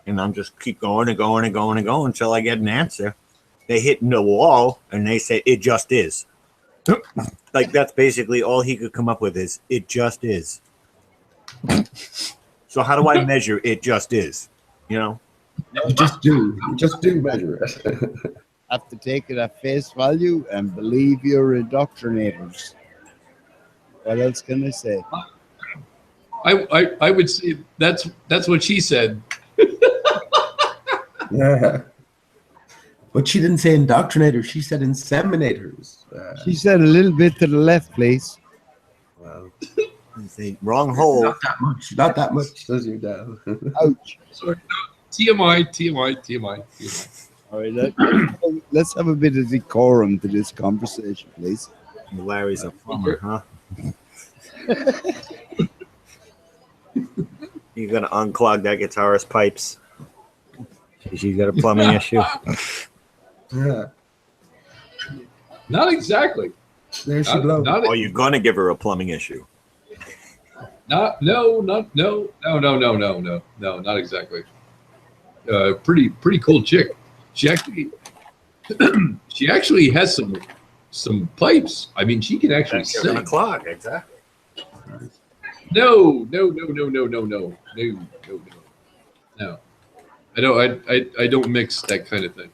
And I'm just keep going and going and going and going until I get an answer. They hit the wall and they say it just is. Like that's basically all he could come up with is it just is. So how do I measure it just is? You know? You just do measure it. Have to take it at face value and believe your indoctrinators. What else can I say? I would say that's what she said. Yeah. But she didn't say indoctrinators. She said inseminators. She said a little bit to the left, please. Well, wrong hole. Not that much. Not that much, says your dad. Ouch. Sorry, TMI. All right, let's have a bit of decorum to this conversation, please. Larry's a plumber, huh? You're gonna unclog that guitarist pipes. She's got a plumbing issue. Yeah. Not exactly. There she blows. Or you're gonna give her a plumbing issue. No, not exactly. Pretty cool chick. She actually has some pipes. I mean, she can actually sing. A clog, exactly. No. I don't mix that kind of thing.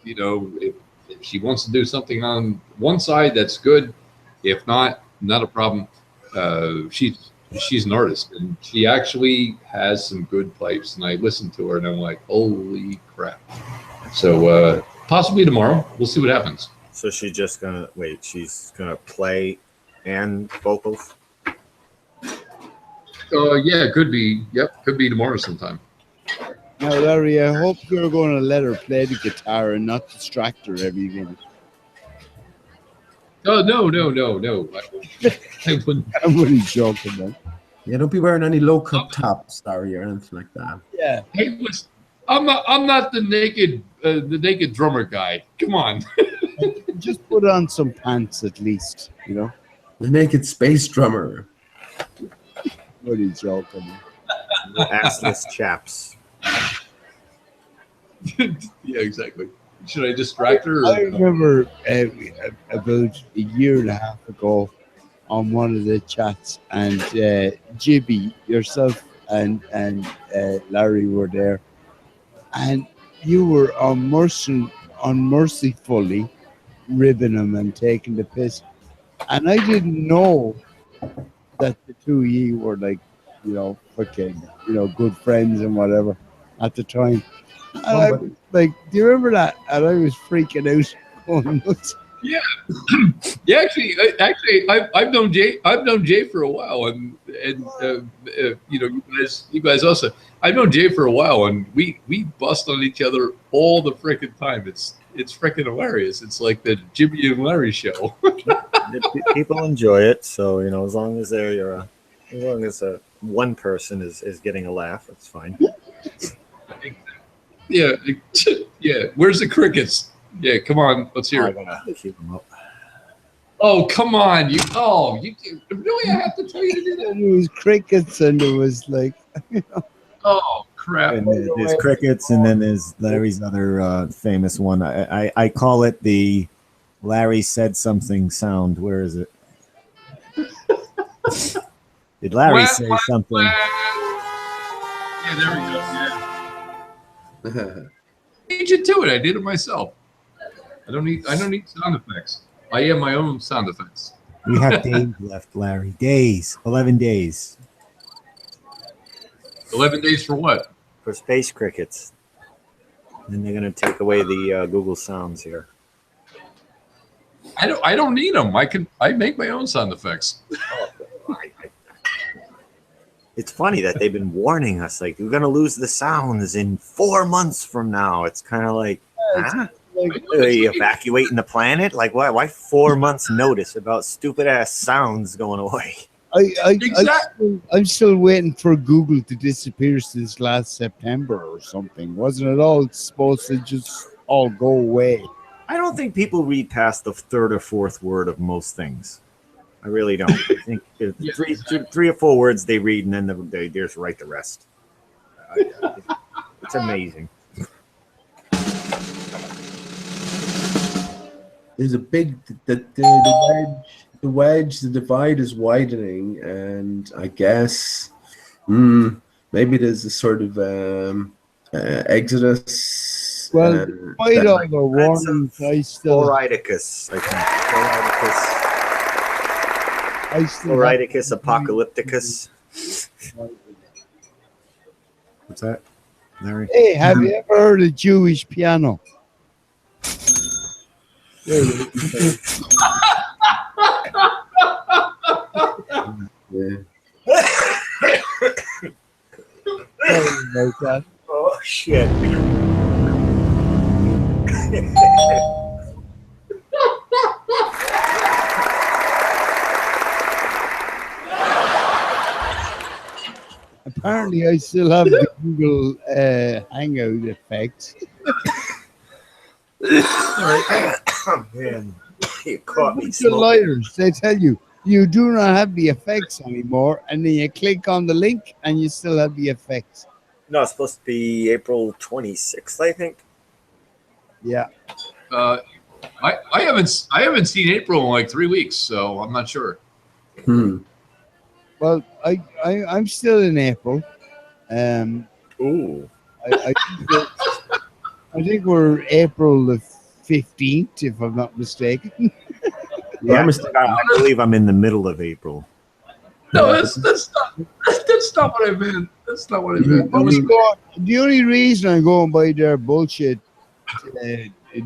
You know, if she wants to do something on one side, that's good. If not a problem. She's an artist, and she actually has some good pipes. And I listened to her, and I'm like, holy crap! So possibly tomorrow, we'll see what happens. So she's just gonna wait. She's gonna play and vocals. Yeah, could be. Yep, could be tomorrow sometime. Now, Larry, I hope you're going to let her play the guitar and not distract her every minute. Oh, no. I wouldn't joke about. Yeah, don't be wearing any low cut tops, Larry, or anything like that. Yeah. Hey, I'm not the naked drummer guy. Come on. Just put on some pants at least, you know. The naked space drummer. What are you joking? Assless chaps. Yeah, exactly. Should I distract her? I remember about a year and a half ago on one of the chats, and Jibby, yourself, and Larry were there, and you were unmercifully ribbing him and taking the piss, and I didn't know that the two of you were like, fucking, good friends and whatever at the time. And I was like, do you remember that? And I was freaking out, going nuts. Yeah, yeah. Actually, I've known Jay. I've known Jay for a while, and you guys also. I've known Jay for a while, and we bust on each other all the freaking time. It's freaking hilarious. It's like the Jimmy and Larry show. People enjoy it, so as long as one person is getting a laugh, it's fine. Yeah, yeah. Where's the crickets? Yeah, come on, let's hear it. I gotta keep them up. Oh, come on, you really? I have to tell you to do that. It was crickets, and it was like, Oh crap! And there's crickets, and then there's Larry's other famous one. I call it the Larry said something sound. Where is it? Did Larry say something? Yeah, there we go. Yeah. Beat you to it. I did it myself. I don't need sound effects. I am my own sound effects. We have days left, Larry. Days. 11 days. 11 days for what? For space crickets. And they're going to take away the Google sounds here. I don't need them. I make my own sound effects. It's funny that they've been warning us, like, we're going to lose the sounds in 4 months from now. It's kind of like, huh? Are you evacuating the planet? Like, why 4 months notice about stupid ass sounds going away? I'm still waiting for Google to disappear since last September or something. Wasn't it all supposed to just all go away? I don't think people read past the third or fourth word of most things. I really don't. I think three or four words they read, and then they just write the rest. It's amazing. There's a big the divide is widening, and I guess maybe there's a sort of exodus. Well, despite all the warnings, I still Floridicus, I think. Floridicus apocalypticus. What's that, Larry? Hey, have you ever heard of Jewish piano? Oh shit. Apparently, I still have the Google Hangout effect. Oh, man, you caught me. The liars, they tell you do not have the effects anymore, and then you click on the link and you still have the effects. No, it's supposed to be April 26th, I think. Yeah. I haven't seen April in like 3 weeks, so I'm not sure. Well, I'm still in April. Ooh. I think we're April the 15th, if I'm not mistaken. Yeah, I believe I'm in the middle of April. No, that's not what I meant. That's not what I meant. The only reason I'm going by their bullshit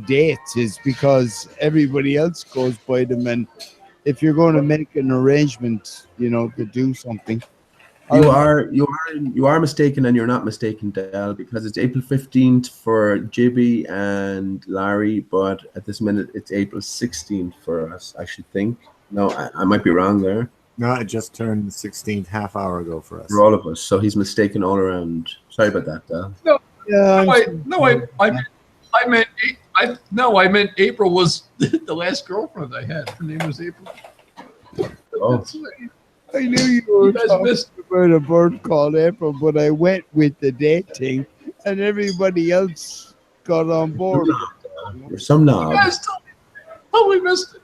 dates is because everybody else goes by them, and if you're going to make an arrangement, to do something. You are mistaken, and you're not mistaken, Dale, because it's April 15th for Jibby and Larry, but at this minute it's April 16th for us, I should think. No, I might be wrong there. No, it just turned the 16th half hour ago for us. For all of us, so he's mistaken all around. Sorry about that, Dale. No, yeah, I I meant April was the last girlfriend I had. Her name was April. Oh. I knew you were guys talking missed- about a bird called April, but I went with the date thing, and everybody else got on board. There's some You knobs. guys totally missed it.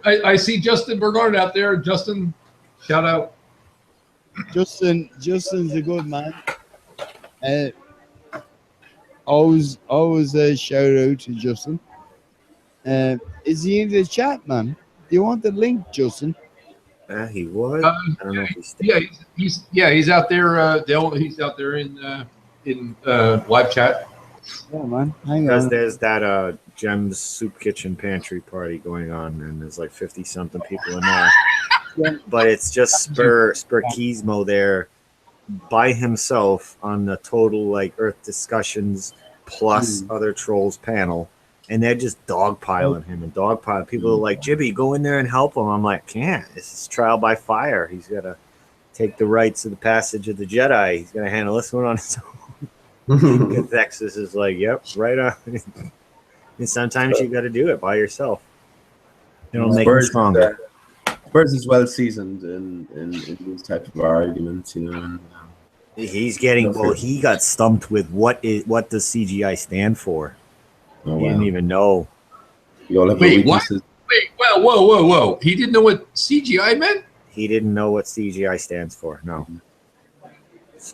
I see Justin Bernard out there. Justin, shout out. Justin's a good man. Always a shout out to Justin. Is he in the chat, man? Do you want the link, Justin? He would. I don't know if he's still. He's out there. He's out there in live chat. Yeah, man. Hang Because on. there's that Jem's Soup Kitchen Pantry party going on, and there's like 50-something people in there. But it's just Spur Keysmo there by himself on the total like Earth Discussions plus other trolls panel, and they're just dogpiling him and dogpiling. People are like, Jibby, go in there and help him. I'm like, can't. This is trial by fire. He's got to take the rights of the passage of the Jedi. He's going to handle this one on his own. Texas is like, yep, right on. And sometimes you got to do it by yourself. It'll make him stronger. Spurs is well seasoned in these type of arguments, you know. And, he's getting well. He got stumped with what does CGI stand for? He didn't even know. Wait, what? Wait, well, whoa! He didn't know what CGI meant. He didn't know what CGI stands for. No.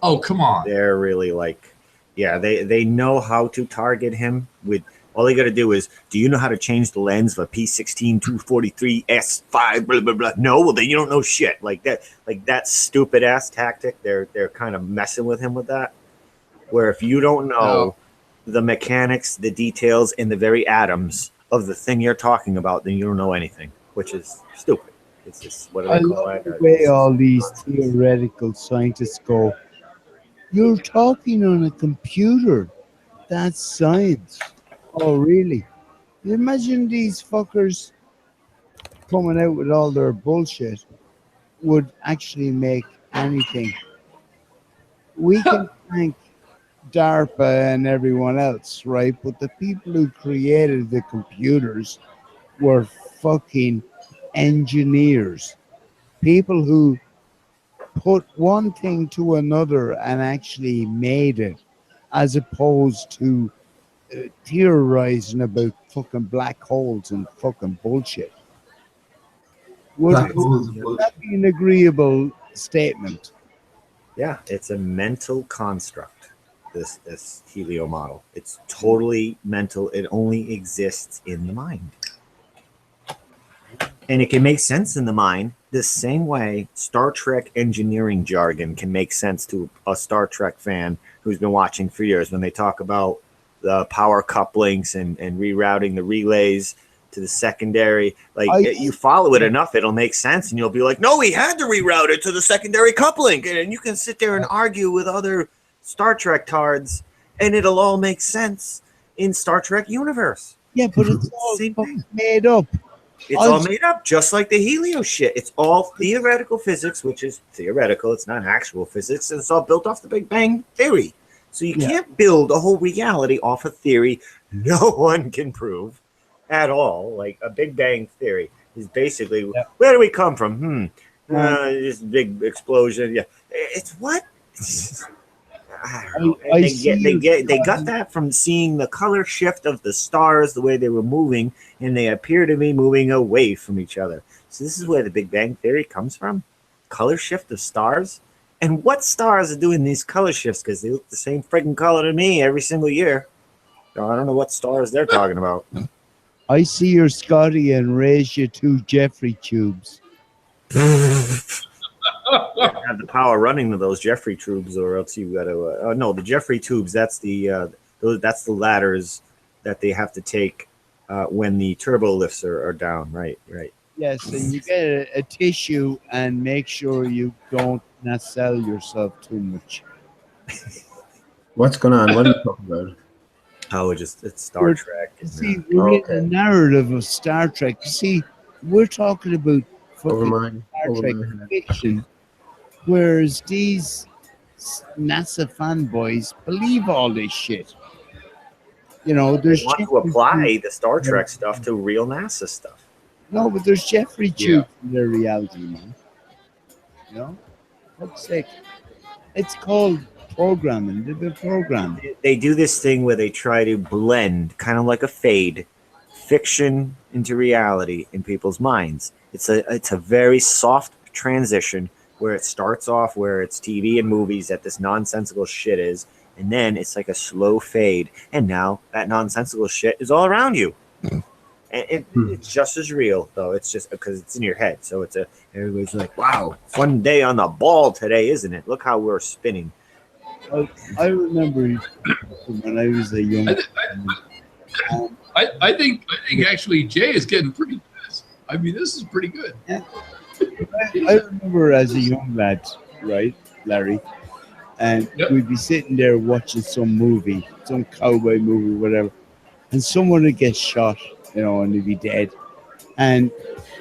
Oh, come on. They're really like, yeah, they know how to target him with. All they got to do is, do you know how to change the lens of a P16 243 S5? Blah blah blah. No, well then you don't know shit. Like that stupid ass tactic. They're kind of messing with him with that. Where if you don't know the mechanics, the details, and the very atoms of the thing you're talking about, then you don't know anything, which is stupid. It's just what do I they call love it? the way all these theoretical scientists go. You're talking on a computer. That's science. Oh, really? Imagine these fuckers coming out with all their bullshit would actually make anything. We can thank DARPA and everyone else, right? But the people who created the computers were fucking engineers. People who put one thing to another and actually made it, as opposed to theorizing about fucking black holes and fucking bullshit. Would that be an agreeable statement? Yeah, it's a mental construct. This Helio model. It's totally mental. It only exists in the mind. And it can make sense in the mind the same way Star Trek engineering jargon can make sense to a Star Trek fan who's been watching for years when they talk about the power couplings and rerouting the relays to the secondary. Like, you follow it enough, it'll make sense, and you'll be like, no, we had to reroute it to the secondary coupling. And you can sit there and argue with other Star Trek tards, and it'll all make sense in Star Trek universe. Yeah, but it's all made up. It's all made up, just like the Helio shit. It's all theoretical physics, which is theoretical. It's not actual physics. And it's all built off the Big Bang Theory. So you can't build a whole reality off a theory no one can prove at all. Like a Big Bang Theory is basically, where do we come from? This big explosion. Yeah, it's what? I don't know. They got that from seeing the color shift of the stars, the way they were moving, and they appear to be moving away from each other. So this is where the Big Bang Theory comes from. Color shift of stars. And what stars are doing these color shifts? Because they look the same freaking color to me every single year. So I don't know what stars they're talking about. I see your Scotty and raise you 2 Jeffrey tubes. Have the power running to those Jeffrey tubes, or else you got to. No, the Jeffrey tubes. That's the ladders that they have to take when the turbo lifts are down. Right. Yes, and you get a tissue and make sure you don't sell yourself too much. What's going on? What are you talking about? Oh, it's Star Trek. See, we're in the narrative of Star Trek. You see, we're talking about fucking Star Trek fiction, whereas these NASA fanboys believe all this shit. You know, They there's want to Jeffrey apply the Star Tubes. Trek stuff to real NASA stuff. No, but there's Jeffrey Yeah. Tubes in their reality, man. You know, fuck's sake. It's called programming. They've been programmed. They do this thing where they try to blend, kind of like a fade, fiction into reality in people's minds. It's a very soft transition where it starts off where it's TV and movies that this nonsensical shit is, and then it's like a slow fade, and now that nonsensical shit is all around you. And it's just as real, though. It's just because it's in your head. So everybody's like, "Wow, fun day on the ball today, isn't it? Look how we're spinning." I remember when I was a young. I think actually Jay is getting pretty good. I mean, this is pretty good. Yeah. I remember as a young lad, right, Larry, and we'd be sitting there watching some movie, some cowboy movie, whatever, and someone would get shot, you know, and they'd be dead. And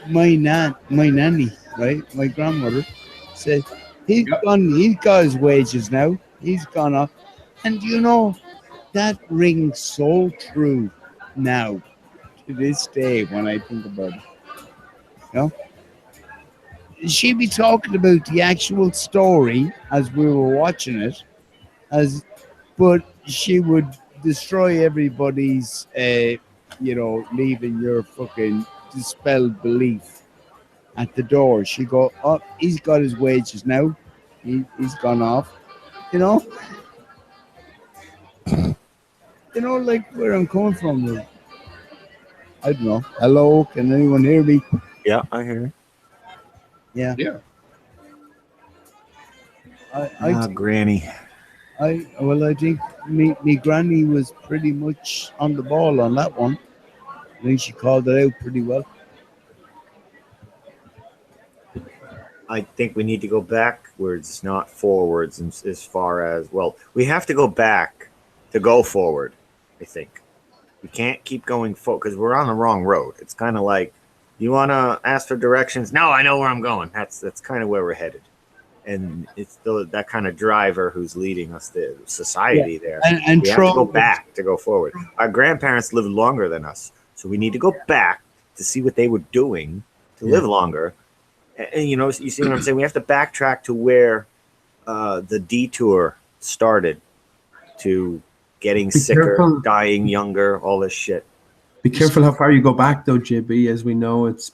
my nanny, right, my grandmother, said, he's got his wages now. He's gone up. And you know, that rings so true now, to this day, when I think about it. You know? She'd be talking about the actual story as we were watching it, but she would destroy everybody's, leaving your fucking dispelled belief at the door. She go, oh, he's got his wages now. He's gone off. You know? You know, like where I'm coming from. I don't know. Hello, can anyone hear me? Yeah, I hear you. Yeah. Yeah. Granny. I think me granny was pretty much on the ball on that one. I think she called it out pretty well. I think we need to go backwards, not forwards, as far as, well, we have to go back to go forward, I think. We can't keep going forward because we're on the wrong road. It's kind of like, you want to ask for directions? No, I know where I'm going. That's kind of where we're headed. And it's that kind of driver who's leading us, the society there. And we have to go back to go forward. Our grandparents lived longer than us, so we need to go back to see what they were doing to live longer. And you know, you see what I'm saying? We have to backtrack to where the detour started to getting sicker, careful. dying younger, all this shit. Be careful how far you go back, though, JB. As we know, it's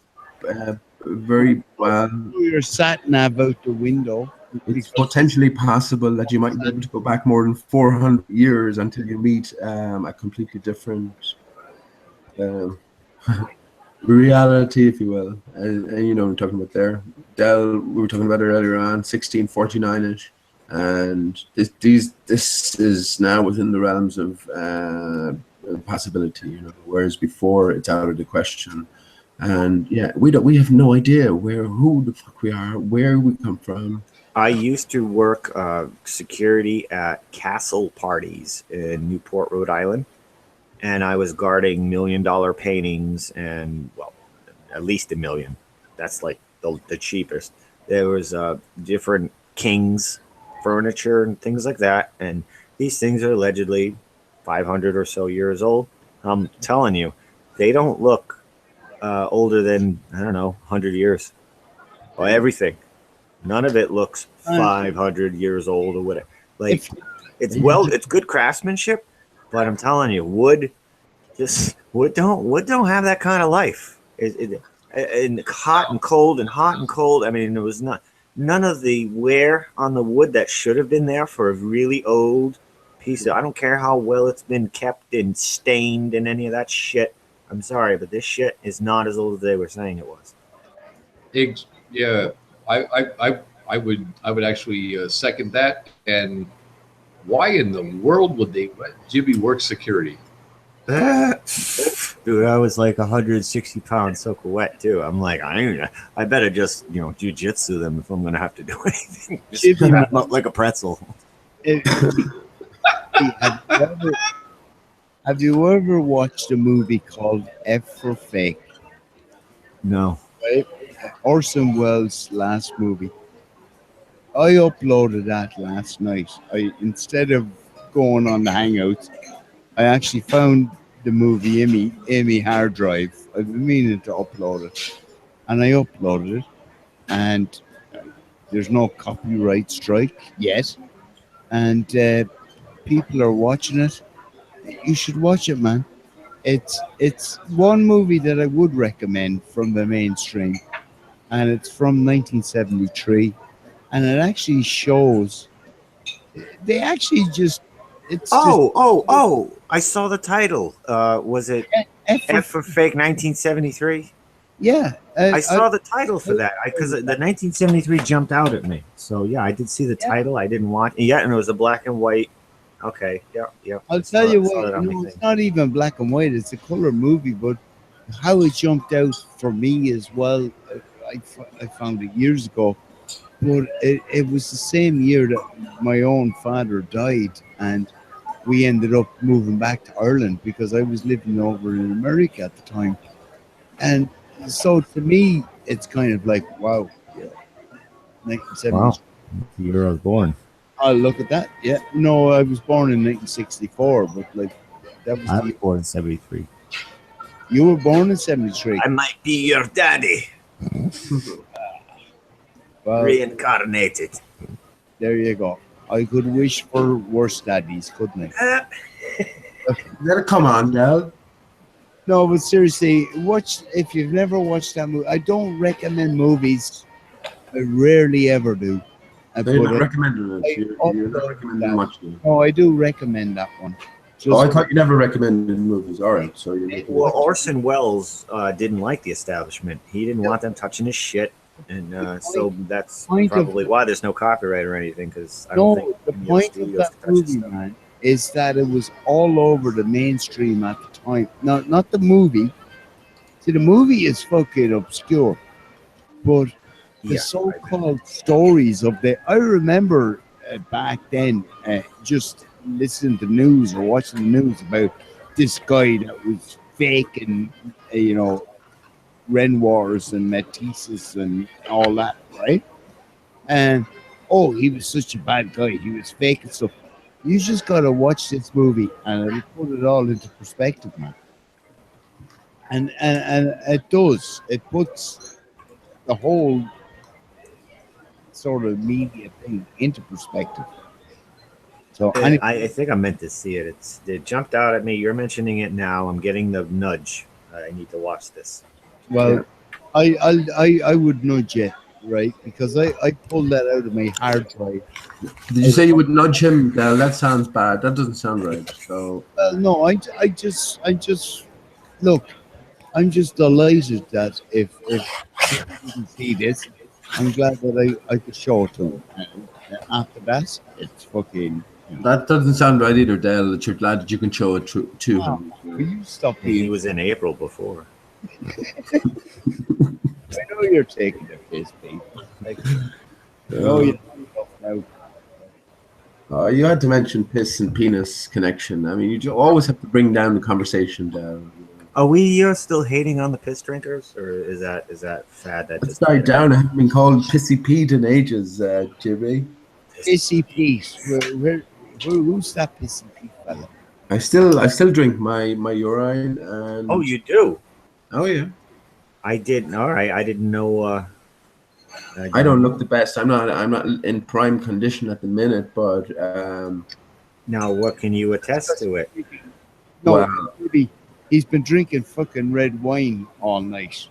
very Your sat nav out the window. It's potentially possible that you might be able to go back more than 400 years until you meet a completely different reality, if you will. And you know what I'm talking about there. Dell, we were talking about it earlier on, 1649-ish. And this is now within the realms of possibility, you know, whereas before it's out of the question. And yeah, we have no idea who the fuck we are, where we come from. I used to work security at castle parties in Newport, Rhode Island, and I was guarding $1 million paintings, and well, at least $1 million. That's like the cheapest. There was different kings furniture and things like that, and these things are allegedly 500 or so years old. I'm telling you, they don't look older than, I don't know, 100 years. Well, everything. None of it looks 500 years old or whatever. Like, it's good craftsmanship, but I'm telling you, wood don't have that kind of life. And hot and cold. I mean, there was none of the wear on the wood that should have been there for a really old piece of. I don't care how well it's been kept and stained and any of that shit. I'm sorry, but this shit is not as old as they were saying it was. Yeah, I would actually second that. And why in the world would they let Jimmy work security? Dude, I was like 160 pounds soaking wet too. I'm like, I better just jiu-jitsu them if I'm gonna have to do anything. Just wrap them up like a pretzel. Have you ever watched a movie called F for Fake? No. Right? Orson Welles' last movie. I uploaded that last night. Instead of going on the Hangouts, I actually found the movie in me hard drive. I've been meaning to upload it, and I uploaded it, and there's no copyright strike yet, and people are watching it. You should watch it, man. It's one movie that I would recommend from the mainstream, and it's from 1973, and it actually shows. They actually just. It's just. Oh! I saw the title. Was it F for Fake 1973? Yeah, I saw the title for that because the 1973 jumped out at me. So yeah, I did see the title. I didn't watch. Yeah, and it was a black and white. Okay, yeah. I'll tell you what. It's not even black and white. It's a color movie, but how it jumped out for me as well. I found it years ago, but it was the same year that my own father died, and we ended up moving back to Ireland because I was living over in America at the time. And so to me, it's kind of like, wow, yeah, 1970s. Wow, the year I was born. Oh, look at that. Yeah. No, I was born in 1964, but like, that was I was born in 73. You were born in 73. I might be your daddy. Well, reincarnated. There you go. I could wish for worse daddies, couldn't I? Come on, Del. No, but seriously, watch if you've never watched that movie. I don't recommend movies. I rarely ever do. You're not recommending it. You're not recommending much. No, I do recommend that one. I thought you never recommended movies. All right, so you're making. Well, Orson Welles didn't like the establishment. He didn't want them touching his shit, and so that's probably why there's no copyright or anything. Because I don't think the point of that movie, man, is that it was all over the mainstream at the time. Not the movie. See, the movie is fucking obscure, but the so-called stories of the. I remember back then just listening to news or watching the news about this guy that was faking, Renoirs and Matisses and all that, right? And he was such a bad guy. He was faking stuff. You just gotta watch this movie and it'll put it all into perspective, man. And it does. It puts the whole sort of media thing into perspective. So I think I meant to see it. It jumped out at me. You're mentioning it now. I'm getting the nudge. I need to watch this. Well, I would nudge it, right? Because I pulled that out of my hard drive. Did you say you would nudge him? Well, that sounds bad. That doesn't sound right. So no, I just look. I'm just delighted that if you didn't see this, I'm glad that I could show it to him. After that, it's fucking. That doesn't sound right either, Dale. That you're glad that you can show it to him. Will you stop? He was in April before. I know you're taking the piss, Pete. You had to mention piss and penis connection. I mean, you always have to bring down the conversation down. Are we still hating on the piss drinkers, or is that fad that just died down? I haven't been called Pissy Pete in ages, Jimmy. Pissy Pete. Who's that Pissy Pete fella? I still drink my urine. And oh, you do? Oh yeah. I did. All right. I didn't know. I don't look the best. I'm not in prime condition at the minute, but now what can you attest to it? No, he's been drinking fucking red wine all night.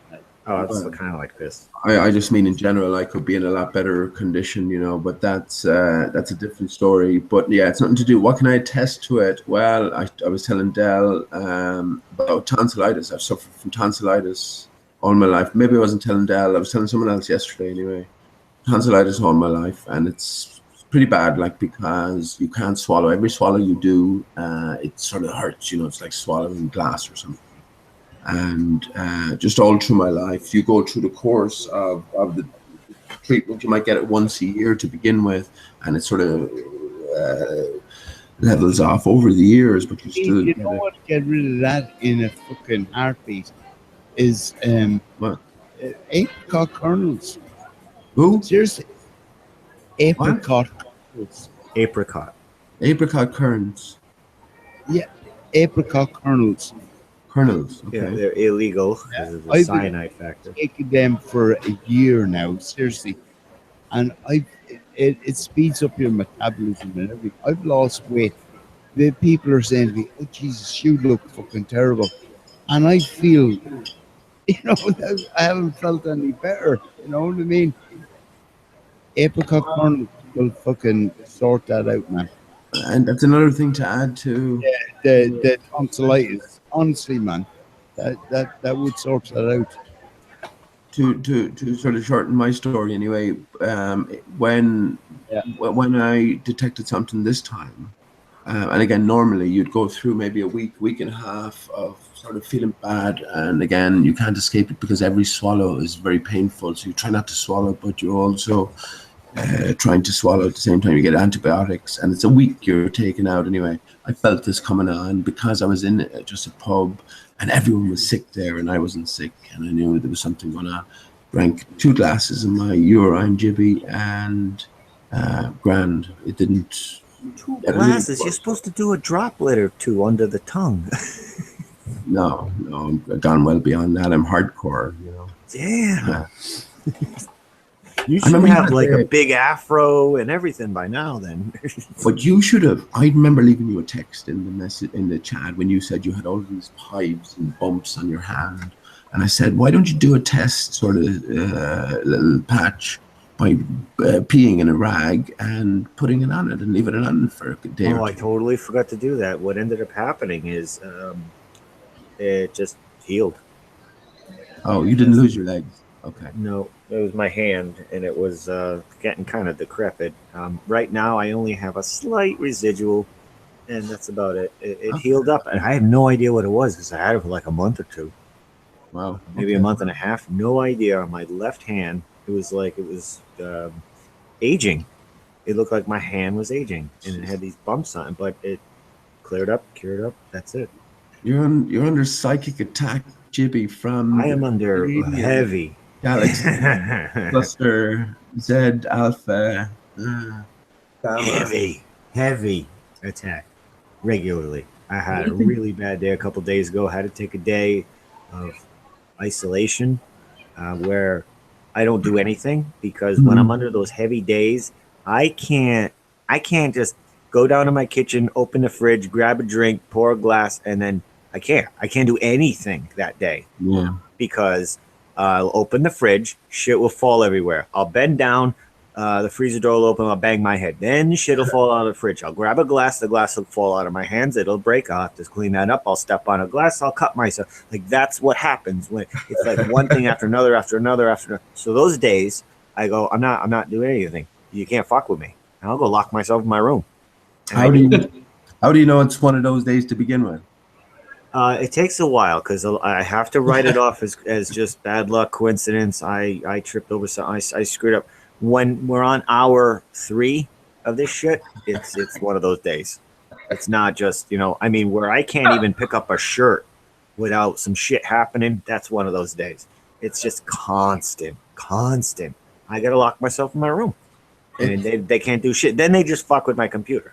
Oh, it's kind of like this. I just mean in general, I could be in a lot better condition, but that's a different story. But yeah, it's nothing to do. What can I attest to it? Well, I was telling Del about tonsillitis. I've suffered from tonsillitis all my life. Maybe I wasn't telling Del. I was telling someone else yesterday anyway. Tonsillitis all my life, and it's pretty bad, because you can't swallow. Every swallow you do, it sort of hurts. It's like swallowing glass or something. And just all through my life, you go through the course of the treatment. You might get it once a year to begin with, and it sort of levels off over the years. But you still know what to get rid of that in a fucking heartbeat is apricot kernels. Who? Seriously, apricot kernels. Apricot kernels. Yeah. apricot kernels. Kernels. Yeah, Okay. they're illegal because of the I've cyanide factor. been taking them for a year now, seriously, and it speeds up your metabolism and everything. I've lost weight. The people are saying to me, "Oh Jesus, you look fucking terrible," and I feel, that I haven't felt any better. You know what I mean? Apricot kernels will fucking sort that out, man. And that's another thing to add to The tonsillitis, honestly, man, that would sort that out. to sort of shorten my story anyway. When Yeah. when I detected something this time, and again, normally you'd go through maybe a week and a half of sort of feeling bad, and again, you can't escape it because every swallow is very painful. So you try not to swallow, but you're also trying to swallow at the same time. You get antibiotics, and it's a week you're taken out anyway. I felt this coming on because I was in just a pub, and everyone was sick there, and I wasn't sick, and I knew there was something going on. Drank 2 glasses of my urine jibby, and grand. It didn't. Glasses, you're supposed to do a droplet or two under the tongue. No, I've gone well beyond that. I'm hardcore, Damn. I You should remember you have had like a the- big afro and everything by now then. But you should have. I remember leaving you a text in the message in the chat when you said you had all these hives and bumps on your hand, and I said, "Why don't you do a test, sort of little patch, by peeing in a rag and putting it on it and leaving it on for a day Oh, or I two?" totally forgot to do that. What ended up happening is it just healed. Oh, you didn't lose your legs. Okay. No, it was my hand, and it was getting kind of decrepit. Right now, I only have a slight residual, and that's about it. It healed up, and I have no idea what it was because I had it for like a month or two. Wow. Maybe a month and a half. No idea. On my left hand, it was like it was aging. It looked like my hand was aging, and it had these bumps on it, but it cleared up, cured up. That's it. You're under psychic attack, Jibby, from I am under heavy Galaxy Cluster Z Alpha. Gamma. heavy attack regularly. I had a really bad day a couple days ago. Had to take a day of isolation where I don't do anything because when I'm under those heavy days, I can't just go down to my kitchen, open the fridge, grab a drink, pour a glass, and then I can't do anything that day. Yeah. Because I'll open the fridge, shit will fall everywhere. I'll bend down, the freezer door will open, I'll bang my head. Then shit will fall out of the fridge. I'll grab a glass, the glass will fall out of my hands, it'll break. I'll have to clean that up. I'll step on a glass, I'll cut myself. Like that's what happens when it's like one thing after another, after another, after another. So those days I go, I'm not doing anything. You can't fuck with me. And I'll go lock myself in my room. How do you know it's one of those days to begin with? It takes a while because I have to write it off as just bad luck, coincidence. I tripped over something. I screwed up. When we're on hour 3 of this shit, it's one of those days. It's not just, where I can't even pick up a shirt without some shit happening. That's one of those days. It's just constant. I got to lock myself in my room. And they can't do shit. Then they just fuck with my computer.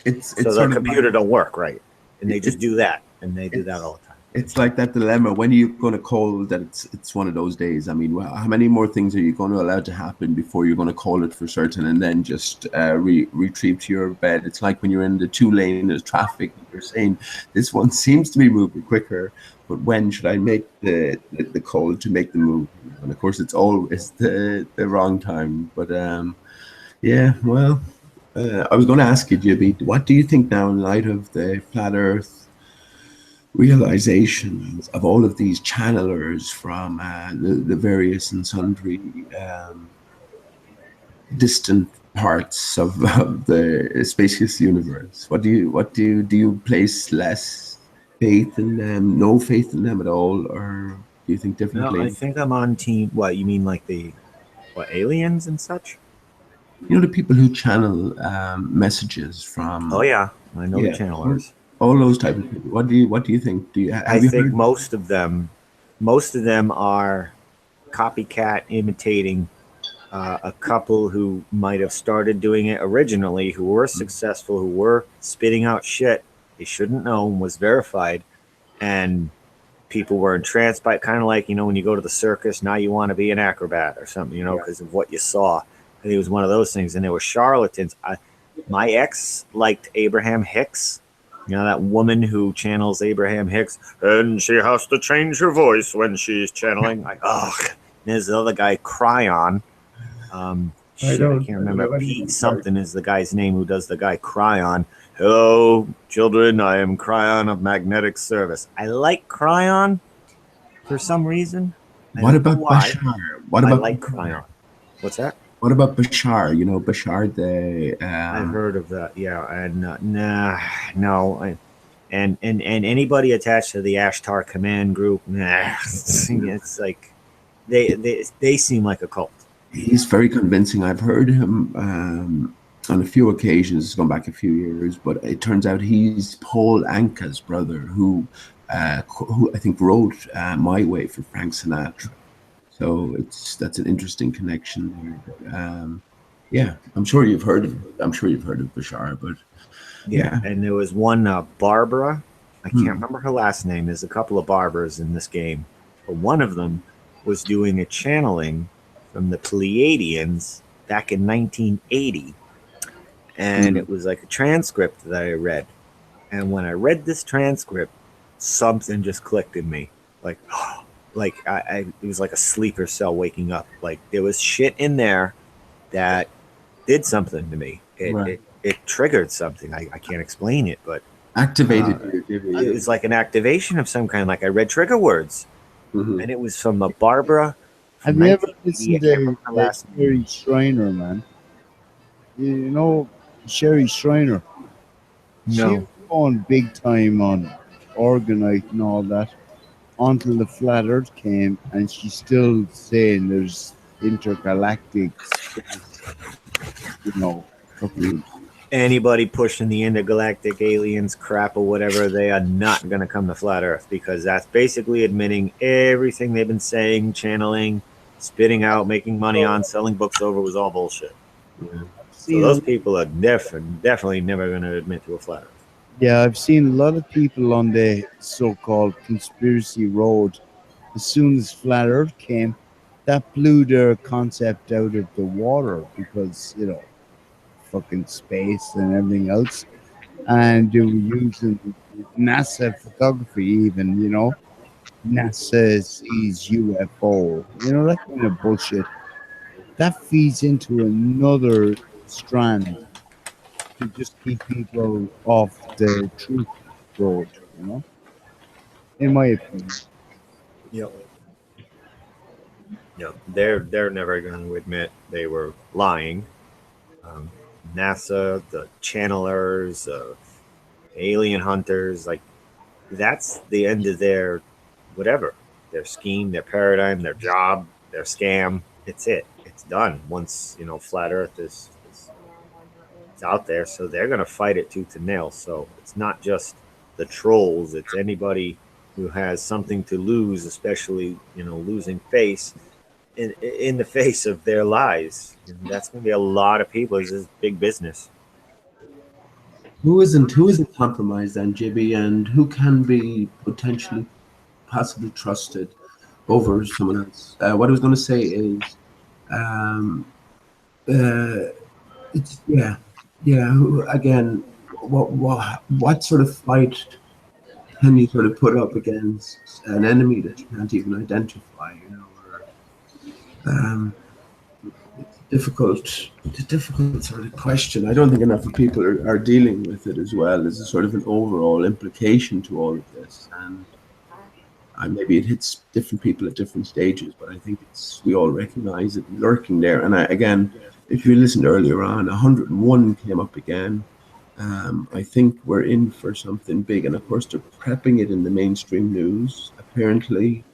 So the computer don't work right. And they just do that. And they do that all the time. It's like that dilemma. When are you going to call that it's one of those days? I mean, how many more things are you going to allow to happen before you're going to call it for certain and then just retrieve to your bed? It's like when you're in the 2-lane of traffic, you're saying, this one seems to be moving quicker, but when should I make the call to make the move? And of course, it's always the wrong time. But yeah, well, I was going to ask you, Jibby, what do you think now in light of the flat Earth realizations of all of these channelers from the various and sundry distant parts of the spacious universe? What do you place less faith in them, no faith in them at all, or do you think differently? No, I think I'm on team. What you mean, like the aliens and such? The people who channel messages from. Oh yeah, I know the channelers. All those type of people. What do you think? I think most of them are copycat imitating a couple who might have started doing it originally, who were successful, who were spitting out shit. they shouldn't know and was verified, and people were entranced by it, kind of like, you know, when you go to the circus, now you want to be an acrobat or something, you know, because of what you saw. I think it was one of those things, and they were charlatans. My ex liked Abraham Hicks. You know, that woman who channels Abraham Hicks, and she has to change her voice when she's channeling. There's the other guy, Cryon. I can't remember. Pete something is the guy's name who does the guy Cryon. Hello, children. I am Cryon of Magnetic Service. I like Cryon for some reason. What about Bashar? What about I like Cryon? What's that? What about Bashar? You know, Bashar the. I've heard of that. Yeah, and no. And anybody attached to the Ashtar Command Group, it's like they seem like a cult. He's very convincing. I've heard him on a few occasions, going back a few years, but it turns out he's Paul Anka's brother, who I think wrote "My Way" for Frank Sinatra. So that's an interesting connection there. Yeah, I'm sure you've heard of Bashar, but yeah. And there was one Barbara. I can't remember her last name. There's a couple of Barbaras in this game, but one of them was doing a channeling from the Pleiadians back in 1980, and it was like a transcript that I read. And when I read this transcript, something just clicked in me, like it was like a sleeper cell waking up. Like there was shit in there that did something to me. It triggered something. I can't explain it, but activated. It was like an activation of some kind. Like I read trigger words, and it was from a Barbara. Have you ever listened to Sherry Shriner, man? You know Sherry Shriner? No. She was going big time on Organite and all that until the Flat Earth came, and she's still saying there's intergalactic space, you know, anybody pushing the intergalactic aliens crap or whatever, they are not going to come to Flat Earth, because that's basically admitting everything they've been saying, channeling, spitting out, making money on, selling books over was all bullshit. So those people are definitely never going to admit to a Flat Earth. Yeah, I've seen a lot of people on the so-called conspiracy road. As soon as Flat Earth came, that blew their concept out of the water, because, you know, fucking space and everything else. And they were using NASA photography even, you know. NASA sees UFO, you know, that kind of bullshit. That feeds into another strand to just keep people off the truth road, you know, in my opinion. Yep. They're never going to admit they were lying. NASA, the channelers, alien hunters, like that's the end of their whatever, their scheme, their paradigm, their job, their scam. It's done once, you know, Flat Earth is out there. So they're going to fight it tooth and nail. So it's not just the trolls, it's anybody who has something to lose, especially, you know, losing face in the face of their lies. And that's going to be a lot of people. This is big business. Who isn't compromised then, Jibby, and who can be potentially, possibly trusted over someone else? What I was going to say is, it's again, what sort of fight can you sort of put up against an enemy that you can't even identify? You know, it's a difficult sort of question. I don't think enough of people are dealing with it as well. There's a sort of an overall implication to all of this, and maybe it hits different people at different stages, but I think we all recognize it lurking there. And again, if you listened earlier on, 101 came up again. I think we're in for something big, and of course they're prepping it in the mainstream news. Apparently,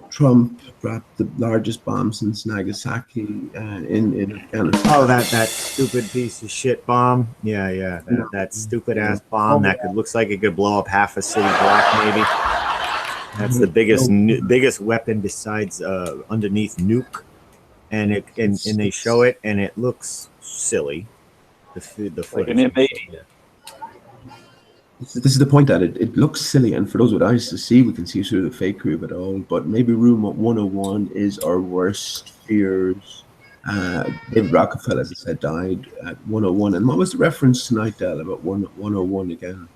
Trump dropped the largest bomb since Nagasaki in Afghanistan. Oh, that stupid piece of shit bomb. Yeah. That stupid ass bomb that looks like it could blow up half a city block, maybe. That's the biggest weapon besides underneath nuke, and they show it and it looks silly. The footage. Like an M80. This is the point that it looks silly, and for those with eyes to see, we can see through the fakery of it all. But maybe room 101 is our worst fears. David Rockefeller, as I said, died at 101. And what was the reference tonight, Del, about 101 again?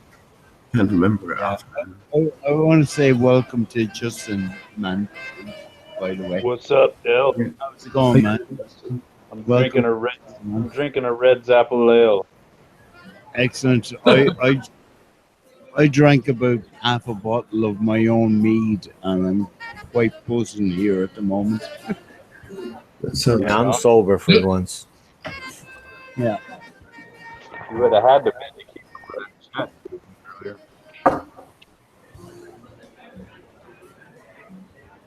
Can't remember it Yeah. offhand. I want to say welcome to Justin, man. By the way, What's up, Dale? how's it going, man? I'm Welcome. drinking a red Zapple ale. Excellent. I drank about half a bottle of my own mead, and I'm quite buzzing here at the moment. So Yeah, I'm sober for once. Yeah. You would have had to keep chat earlier.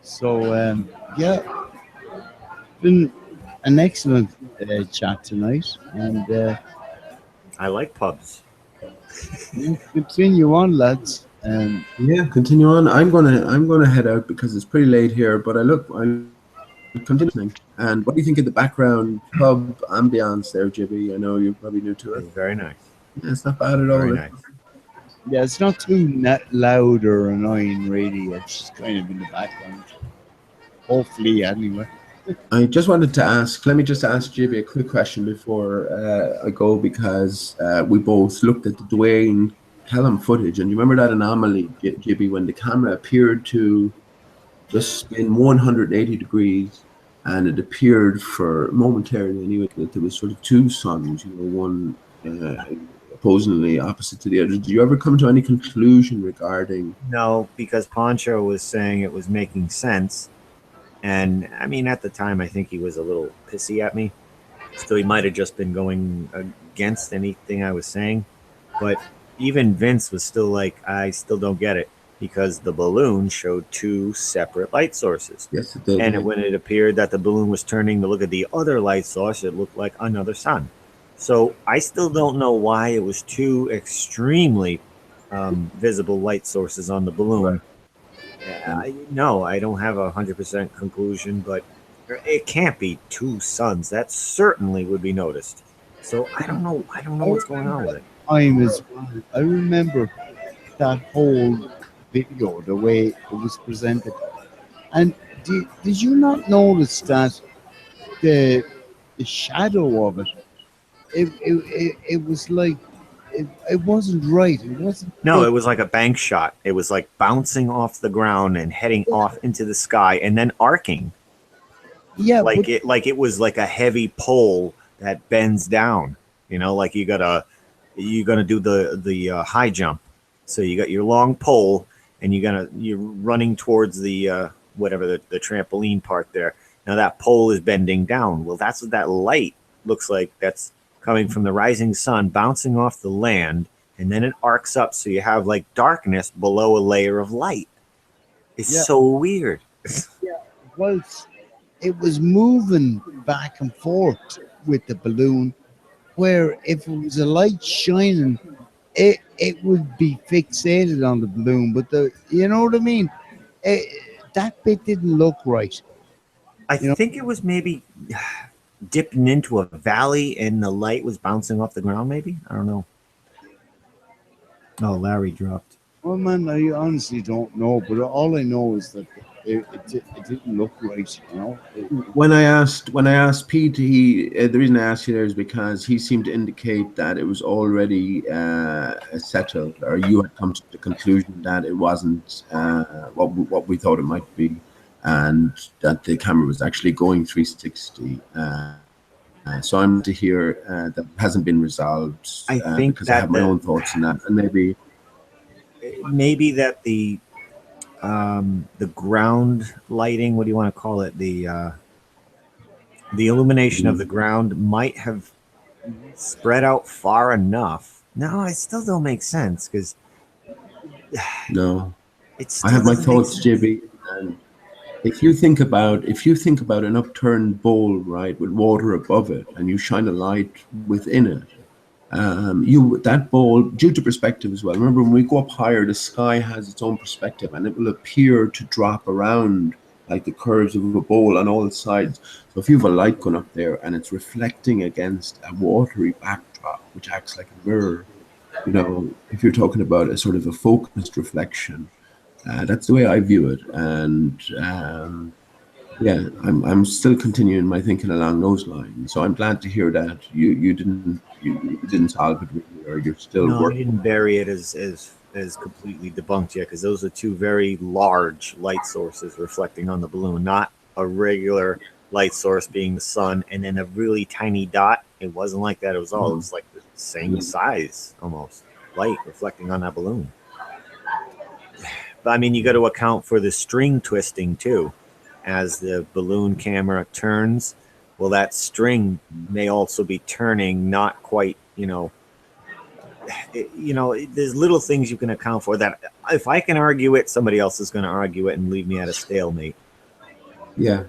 So yeah, been an excellent chat tonight, and I like pubs. continue on, lads. Yeah, continue on. I'm gonna head out because it's pretty late here. But I'm continuing. And what do you think of the background pub ambiance there, Jibby? I know you're probably new to it. It's very nice. Yeah, it's not bad at all. Very nice. Yeah, it's not too loud or annoying, really. It's just kind of in the background. Hopefully, anyway. I just wanted to ask, let me just ask Jibby a quick question before I go, because we both looked at the Dwayne Callum footage, and you remember that anomaly, Jibby, when the camera appeared to just spin 180 degrees, and it appeared for momentarily anyway that there was sort of two suns, one opposingly opposite to the other. Did you ever come to any conclusion regarding? No, because Poncho was saying it was making sense. And I mean, at the time, I think he was a little pissy at me. So he might have just been going against anything I was saying. But even Vince was still like, I still don't get it. Because the balloon showed two separate light sources. Yes, it did. And when it appeared that the balloon was turning to look at the other light source, it looked like another sun. So I still don't know why it was two extremely visible light sources on the balloon. No, I don't have 100% conclusion, but it can't be two suns. That certainly would be noticed. So I don't know. I don't know what's going on with it. I remember that whole video, the way it was presented. And did you not notice that the shadow of it? It was like it wasn't right. It wasn't. No, it was like a bank shot. It was like bouncing off the ground and heading off into the sky and then arcing. Yeah, like it was like a heavy pole that bends down. Like you're gonna do the high jump. So you got your long pole and you're running towards the whatever the trampoline part there. Now that pole is bending down. Well, that's what that light looks like. That's coming from the rising sun, bouncing off the land, and then it arcs up, so you have like darkness below a layer of light. It's so weird. Yeah, well, it was moving back and forth with the balloon, where if it was a light shining, it would be fixated on the balloon, but you know what I mean? That bit didn't look right. I think it was maybe dipping into a valley and the light was bouncing off the ground, maybe? I don't know. Oh, Larry dropped. Well, man, I honestly don't know, but all I know is that it didn't look right, When I asked Pete, the reason I asked you there is because he seemed to indicate that it was already settled, or you had come to the conclusion that it wasn't what we thought it might be, and that the camera was actually going 360. So I'm to hear that hasn't been resolved. I think because I have my own thoughts on that, and maybe that the ground lighting, what do you want to call it, the illumination of the ground might have spread out far enough. No, it still don't make sense, because no, I have my thoughts, Jibby. And if you think about an upturned bowl, right, with water above it, and you shine a light within it, that bowl, due to perspective as well. Remember, when we go up higher, the sky has its own perspective, and it will appear to drop around like the curves of a bowl on all sides. So if you have a light going up there and it's reflecting against a watery backdrop, which acts like a mirror, You know, if you're talking about a sort of a focused reflection, that's the way I view it. And yeah, I'm still continuing my thinking along those lines. So I'm glad to hear that you didn't solve it really, or you're still No, I working. didn't bury it as completely debunked yet, because those are two very large light sources reflecting on the balloon, not a regular light source being the sun and then a really tiny dot. It wasn't like that. It was all, it was like the same size almost, light reflecting on that balloon. But I mean, you got to account for the string twisting too. As the balloon camera turns, well, that string may also be turning not quite, there's little things you can account for that if I can argue it, somebody else is going to argue it and leave me at a stalemate. Yeah.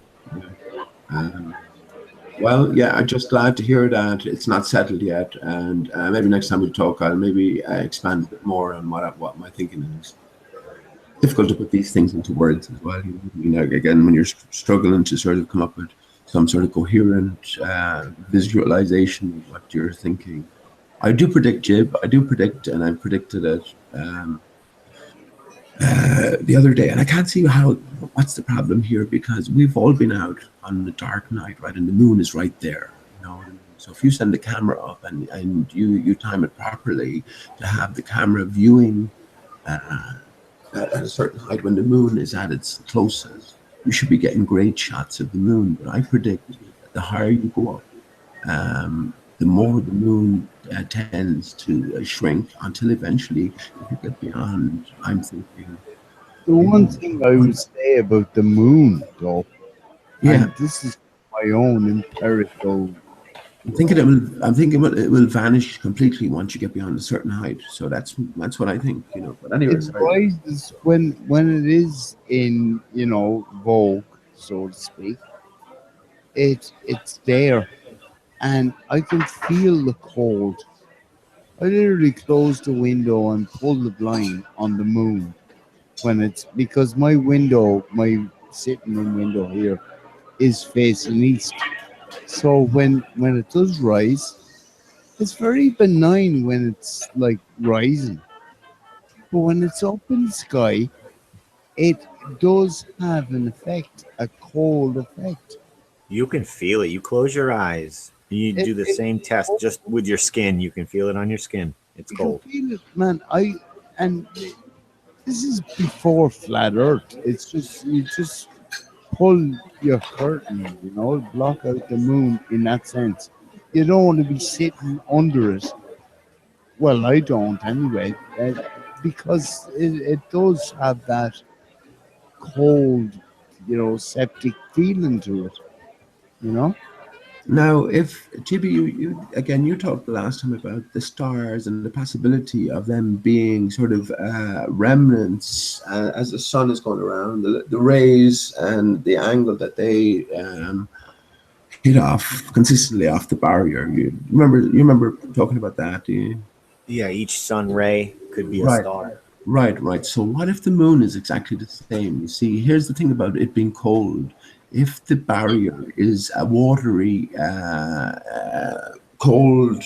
Well, yeah, I'm just glad to hear that it's not settled yet, and maybe next time we talk, I'll maybe expand a bit more on what my thinking is. Difficult to put these things into words as well. Again, when you're struggling to sort of come up with some sort of coherent visualization of what you're thinking. I do predict, Jib. I do predict, and I predicted it the other day, and I can't see what's the problem here, because we've all been out on the dark night, right, and the moon is right there. So if you send the camera up and you time it properly to have the camera viewing at a certain height when the moon is at its closest, you should be getting great shots of the moon. But I predict that the higher you go up, the more the moon tends to shrink until eventually, if you get beyond, I'm thinking. The one thing I would say about the moon, though, Yeah. and this is my own empirical. I'm thinking it will vanish completely once you get beyond a certain height. So that's what I think. But anyway, It rises when it is in vogue, so to speak. It's there, and I can feel the cold. I literally close the window and pull the blind on the moon when it's because my sitting room window here is facing east. So when it does rise, it's very benign when it's like rising. But when it's up in the sky, it does have an effect, a cold effect. You can feel it. You close your eyes. You do the same test just with your skin. You can feel it on your skin. It's You cold. can feel it, man. And this is before flat Earth. It's just you just pull your curtain, block out the moon in that sense. You don't want to be sitting under it. Well, I don't anyway, because it does have that cold, septic feeling to it, Now, if Chibi, you again, you talked last time about the stars and the possibility of them being sort of remnants as the sun is going around, the rays and the angle that they hit off consistently off the barrier. You remember talking about that, do you? Yeah, each sun ray could be a Right. star. Right. So what if the moon is exactly the same? You see, here's the thing about it being cold. If the barrier is a watery, cold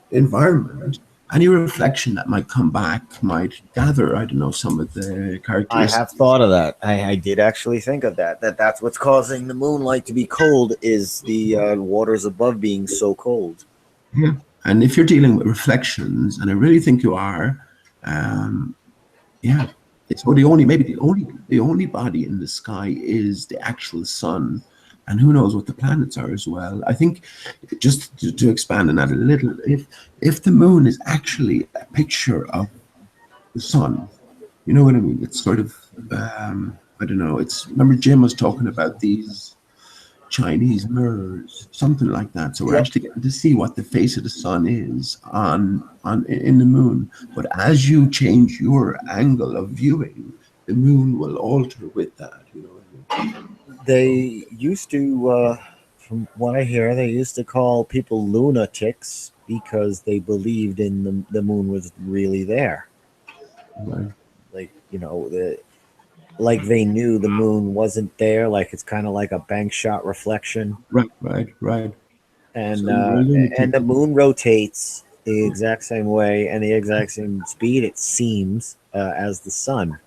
environment, any reflection that might come back might gather, I don't know, some of the I characteristics. have thought of that. I did actually think of that. That's what's causing the moonlight to be cold is the waters above being so cold. Yeah. And if you're dealing with reflections, and I really think you are, yeah. It's the only body in the sky is the actual sun, and who knows what the planets are as well. I think just to expand on that a little, if the moon is actually a picture of the sun, you know what I mean? It's sort of I don't know. Remember Jim was talking about these Chinese mirrors, something like that. So we're actually getting to see what the face of the sun is in the moon. But as you change your angle of viewing, the moon will alter with that. They used to, from what I hear, they used to call people lunatics because they believed in the moon was really there. Right. Like, like they knew the moon wasn't there, like it's kind of like a bank shot reflection. Right. And So you're a lunatic. and the moon rotates the exact same way and the exact same speed, it seems, as the sun.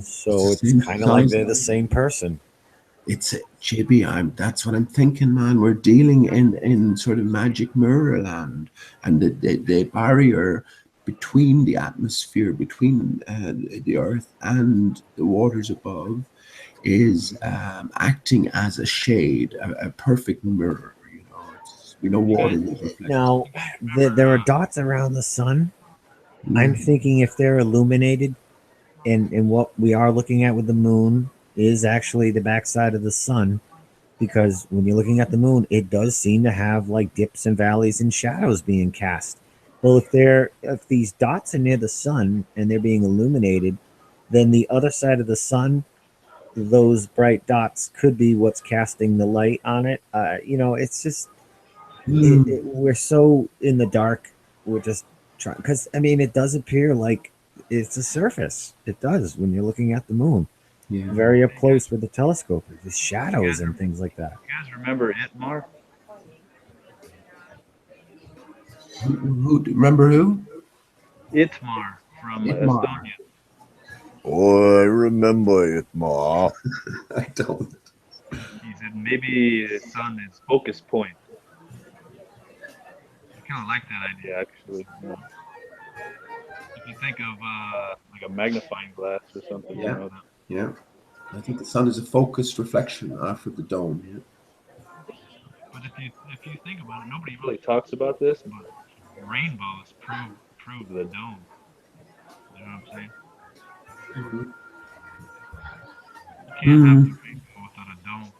So it's kind of like they're the same person. It's JB. That's what I'm thinking, man. We're dealing in sort of magic mirror land, and the barrier between the atmosphere, between the earth and the waters above, is acting as a shade, a perfect mirror. You know, we know water will reflect. Now, there are dots around the sun. I'm thinking if they're illuminated, and what we are looking at with the moon is actually the backside of the sun, because when you're looking at the moon, it does seem to have like dips and valleys and shadows being cast. Well, if these dots are near the sun and they're being illuminated, then the other side of the sun, those bright dots could be what's casting the light on it. It's just we're so in the dark. We're just trying, because I mean, it does appear like it's a surface. It does when you're looking at the moon. Yeah. Very up close with the telescope. There's shadows and things like that. You guys remember Itmar? Remember who? Itmar from Itmar. Estonia. Oh, I remember it, Ma. I don't. He said maybe the sun is focus point. I kind of like that idea, actually. You know. If you think of like a magnifying glass or something, you know that. Yeah. I think the sun is a focused reflection off of the dome. Yeah. But if you think about it, nobody really talks about this, but rainbows prove the dome. You know what I'm saying? Mm-hmm. You can't have the rainbow without a dome.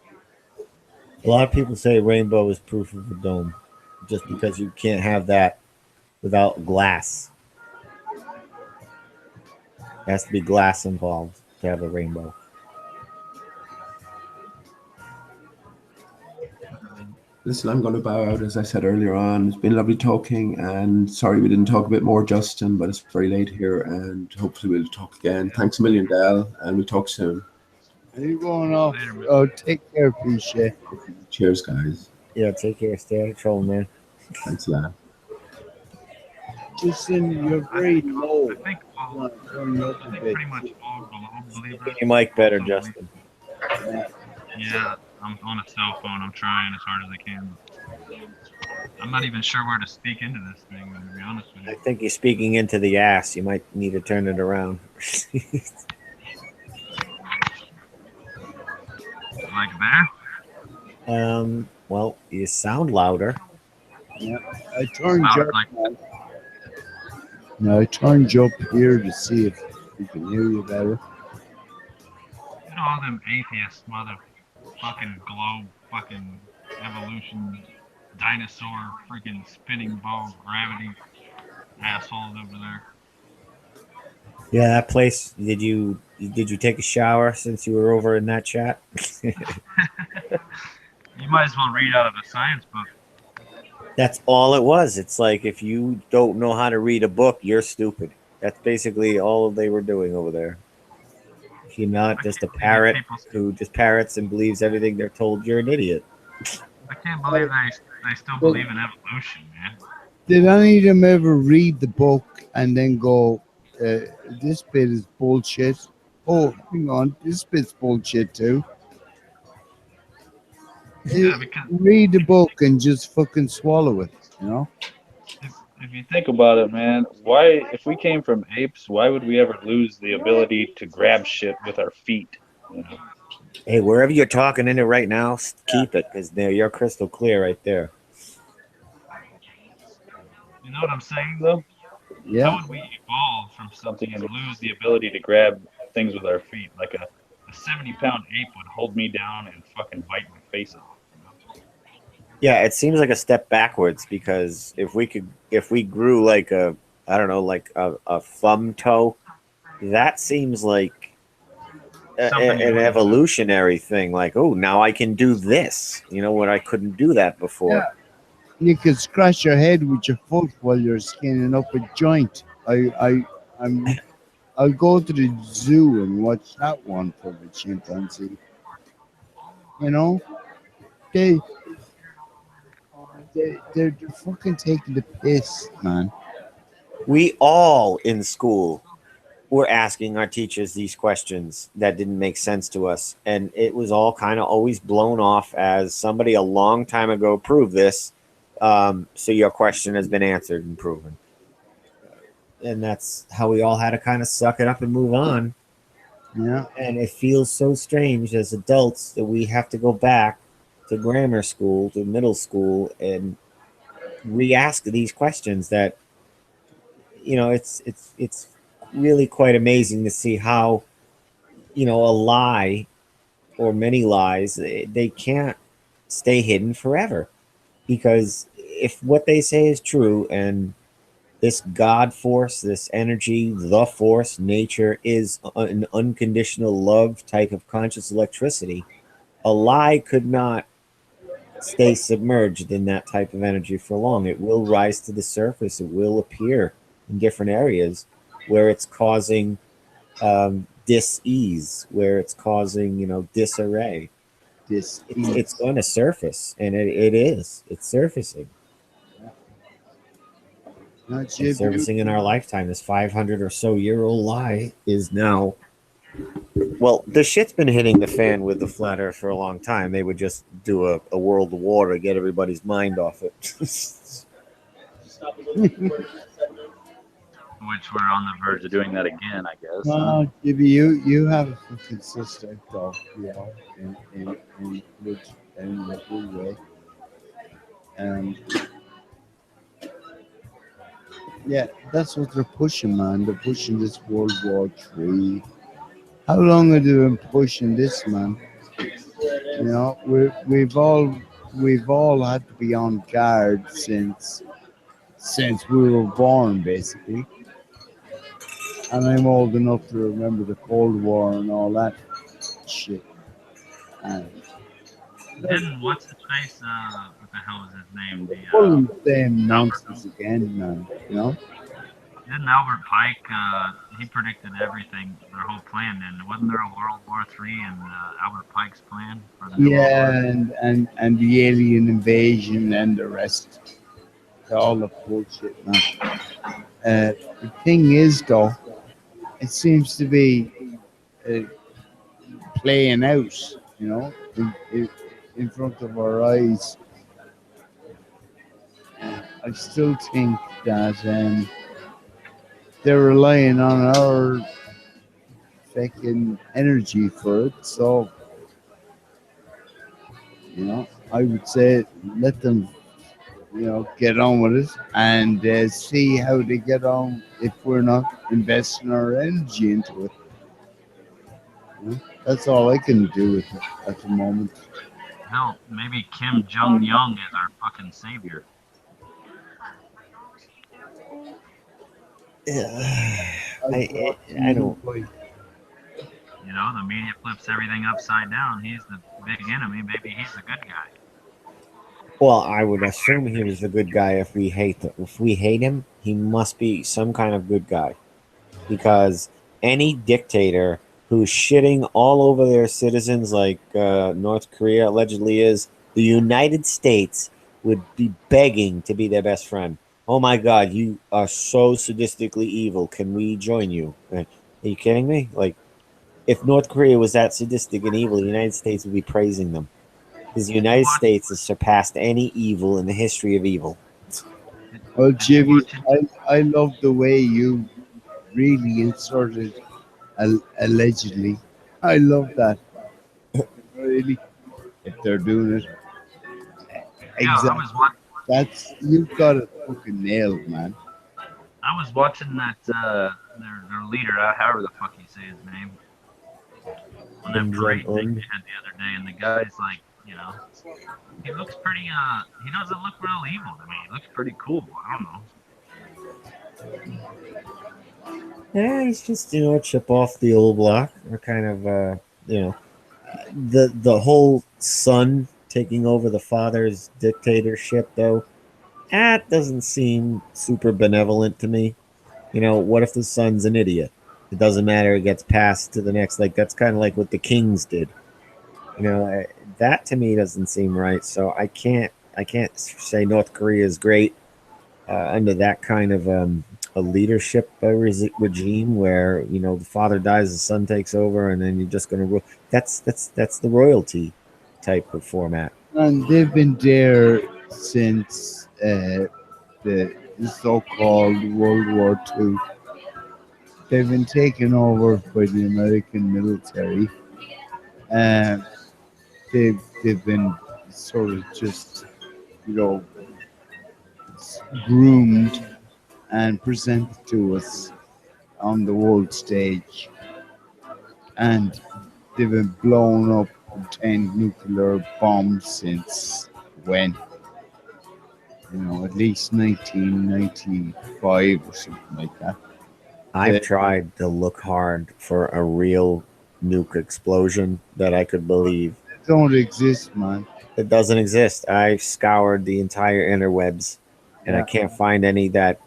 A lot of people say rainbow is proof of a dome, just because you can't have that without glass. There has to be glass involved to have a rainbow. Listen, I'm going to bow out, as I said earlier on. It's been lovely talking, and sorry we didn't talk a bit more, Justin, but it's very late here, and hopefully we'll talk again. Thanks a million, Del, and we'll talk soon. Are you going off? Oh, take care, appreciate. Cheers, guys. Yeah, take care. Stay out of trouble, man. Thanks a lot. Justin, you're very low. I think pretty much all believers. Your mic better, Justin. Yeah, I'm on a cell phone. I'm trying as hard as I can. I'm not even sure where to speak into this thing, to be honest with you. I think you're speaking into the ass. You might need to turn it around. Like that? Well, you sound louder. Yeah, I turned you up. No, I turned you up here to see if we can hear you better. You know all them atheists, motherfucking globe, fucking evolution, dinosaur, freaking spinning ball, gravity assholes over there. Yeah, that place. Did you take a shower since you were over in that chat? You might as well read out of a science book. That's all it was. It's like, if you don't know how to read a book, you're stupid. That's basically all they were doing over there. If you're not just a parrot who just parrots and believes everything they're told, you're an idiot. I can't believe they still believe in evolution, man. Did any of them ever read the book and then go, this bit is bullshit? Oh, hang on, this bit's bullshit too. Yeah, read the book and just fucking swallow it, you know? If you think about it, man, why, if we came from apes, why would we ever lose the ability to grab shit with our feet? You know? Hey, wherever you're talking into right now, keep it, because you're crystal clear right there. You know what I'm saying, though? Yeah. How would we evolve from something and lose the ability to grab things with our feet? Like a 70-pound ape would hold me down and fucking bite my face off. Yeah, it seems like a step backwards, because if we grew like a thumb toe, that seems like an evolutionary thing. Like, oh, now I can do this. You know what? I couldn't do that before. Yeah. You could scratch your head with your foot while you're skinning up a joint. I'll go to the zoo and watch that one for the chimpanzee. You know, they're fucking taking the piss, man. We all in school were asking our teachers these questions that didn't make sense to us, and it was all kind of always blown off as somebody a long time ago proved this, so your question has been answered and proven. And that's how we all had to kind of suck it up and move on. Yeah. And it feels so strange as adults that we have to go back to grammar school, to middle school, and re-ask these questions that, it's really quite amazing to see how, a lie or many lies, they can't stay hidden forever. Because if what they say is true and this God force, this energy, the force, nature is an unconditional love type of conscious electricity, a lie could not stay submerged in that type of energy for long. It will rise to the surface. It will appear in different areas where it's causing dis-ease, where it's causing, disarray. It's going to surface, and it is. It's surfacing. It's surfacing in our lifetime. This 500 or so year old lie is now. Well, the shit's been hitting the fan with the flat Earth for a long time. They would just do a world war to get everybody's mind off it. Which we're on the verge of doing that again, I guess. No, Jimmy, you have a fucking sister, though, in a good way. Yeah, that's what they're pushing, man. They're pushing this World War III. How long have they been pushing this, man? We've all had to be on guard since we were born, basically. And I'm old enough to remember the Cold War and all that shit. And Didn't what's his face? What the hell was his name? full of the same nonsense again, man. Didn't Albert Pike? He predicted everything, their whole plan. And wasn't there a World War III in Albert Pike's plan for the New World War? and the alien invasion and the rest. All the bullshit, man. The thing is, though, it seems to be playing out, in front of our eyes. I still think that they're relying on our fucking energy for it. So, I would say let them, get on with it and see how they get on if we're not investing our energy into it. That's all I can do with it at the moment. Hell, maybe Kim Jong Un is our fucking savior. I don't. The media flips everything upside down. He's the big enemy. Maybe he's the good guy. Well, I would assume he was a good guy if we hate him. If we hate him, he must be some kind of good guy. Because any dictator who's shitting all over their citizens like North Korea allegedly is, the United States would be begging to be their best friend. Oh my God, you are so sadistically evil. Can we join you? Are you kidding me? Like, if North Korea was that sadistic and evil, the United States would be praising them. Because the United States has surpassed any evil in the history of evil. Well, Jimmy, I love the way you really inserted allegedly. I love that. Really, if they're doing it. Exactly. That's, you've got it fucking nailed, man. I was watching that their leader, however the fuck you say his name, on that parade thing they had the other day, and the guy's like, he looks pretty. He doesn't look real evil to me. He looks pretty cool. I don't know. Yeah, he's just a chip off the old block, or kind of the whole son taking over the father's dictatorship, though. That doesn't seem super benevolent to me. What if the son's an idiot? It doesn't matter. It gets passed to the next. Like, that's kind of like what the Kings did. That to me doesn't seem right. So I I can't say North Korea is great under that kind of a leadership regime where the father dies, the son takes over, and then you're just going to rule. That's the royalty type of format. And they've been there since the so-called World War II. They've been taken over by the American military. And they've been sort of just, groomed and presented to us on the world stage. And they've been blown up 10 nuclear bombs since when? At least 1995 or something like that. I've tried to look hard for a real nuke explosion that I could believe. It don't exist, man. It doesn't exist. I've scoured the entire interwebs, and I can't find any that.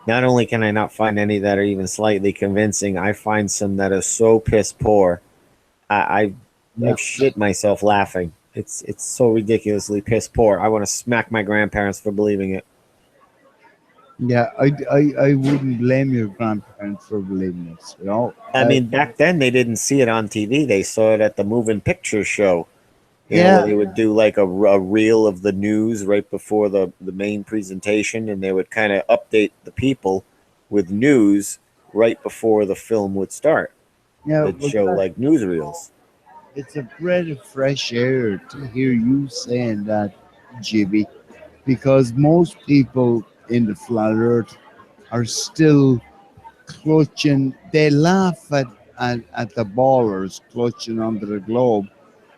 Not only can I not find any that are even slightly convincing, I find some that are so piss poor. I've shit myself laughing. It's so ridiculously piss poor. I want to smack my grandparents for believing it. Yeah, I wouldn't blame your grandparents for believing this. I mean, back then they didn't see it on TV. They saw it at the moving picture show. Where they would do like a reel of the news right before the main presentation, and they would kind of update the people with news right before the film would start. Yeah, They'd show like newsreels. It's a breath of fresh air to hear you saying that, Jimmy, because most people in the flat earth are still clutching. They laugh at the ballers clutching onto the globe,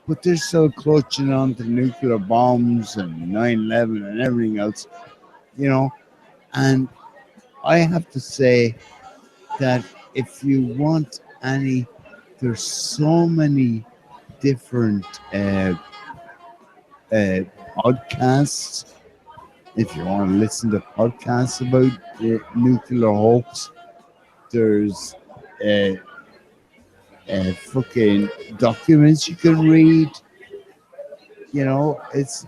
but they're still clutching onto nuclear bombs and 9/11 and everything else, And I have to say that if you want any, there's so many different podcasts. If you want to listen to podcasts about the nuclear hoax, there's fucking documents you can read.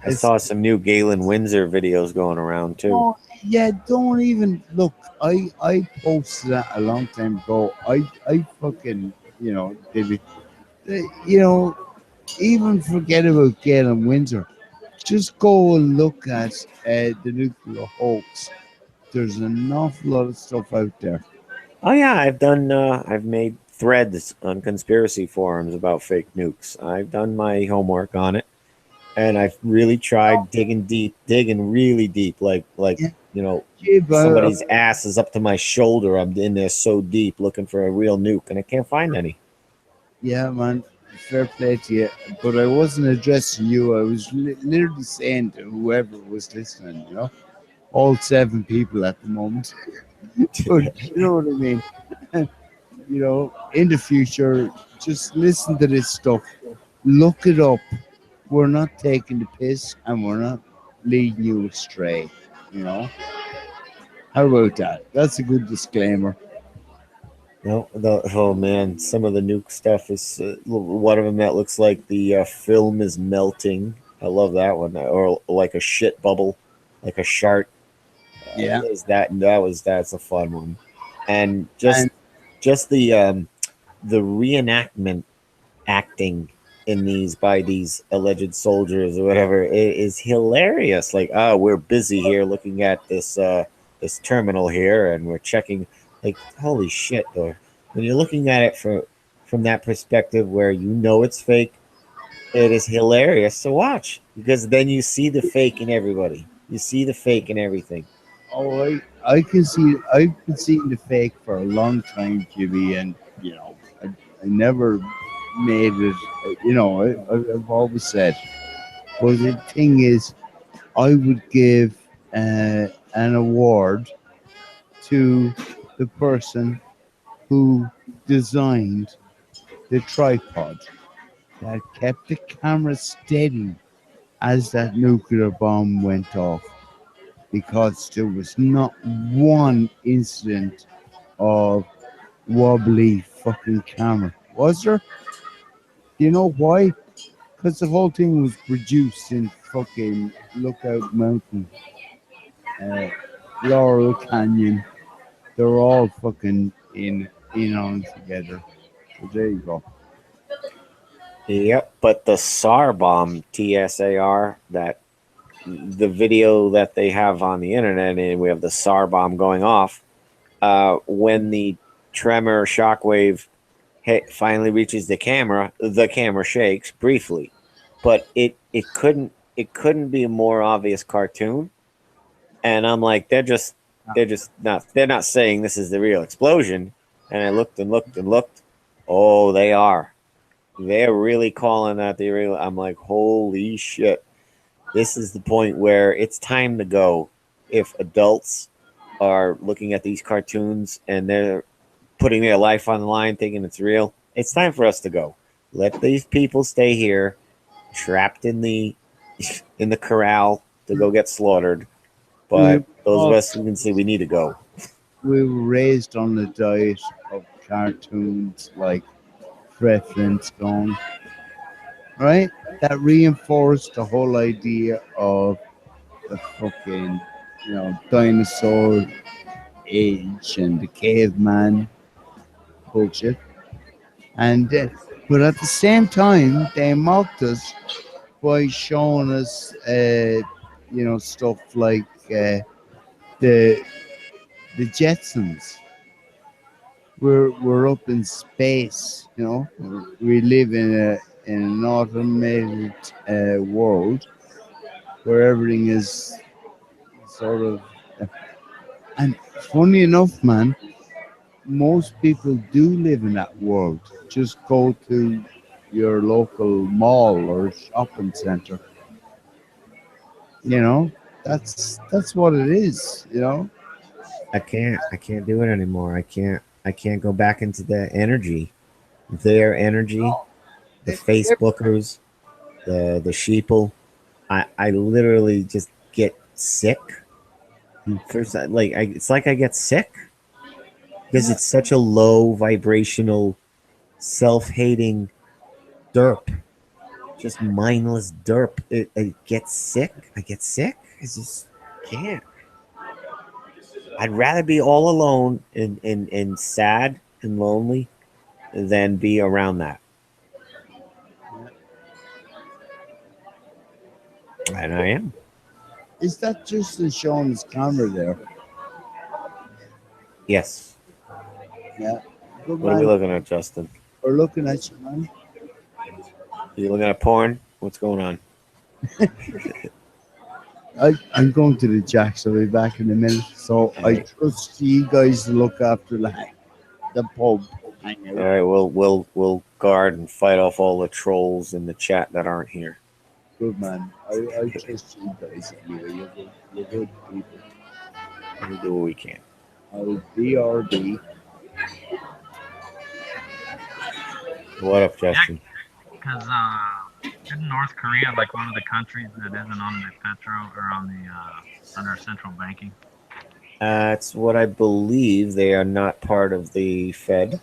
I saw some new Galen Windsor videos going around too. Oh, yeah, don't even look. I posted that a long time ago. I fucking did it. Even forget about Galen Windsor. Just go and look at the nuclear hoax. There's an awful lot of stuff out there. Oh yeah, I've made threads on conspiracy forums about fake nukes. I've done my homework on it, and I've really tried digging really deep, like somebody's ass is up to my shoulder. I'm in there so deep looking for a real nuke, and I can't find any. Yeah, man, fair play to you. But I wasn't addressing you. I was literally saying to whoever was listening, all 7 people at the moment. But you know what I mean? In the future, just listen to this stuff. Look it up. We're not taking the piss and we're not leading you astray. How about that? That's a good disclaimer. No, oh man, some of the nuke stuff is one of them that looks like the film is melting. I love that one, or like a shit bubble, like a shark. Yeah, that's a fun one, and just the reenactment acting in these by these alleged soldiers or whatever is hilarious. Like, we're busy here looking at this this terminal here, and we're checking. Like, holy shit, though. When you're looking at it from that perspective where it's fake, it is hilarious to watch because then you see the fake in everybody. You see the fake in everything. Oh, I can see. I've been seeing the fake for a long time, Jimmy, and I never made it. I've always said. But the thing is, I would give an award to the person who designed the tripod that kept the camera steady as that nuclear bomb went off, because there was not one incident of wobbly fucking camera. Was there? Do you know why? because the whole thing was produced in fucking Lookout Mountain, uh, Laurel Canyon. They're all fucking in on together. So there you go. Yep, but the SAR bomb, TSAR, that the video that they have on the internet, and we have the SAR bomb going off. When the tremor shockwave finally reaches the camera shakes briefly, but it couldn't be a more obvious cartoon. And I'm like, they're not saying this is the real explosion. And I looked and looked and looked. Oh, they are. They're really calling that the real. I'm like, holy shit. This is the point where it's time to go. If adults are looking at these cartoons and they're putting their life on the line thinking it's real, it's time for us to go. Let these people stay here, trapped in the corral to go get slaughtered. But those of us who can see we need to go. We were raised on the diet of cartoons like Fred Flintstone, right? That reinforced the whole idea of the fucking, dinosaur age and the caveman bullshit. And but at the same time, they mocked us by showing us, stuff like the the Jetsons. We're up in space, We live in an automated world where everything is sort of. And funny enough, man, most people do live in that world. Just go to your local mall or shopping center. That's what it is. I can't do it anymore. I can't go back into the energy. Their energy, the Facebookers, the sheeple. I literally just get sick. First, it's like I get sick because it's such a low vibrational, self-hating derp, just mindless derp. I get sick. I just can't. I'd rather be all alone and sad and lonely than be around that. And I am. Is that just showing his camera there? Yes. Yeah. Good What are we man. looking at, Justin? We're looking at you, man. Are you looking at porn? What's going on? I'm going to the Jacks. I'll be back in a minute. So I trust you guys to look after the pub. All right, we'll guard and fight off all the trolls in the chat that aren't here. Good man. I trust you guys anyway. You're good people. We'll do what we can. I'll BRB. What up, Justin? Because isn't North Korea like one of the countries that isn't on the petro or on the under central banking? That's what I believe. They are not part of the Fed.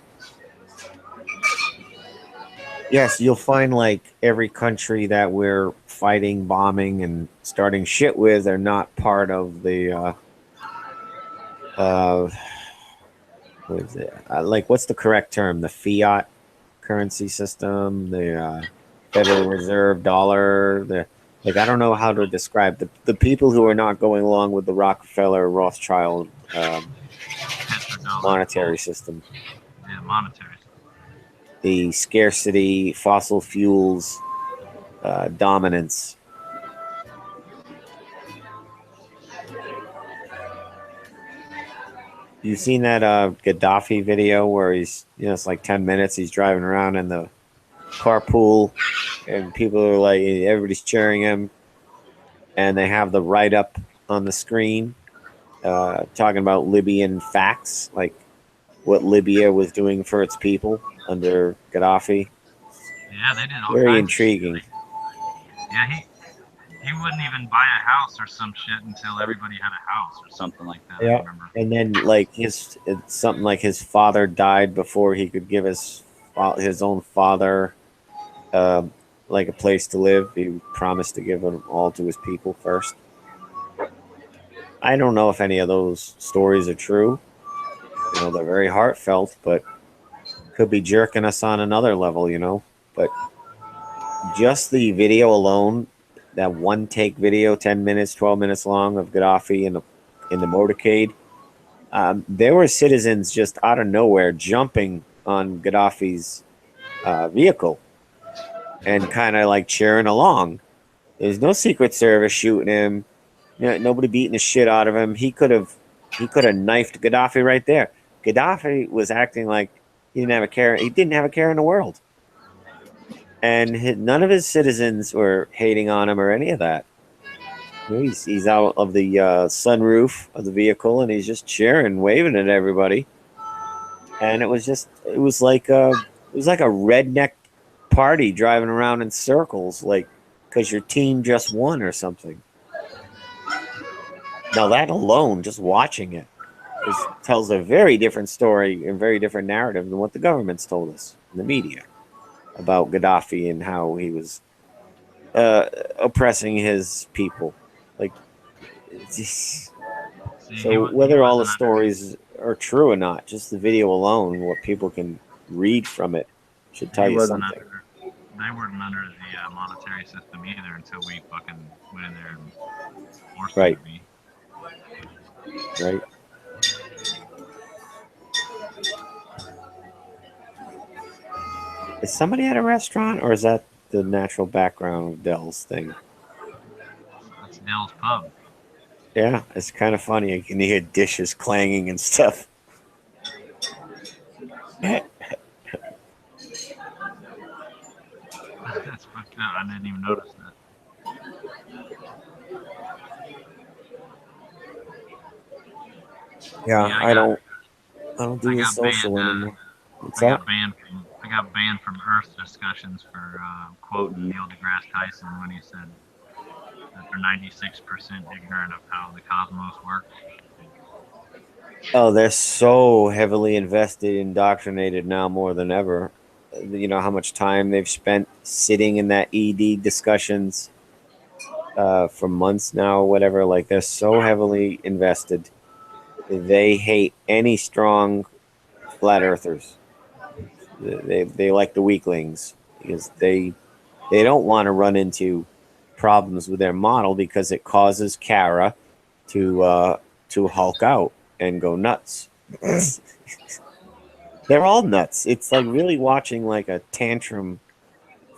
Yes, you'll find like every country that we're fighting, bombing, and starting shit with are not part of the what is it? What's the correct term? The fiat currency system, the Federal Reserve dollar. I don't know how to describe the people who are not going along with the Rockefeller Rothschild monetary system. Yeah, monetary. The scarcity, fossil fuels, dominance. You've seen that Gaddafi video where he's, it's like 10 minutes. He's driving around in the carpool and people are like, everybody's cheering him. And they have the write-up on the screen talking about Libyan facts, like what Libya was doing for its people under Gaddafi. Yeah, they did all Very kinds intriguing. Of shit. Yeah, he wouldn't even buy a house or some shit until everybody had a house or something like that. Yeah, I remember. and then it's something like his father died before he could give his own father like a place to live. He promised to give them all to his people first. I don't know if any of those stories are true. You know, they're very heartfelt, but could be jerking us on another level, you know. But just the video alone, that one take video, 10 minutes, 12 minutes long of Gaddafi in the motorcade, there were citizens just out of nowhere jumping on Gaddafi's vehicle and kind of like cheering along. There's no Secret Service shooting him. Nobody beating the shit out of him. He could have knifed Gaddafi right there. Gaddafi was acting like he didn't have a care. He didn't have a care in the world, and none of his citizens were hating on him or any of that. You know, he's out of the sunroof of the vehicle and he's just cheering, waving at everybody. And it was like a redneck party driving around in circles, like because your team just won or something. Now that alone, just watching it, tells a very different story and very different narrative than what the government's told us in the media about Gaddafi and how he was oppressing his people. Like, so whether all the stories are true or not, just the video alone, what people can read from it, should tell you something. They weren't under the monetary system either until we fucking went in there and forced them to be. Right. Is somebody at a restaurant, or is that the natural background of Dell's thing? That's Dell's pub. Yeah, it's kind of funny. You can hear dishes clanging and stuff. That's fucked up. I didn't even notice that. Yeah, I don't do the social anymore. What's that? I got banned from Earth discussions for quoting Neil deGrasse Tyson when he said that they're 96% ignorant of how the cosmos works. Oh, they're so heavily invested, indoctrinated now more than ever. You know how much time they've spent sitting in that ED discussions for months now, or whatever. Like, they're so heavily invested. They hate any strong flat earthers. They like the weaklings because they don't want to run into problems with their model because it causes Kara to hulk out and go nuts. They're all nuts. It's like really watching like a tantrum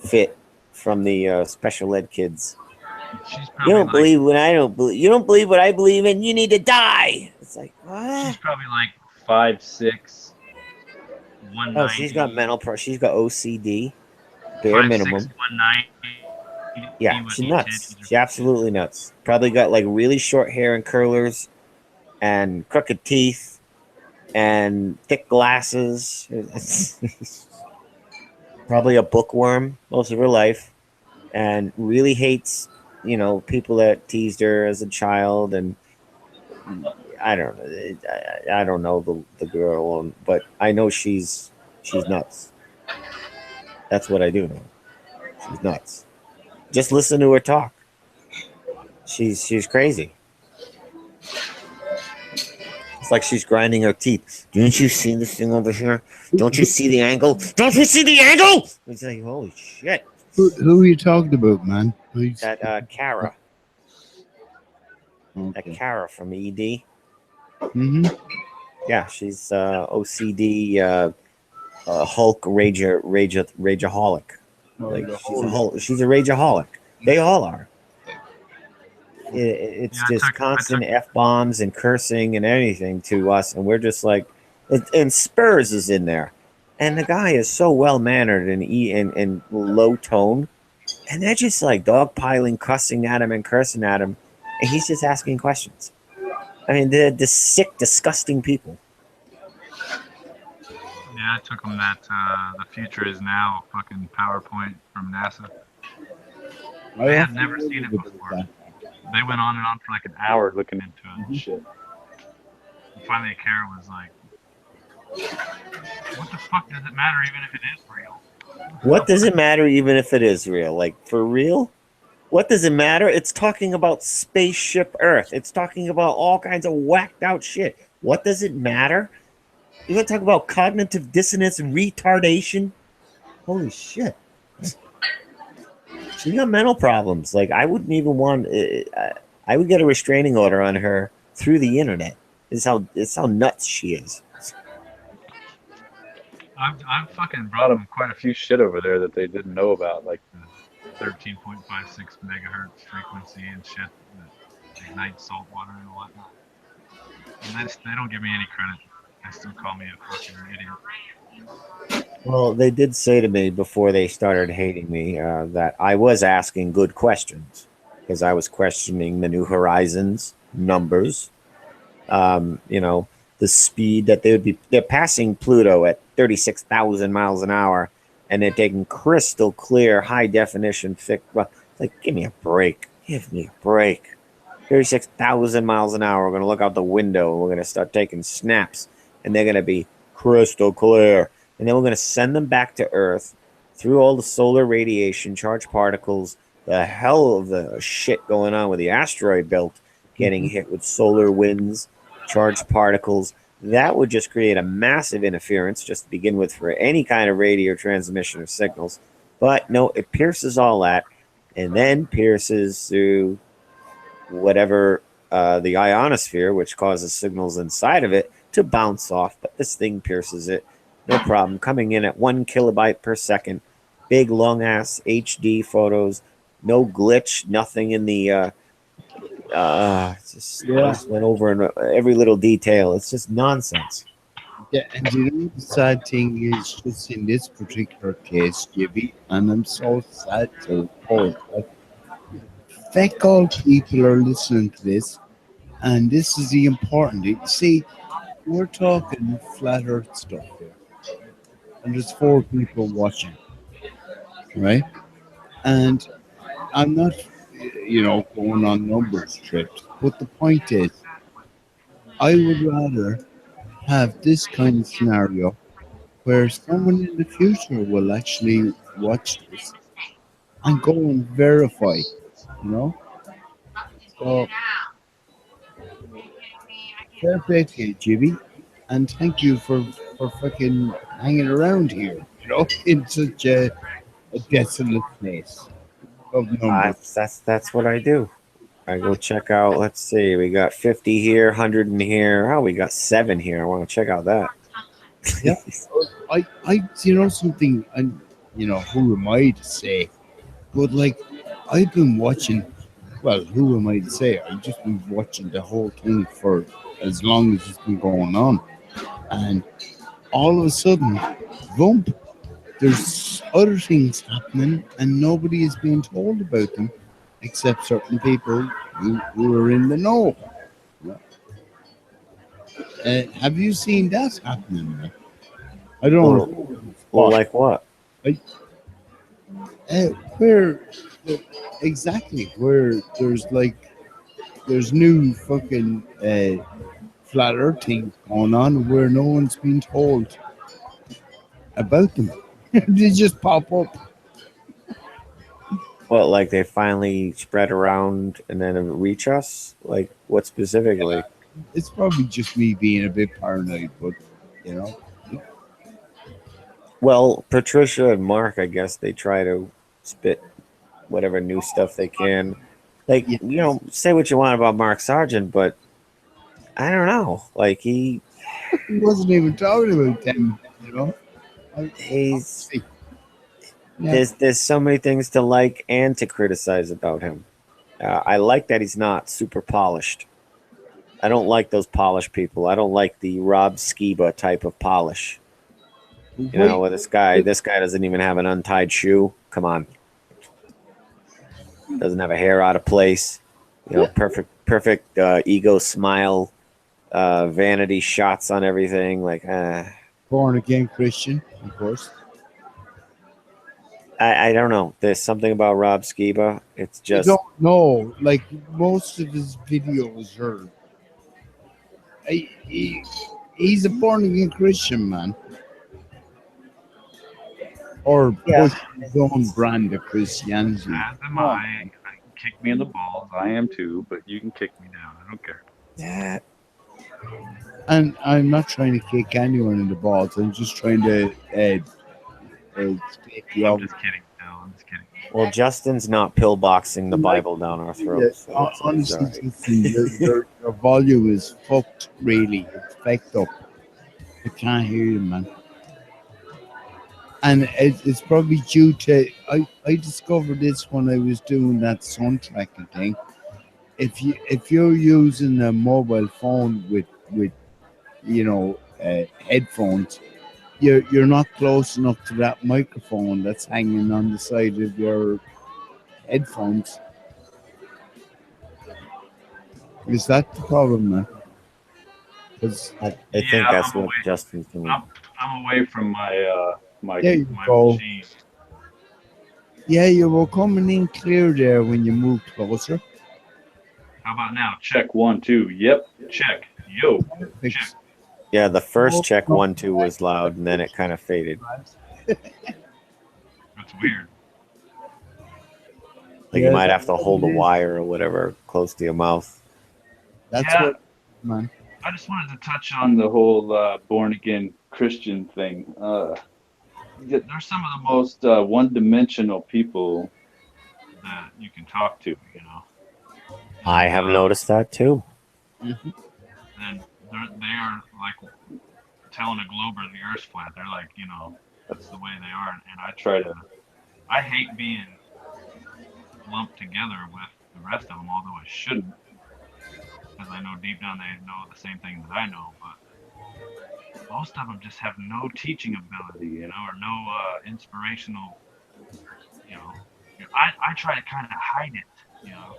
fit from the special ed kids. You don't believe what I don't believe. You don't believe what I believe in. You need to die. It's like, what? She's probably like 5'6", 190. Oh, she's got she's got OCD, bare minimum. 5'6", 190. Yeah, she's nuts. She's absolutely nuts. Probably got like really short hair and curlers, and crooked teeth, and thick glasses. Probably a bookworm most of her life, and really hates, you know, people that teased her as a child. And I don't know the girl, but I know she's nuts. That's what I do know. She's nuts. Just listen to her talk. She's crazy. It's like she's grinding her teeth. Didn't you see this thing over here? Don't you see the angle? Don't you see the angle? It's like, holy shit. Who are you talking about, man? That Kara. Okay. That Kara from ED. Mm-hmm. Yeah, she's OCD Hulk rageaholic. Like, she's a rageaholic. They all are. It's just constant F-bombs and cursing and anything to us, and we're just like, and Spurs is in there, and the guy is so well mannered and low tone, and they're just like dogpiling, cussing at him and cursing at him, and he's just asking questions. I mean, they're the sick, disgusting people. Yeah, I took them that the future is now fucking PowerPoint from NASA. I had never seen it before. They went on and on for like an hour looking into it and shit. And finally, Kara was like, "What the fuck does it matter even if it is real?" What does it matter even if it is real? Like, for real? What does it matter? It's talking about spaceship Earth. It's talking about all kinds of whacked out shit. What does it matter? You want to talk about cognitive dissonance and retardation? Holy shit. She got mental problems. Like, I wouldn't even want. I would get a restraining order on her through the internet. It's how nuts she is. I've fucking brought them quite a few shit over there that they didn't know about, like the 13.56 megahertz frequency and shit that ignites salt water and whatnot. And they don't give me any credit. They still call me a fucking idiot. Well, they did say to me before they started hating me that I was asking good questions because I was questioning the New Horizons numbers. You know, the speed that they're passing Pluto at 36,000 miles an hour, and they're taking crystal clear, high definition, well, like, give me a break. Give me a break. 36,000 miles an hour. We're going to look out the window and we're going to start taking snaps, and they're going to be crystal clear. And then we're going to send them back to Earth through all the solar radiation, charged particles, the hell of the shit going on with the asteroid belt getting hit with solar winds, charged particles. That would just create a massive interference just to begin with for any kind of radio transmission of signals. But no, it pierces all that and then pierces through whatever the ionosphere, which causes signals inside of it to bounce off. But this thing pierces it. No problem. Coming in at 1 kilobyte per second. Big, long-ass HD photos. No glitch. Nothing in the... I just went over in every little detail. It's just nonsense. Yeah, and you know the sad thing is, just in this particular case, Jibby, and I'm so sad to report that feck all people are listening to this, and this is the important thing. See, we're talking flat Earth stuff here, and there's 4 people watching, right? And I'm not, going on numbers trips, but the point is, I would rather have this kind of scenario where someone in the future will actually watch this and go and verify, you know? So, fair play to you, Jimmy, and thank you for fucking hanging around here, in such a desolate place of numbers. That's what I do. I go check out, let's see, we got 50 here, 100 in here. Oh, we got 7 here. I want to check out that. Yeah, something, and who am I to say? But like, I've been watching. Well, who am I to say? I've just been watching the whole thing for as long as it's been going on, and all of a sudden, bump! There's other things happening, and nobody is being told about them, except certain people who are in the know. Have you seen that happening? Man? I don't know. Well, like what? Where exactly? Where there's new fucking flat Earth things going on where no one's been told about them. They just pop up. Well, like they finally spread around and then reach us? Like what specifically? It's probably just me being a bit paranoid, but you know. Well, Patricia and Mark, I guess they try to spit whatever new stuff they can. Like, say what you want about Mark Sargent, but I don't know. Like he wasn't even talking about them, He's there's so many things to like and to criticize about him. I like that he's not super polished. I don't like those polished people. I don't like the Rob Skiba type of polish. With this guy doesn't even have an untied shoe. Come on. Doesn't have a hair out of place. Perfect ego smile, vanity shots on everything. Like, born again Christian, of course. I don't know. There's something about Rob Skiba. It's just I don't know. Like most of his videos are. He's a born again Christian man. or Yeah. push his own brand of Christianity. As am I. Kick me in the balls. I am too, but you can kick me down. I don't care. Yeah. And I'm not trying to kick anyone in the balls. I'm just trying to take the I'm just kidding, Bill. I'm just kidding. Well, Justin's not pillboxing the Bible down our throats. So it's honestly, all right. Justin, your volume is fucked. Really, it's fucked up. I can't hear you, man. And it's probably due to I discovered this when I was doing that sun tracking thing. If you're using a mobile phone with headphones, you're not close enough to that microphone that's hanging on the side of your headphones. Is that the problem, man? 'Cause I think that's what Justin's doing. I'm away from my my there you my go. machine. Yeah, you were coming in clear there when you moved closer. How about now? Check 1, 2. Yep. Check. Yo. Check. Yeah, the first check 1, 2 was loud, and then it kind of faded. That's weird. Like Yeah, you might have to that's hold a what it is. wire or whatever close to your mouth. That's Yeah. what, man. I just wanted to touch on the whole born again Christian thing. They're some of the most one-dimensional people that you can talk to. You know. I have noticed that too. Mm-hmm. And they are like telling a globe or the Earth's flat. They're like, you know, that's the way they are. And I hate being lumped together with the rest of them, although I shouldn't, because I know deep down they know the same thing that I know. But most of them just have no teaching ability, you know, or no inspirational, you know. I try to kind of hide it, you know,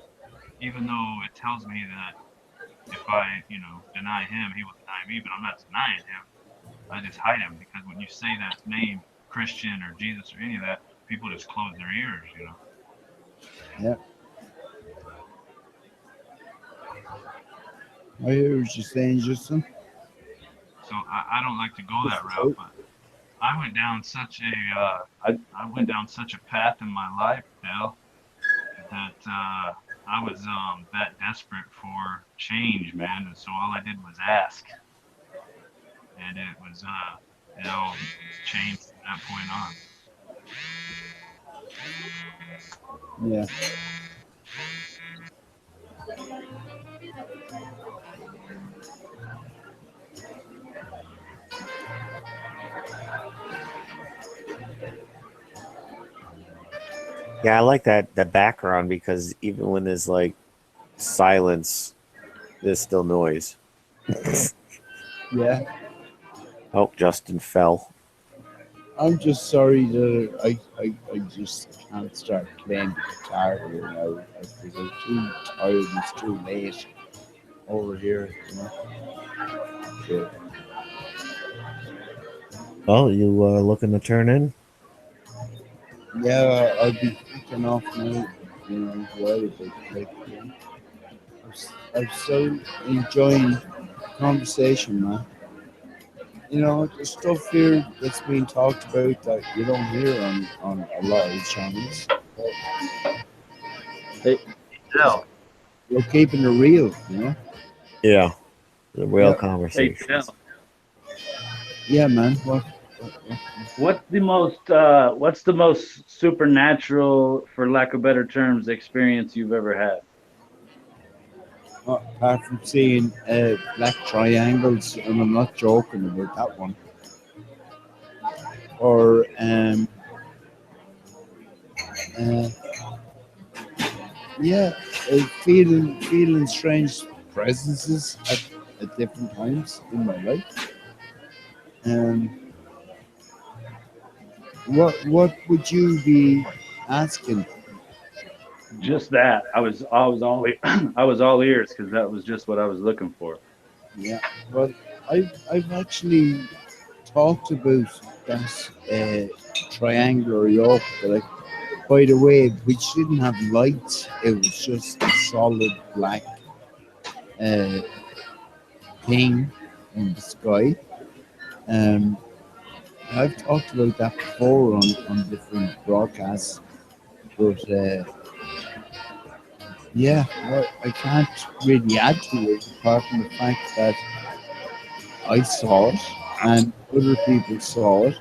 even though it tells me that if I, you know, deny him, he will deny me, but I'm not denying him. I just hide him because when you say that name, Christian or Jesus or any of that, people just close their ears, you know. Yeah. I hear what you're saying, Justin. So I don't like to go that route, but I went down such a I went down such a path in my life, Dale, that I was that desperate for change, man. And so all I did was ask, and it was it all changed from that point on. Yeah. Yeah, I like that background because even when there's like silence, there's still noise. Yeah. Oh, Justin fell. I'm just sorry that I just can't start playing the guitar here now because I'm too tired and it's too late over here. You know? Yeah. Oh, you looking to turn in? Yeah, I'll be kicking off now. You know, well, but like, you know, I'm still enjoying the conversation, man. You know, the stuff here that's being talked about that you don't hear on a lot of channels. Hey, Dell. We're keeping it real, you know? Yeah, the real Yeah. conversation. Hey, Dell. Yeah, man. What? What's the most supernatural, for lack of better terms, experience you've ever had? Apart from seeing black triangles, and I'm not joking about that one. Or yeah, feeling strange presences at different times in my life. What would you be asking? Just that. I was all I was all ears because that was just what I was looking for. Yeah, well, I've actually talked about that triangular yoke, but by the way, which didn't have lights. It was just a solid black uh, thing in the sky. I've talked about that before on different broadcasts, but yeah, well, I can't really add to it apart from the fact that I saw it and other people saw it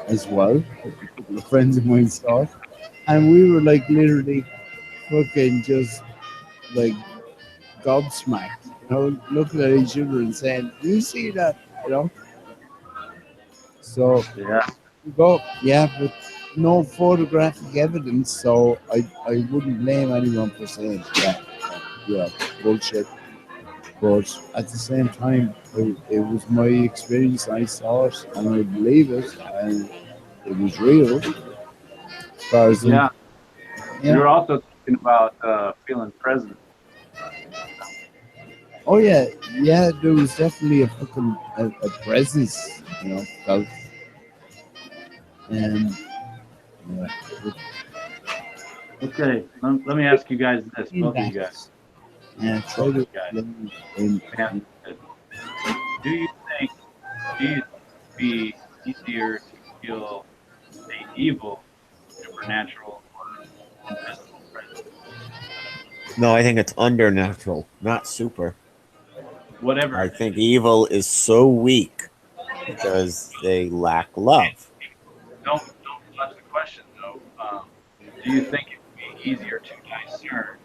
as well. A couple of friends of mine saw it, and we were like literally fucking just like gobsmacked, looking at each other and saying, "You see that?" You know. So Yeah. we go, yeah, but no photographic evidence, so I wouldn't blame anyone for saying that. Yeah, bullshit. But at the same time, it was my experience. I saw it and I believe it, and it was real. As far as Yeah. yeah. You're also talking about feeling present. Oh yeah, yeah. There was definitely a fucking a presence, felt, and yeah, Okay, let me ask you guys this, in both of that, you guys. yeah, try Both of to you guys. explain in, Let me ask you this. Do you think it would be easier to feel the evil, supernatural, or invisible presence? No, I think it's undernatural, not super. Whatever. I think evil is so weak because they lack love. Don't dodge the question though. Do you think it would be easier to discern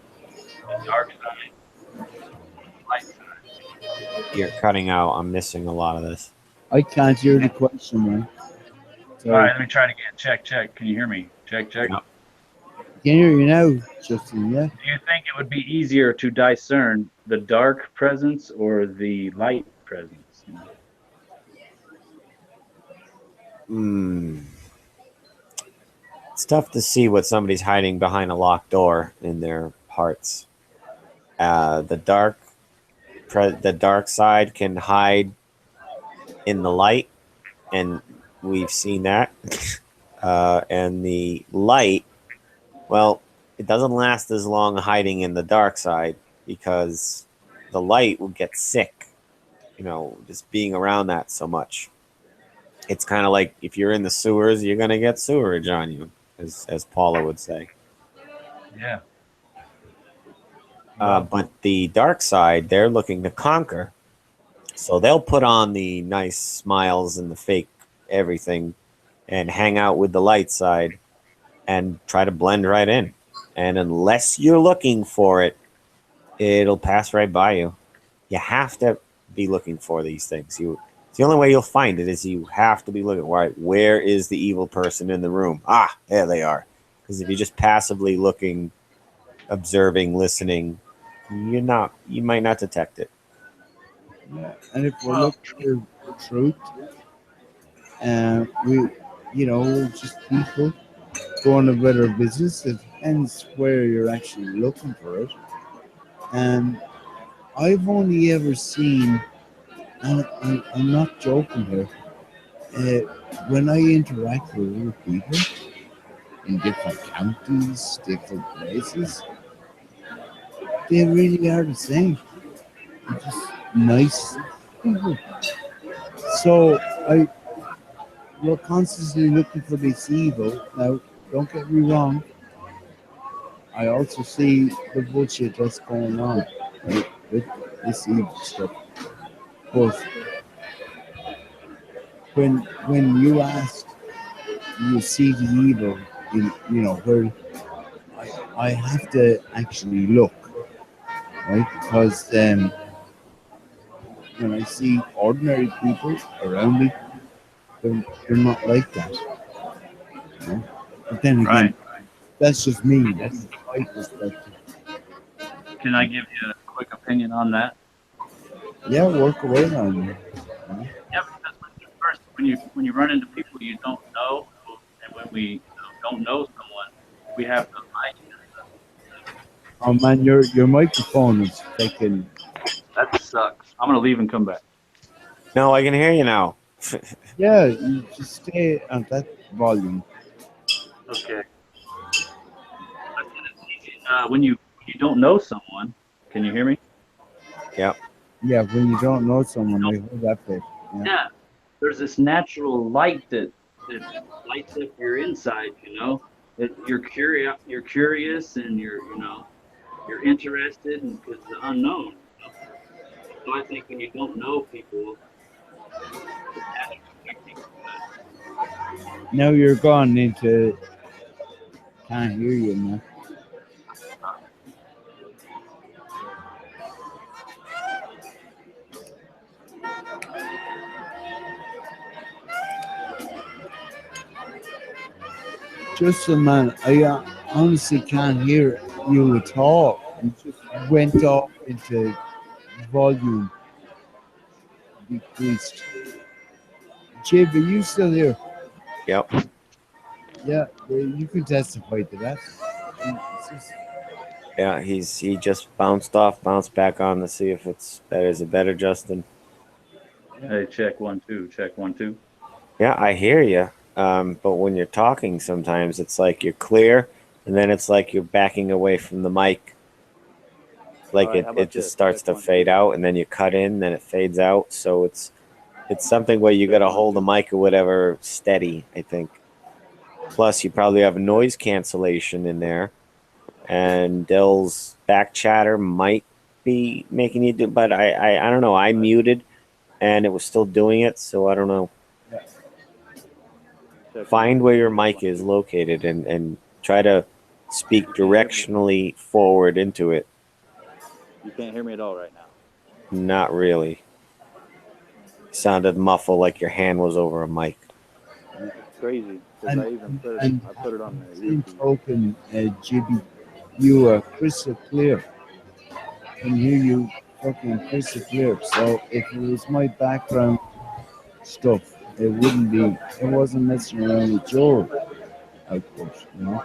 the dark side or the light side? You're cutting out. I'm missing a lot of this. I can't hear the question, man. All right, let me try it again. Check. Can you hear me? Check. Yep. Can hear you now, Justin. Yeah. Do you think it would be easier to discern the dark presence or the light presence? It's tough to see what somebody's hiding behind a locked door in their hearts. The dark side can hide in the light, and we've seen that. And the light, well, it doesn't last as long hiding in the dark side because the light will get sick, just being around that so much. It's kind of like if you're in the sewers, you're going to get sewerage on you, as Paula would say. Yeah. But the dark side, they're looking to conquer. So they'll put on the nice smiles and the fake everything and hang out with the light side and try to blend right in. And unless you're looking for it, it'll pass right by you. You have to be looking for these things. It's the only way you'll find it is you have to be looking. Right, where is the evil person in the room? Ah, there they are. Because if you're just passively looking, observing, listening, you might not detect it. Yeah. And if we're looking for truth, we're just people going about our business. It depends where you're actually looking for it. And I've only ever seen, and I'm not joking here, when I interact with other people in different counties, different places, they really are the same. They're just nice people. So we're constantly looking for this evil. Now, don't get me wrong. I also see the bullshit that's going on, right, with this evil stuff. But when you ask, you see the evil in where I have to actually look, right? Because when I see ordinary people around me, they're not like that. But then again, that's just me. That's my perspective. Can I give you a quick opinion on that? Yeah, work away on you. Yeah, because when you run into people you don't know, and when we don't know someone, we have to like. Oh man, your microphone is taking. That sucks. I'm gonna leave and come back. No, I can hear you now. Yeah, you just stay at that volume. Okay. When you don't know someone, can you hear me? Yep. Yeah, when you don't know someone, I heard that bit. Yeah. there's this natural light that lights up your inside. You know, that you're curious, and you're interested, and because the unknown. You know? So I think when you don't know people, it's natural. Now you're gone into. Can't hear you now. Just a man, I honestly can't hear you at all. You just went off into volume decreased. Jib, are you still here? Yep. Yeah, you can testify to that. It's just- Yeah, he just bounced back on to see if it's better. Is it better, Justin? Hey, check 1 2, check 1 2. Yeah, I hear you. But when you're talking, sometimes it's like you're clear, and then it's like you're backing away from the mic. Like All right, how it about just this? starts Check to 1 fade 2. out, and then you cut in, then it fades out. So it's something where you got to hold the mic or whatever steady, I think. Plus, you probably have noise cancellation in there, and Dell's back chatter might be making you do. But I don't know. I muted, and it was still doing it, so I don't know. Find where your mic is located and try to speak directionally forward into it. You can't hear me at all right now. Not really. Sounded muffled like your hand was over a mic. It's crazy because I even put it on the same earpiece. token, Jibby, you are crystal clear. Can hear you fucking crystal clear. So if it was my background stuff, it wouldn't be. It wasn't messing around with your output, you know.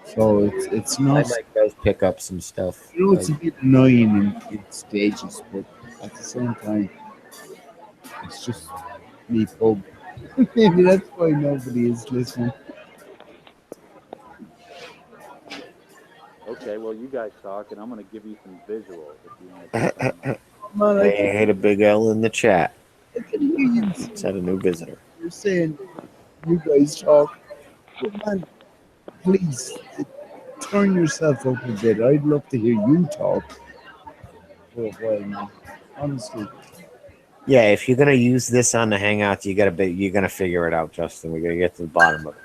So it's My not. mic does pick up some stuff. You know, it's a bit annoying in stages, but at the same time, it's just me pub. Maybe that's why nobody is listening. Okay, well, you guys talk, and I'm going to give you some visual if you want to check on that. Man, I Hey, hit a big L in the chat. can hear you. Let's have a new visitor. You're saying you guys talk. But man, please turn yourself up a bit. I'd love to hear you talk for a while, man. Honestly. Yeah, if you're gonna use this on the Hangout, you're gonna figure it out, Justin. We're gonna get to the bottom of it.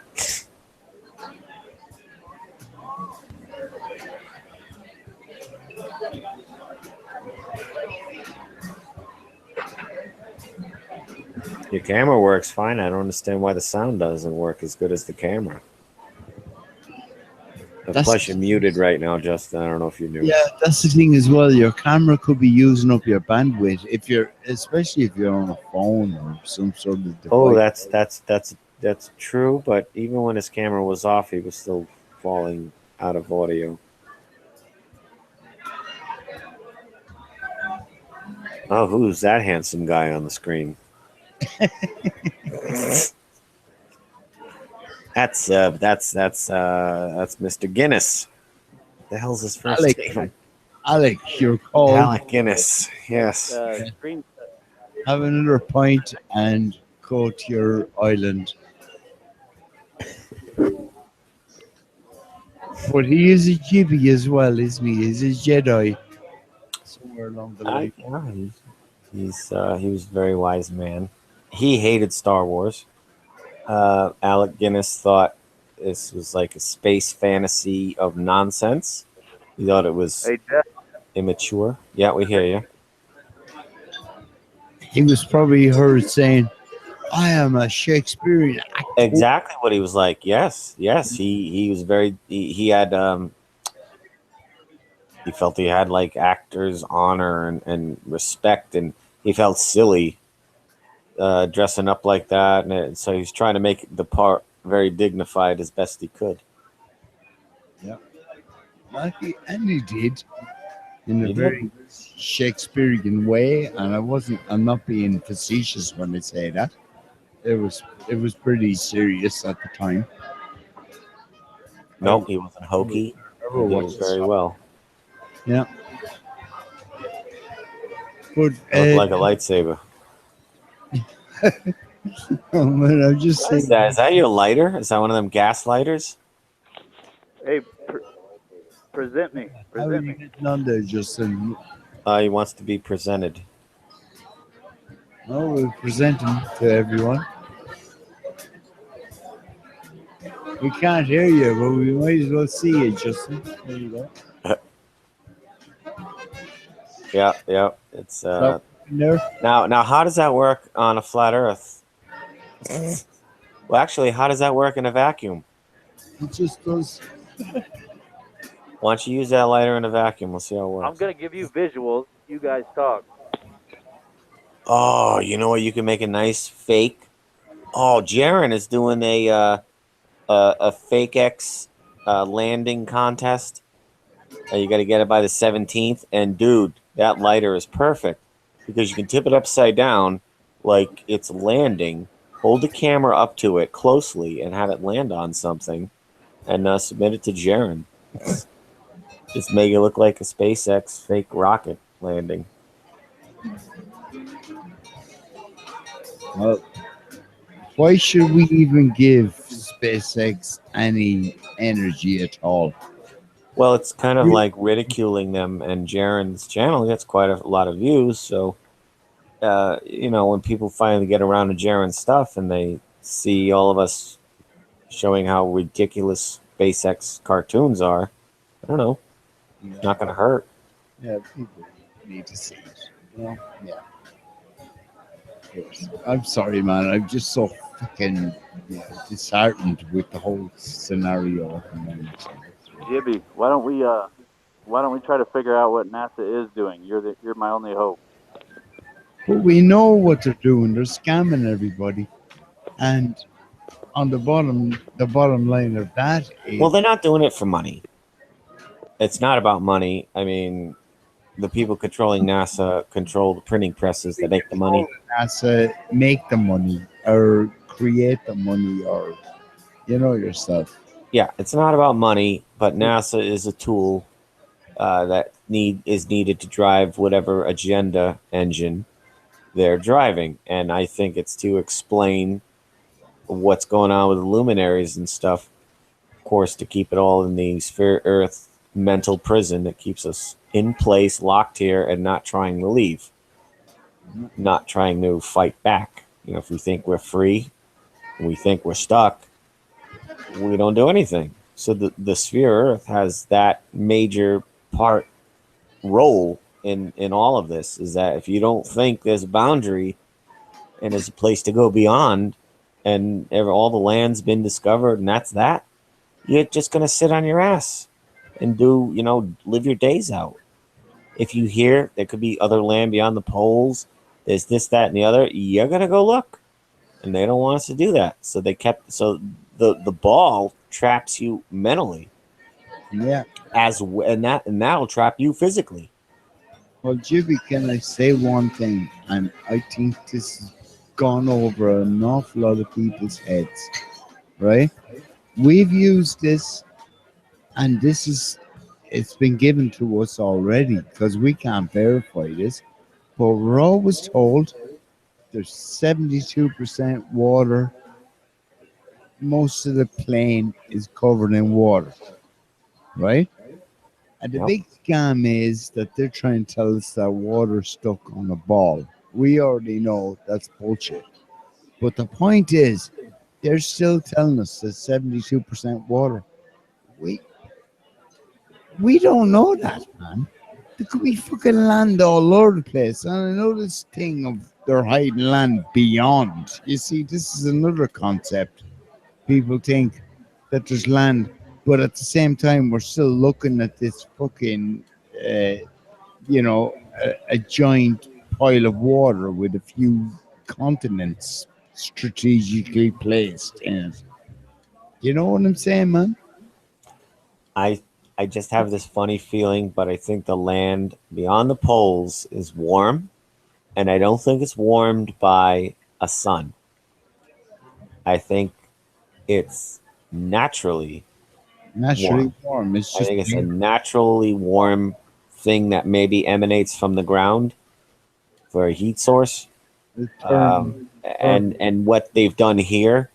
Your camera works fine. I don't understand why the sound doesn't work as good as the camera. Plus, you're muted right now, Justin. I don't know if you knew. Yeah, that's the thing as well. Your camera could be using up your bandwidth especially if you're on a phone or some sort of device. Oh, that's true. But even when his camera was off, he was still falling out of audio. Oh, who's that handsome guy on the screen? That's Mr. Guinness. What the hell's his first name? Alec, you're called. Alec Guinness. Yes. Have another pint and go to your island. But he is a Jibby as well, isn't he? He's a Jedi. Somewhere along the line. He was a very wise man. He hated Star Wars. Alec Guinness thought this was like a space fantasy of nonsense. He thought it was immature. Yeah, we hear you. He was probably heard saying, I am a Shakespearean actor. Exactly what he was like. Yes. He was very. He had. He felt he had like actors' honor and respect, and he felt silly dressing up like that, and so he's trying to make the part very dignified as best he could. Yeah, and he did in a very Shakespearean way. And I'm not being facetious when I say that. It was pretty serious at the time. No, he wasn't hokey. He did it very well. Yeah. But Looked like a lightsaber. Oh, man, I'm just What is saying. that? Is that your lighter? Is that one of them gas lighters? Hey, present me. How are Present you me. getting on there, Justin? He wants to be presented. Oh, we'll present him to everyone. We can't hear you, but we might as well see you, Justin. There you go. Yeah. It's So, there. now how does that work on a flat Earth? Well, actually, how does that work in a vacuum? It just does. Why don't you use that lighter in a vacuum? We'll see how it works. I'm gonna give you visuals. You guys talk. Oh, you know what? You can make a nice fake. Oh, Jaren is doing a fake X landing contest. You got to get it by the 17th. And dude, that lighter is perfect because you can tip it upside down like it's landing. Hold the camera up to it closely and have it land on something, and submit it to Jaren. Just make it look like a SpaceX fake rocket landing. Well, why should we even give SpaceX any energy at all? Well, it's kind of like ridiculing them, and Jaren's channel gets quite a lot of views. So, when people finally get around to Jaren's stuff and they see all of us showing how ridiculous SpaceX cartoons are, I don't know, it's not going to hurt. Yeah, people need to see it. Yeah. Yes. I'm sorry, man. I'm just so fucking disheartened with the whole scenario. Jibby, why don't we try to figure out what NASA is doing? You're my only hope. But we know what they're doing. They're scamming everybody. And on the bottom line of that is, Well, they're not doing it for money. It's not about money. I mean, the people controlling NASA control the printing presses that make the money. NASA make the money or create the money, or yourself. Yeah, it's not about money, but NASA is a tool that is needed to drive whatever agenda engine they're driving, and I think it's to explain what's going on with the luminaries and stuff. Of course, to keep it all in the sphere Earth mental prison that keeps us in place, locked here, and not trying to leave, not trying to fight back. If we think we're free, we think we're stuck, we don't do anything. So the sphere Earth has that major role in all of this, is that if you don't think there's a boundary and there's a place to go beyond, and all the land's been discovered, and that's that, you're just going to sit on your ass and live your days out. If you hear there could be other land beyond the poles, there's this, that, and the other, you're going to go look. And they don't want us to do that. So the ball traps you mentally. Yeah. And that'll trap you physically. Well, Jibby, can I say one thing? And I think this has gone over an awful lot of people's heads, right? We've used this, and it's been given to us already because we can't verify this, but we're always told there's 72% water. Most of the plane is covered in water, right? And the big scam is that they're trying to tell us that water's stuck on a ball. We already know that's bullshit. But the point is, they're still telling us that 72% water. We don't know that, man. There could be fucking land all over the place. And I know this thing of they're hiding land beyond. You see, this is another concept. People think that there's land, but at the same time, we're still looking at this fucking, a giant pile of water with a few continents strategically placed in it. You know what I'm saying, man? I just have this funny feeling, but I think the land beyond the poles is warm, and I don't think it's warmed by a sun. I think it's naturally warm. It's I just think it's a naturally warm thing that maybe emanates from the ground for a heat source. The turn. And what they've done here,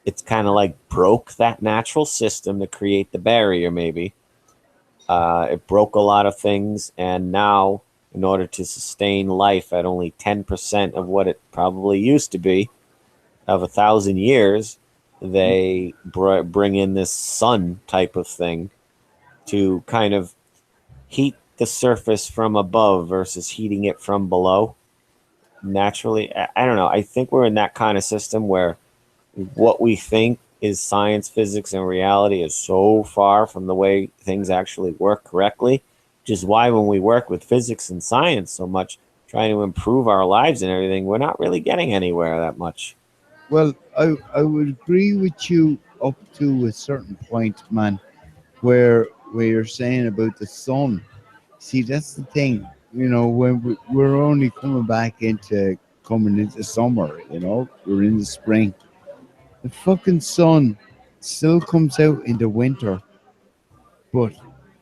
it's kind of like broke that natural system to create the barrier. Maybe it broke a lot of things, and now in order to sustain life at only 10% of what it probably used to be of 1,000 years, they bring in this sun type of thing to kind of heat the surface from above versus heating it from below naturally. I don't know. I think we're in that kind of system where what we think is science, physics, and reality is so far from the way things actually work correctly, which is why when we work with physics and science so much, trying to improve our lives and everything, we're not really getting anywhere that much. Well, I would agree with you up to a certain point, man, where you're saying about the sun. See, that's the thing. When we're only coming into summer. We're in the spring. The fucking sun still comes out in the winter, but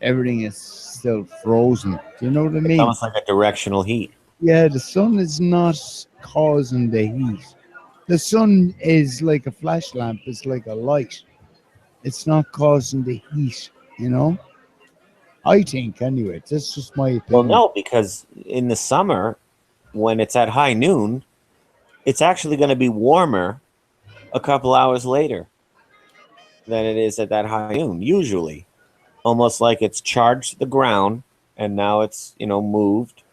everything is still frozen. Do you know what I It's mean? almost like a directional heat. Yeah, the sun is not causing the heat. The sun is like a flash lamp. It's like a light. It's not causing the heat. You know. I think anyway. That's just my Well, opinion. no, because in the summer, when it's at high noon, it's actually going to be warmer a couple hours later than it is at that high noon, usually. Almost like it's charged the ground and now it's, moved,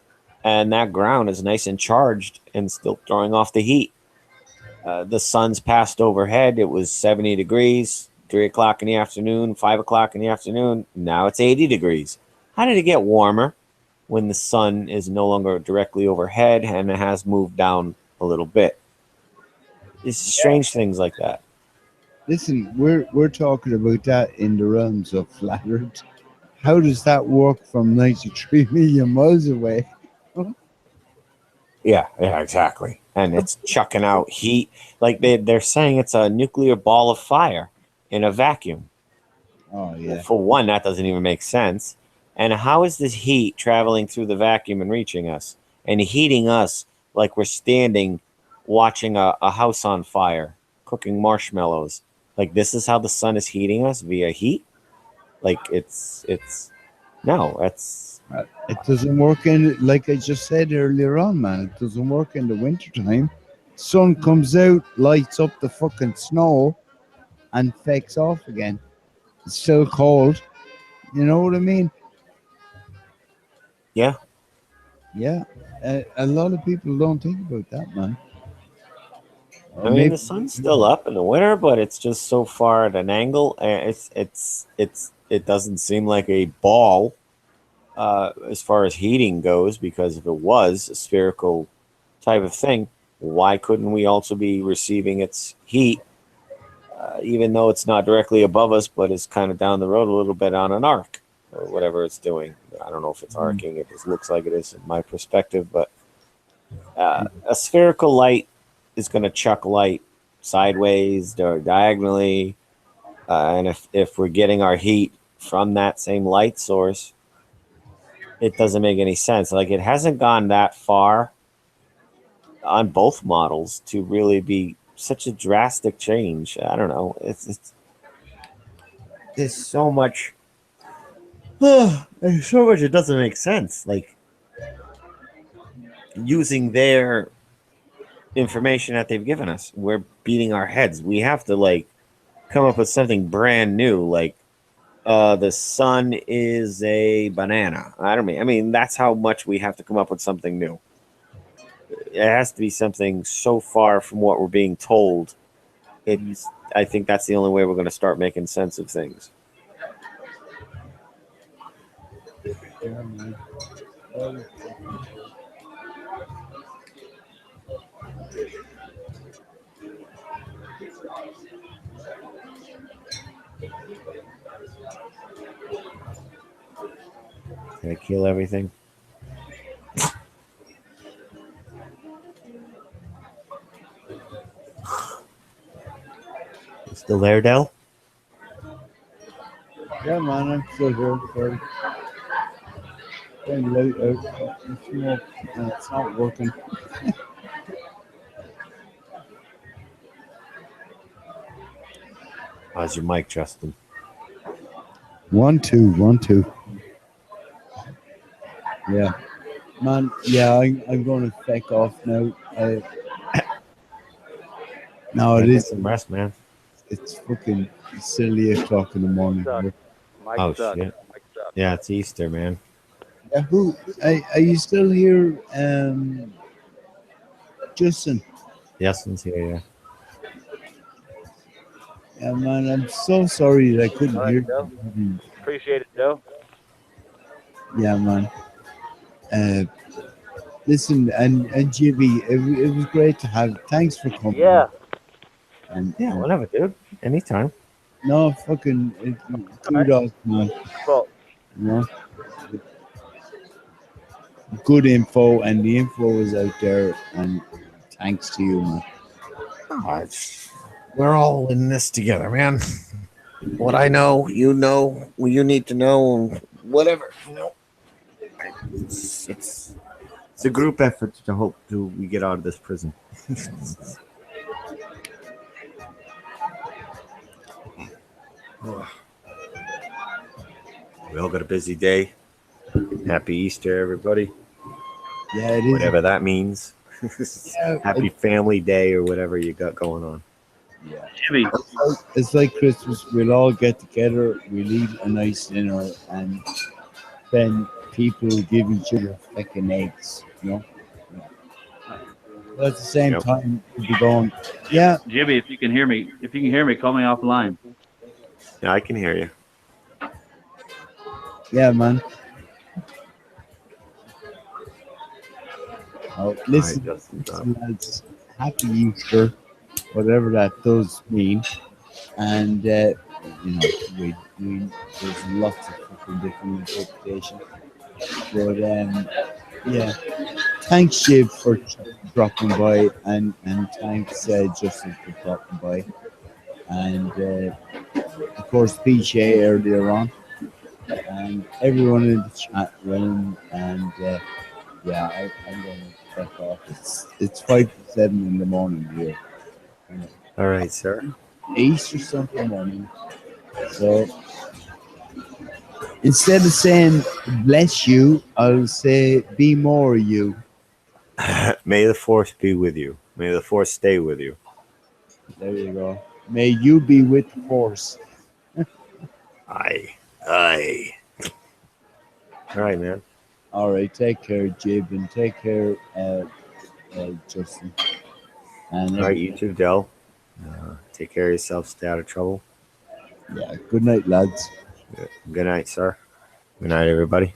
and that ground is nice and charged and still throwing off the heat. The sun's passed overhead. It was 70 degrees, 3 o'clock in the afternoon, 5 o'clock in the afternoon. Now it's 80 degrees. How did it get warmer when the sun is no longer directly overhead and it has moved down a little bit? It's strange things like that. Listen, we're talking about that in the realms of flat Earth. How does that work from 93 million miles away? Yeah, exactly. And it's chucking out heat. Like they're saying it's a nuclear ball of fire in a vacuum. Oh yeah. For one, that doesn't even make sense. And how is this heat traveling through the vacuum and reaching us and heating us like we're standing watching a house on fire, cooking marshmallows? Like this is how the sun is heating us via heat? Like it's no, that's It doesn't work like I just said earlier on, man. It doesn't work in the wintertime. Sun comes out, lights up the fucking snow, and fakes off again. It's still cold. You know what I mean? yeah. Yeah. A lot of people don't think about that, man. Or I mean, maybe the sun's still up in the winter, but it's just so far at an angle. And it doesn't seem like a ball as far as heating goes, because if it was a spherical type of thing, why couldn't we also be receiving its heat, even though it's not directly above us, but is kind of down the road a little bit on an arc or whatever it's doing? I don't know if it's arcing. It just looks like it is in my perspective, but a spherical light is going to chuck light sideways or diagonally, and if we're getting our heat from that same light source, it doesn't make any sense. Like it hasn't gone that far on both models to really be such a drastic change. I don't know. It's there's so much. There's so much it doesn't make sense. Like using their information that they've given us, we're beating our heads. We have to like come up with something brand new, like the sun is a banana. I mean that's how much we have to come up with something new. It has to be something so far from what we're being told. I think that's the only way we're going to start making sense of things. Yeah, man. Can I kill everything? You still there, Dell? Yeah, man, I'm still here. Sorry. Getting late out. It's not working. How's your mic, Justin? 1 2 1 2. Yeah, man. Yeah, I'm going to feck off now. No, it Get is. some rest, man. It's fucking silly 8 o'clock in the morning. Here. Oh shit. Yeah, it's Easter, man. Yeah, who? Are you still here, Justin? Justin's here, yeah. Yeah, man. I'm so sorry that I couldn't hear Joe. you. Appreciate it, Joe. Yeah, man. Listen, and Jimmy, it was great to have. Thanks for coming. Yeah. And, Yeah, whatever, dude. Anytime. No, fucking kudos, man. Well, You know, good info, and the info is out there, and thanks to you, man. We're all in this together, man. What I know, what you need to know, and whatever, you know. It's a group effort to hope we get out of this prison. We all got a busy day. Happy Easter, everybody. Yeah, it is. Whatever that means. Yeah, Happy family day or whatever you got going on. Yeah. Jimmy. It's like Christmas. We'll all get together. We'll eat a nice dinner, and then people give each other fucking eggs. You know. But at the same time, we'll be going. Yeah. Jimmy, if you can hear me, call me offline. Yeah, I can hear you. Yeah, man. Oh, listen, lads, happy Easter, whatever that does mean. And, you know, we there's lots of fucking different interpretations. But, yeah, thanks, Jib, for dropping by, and thanks, Justin, for dropping by. And, of course, PJ earlier on, and everyone in the chat room, and, yeah, I'm going to check off. It's 5 to 7 in the morning here. All right, sir. Easter Sunday morning. So instead of saying bless you, I'll say be more you. May the force be with you. May the force stay with you. There you go. May you be with the force. Aye. All right, man. All right, take care, Jib, and take care, Justin. And all right, you too, Del. Take care of yourself. Stay out of trouble. Yeah. Good night, lads. Good night, sir. Good night, everybody.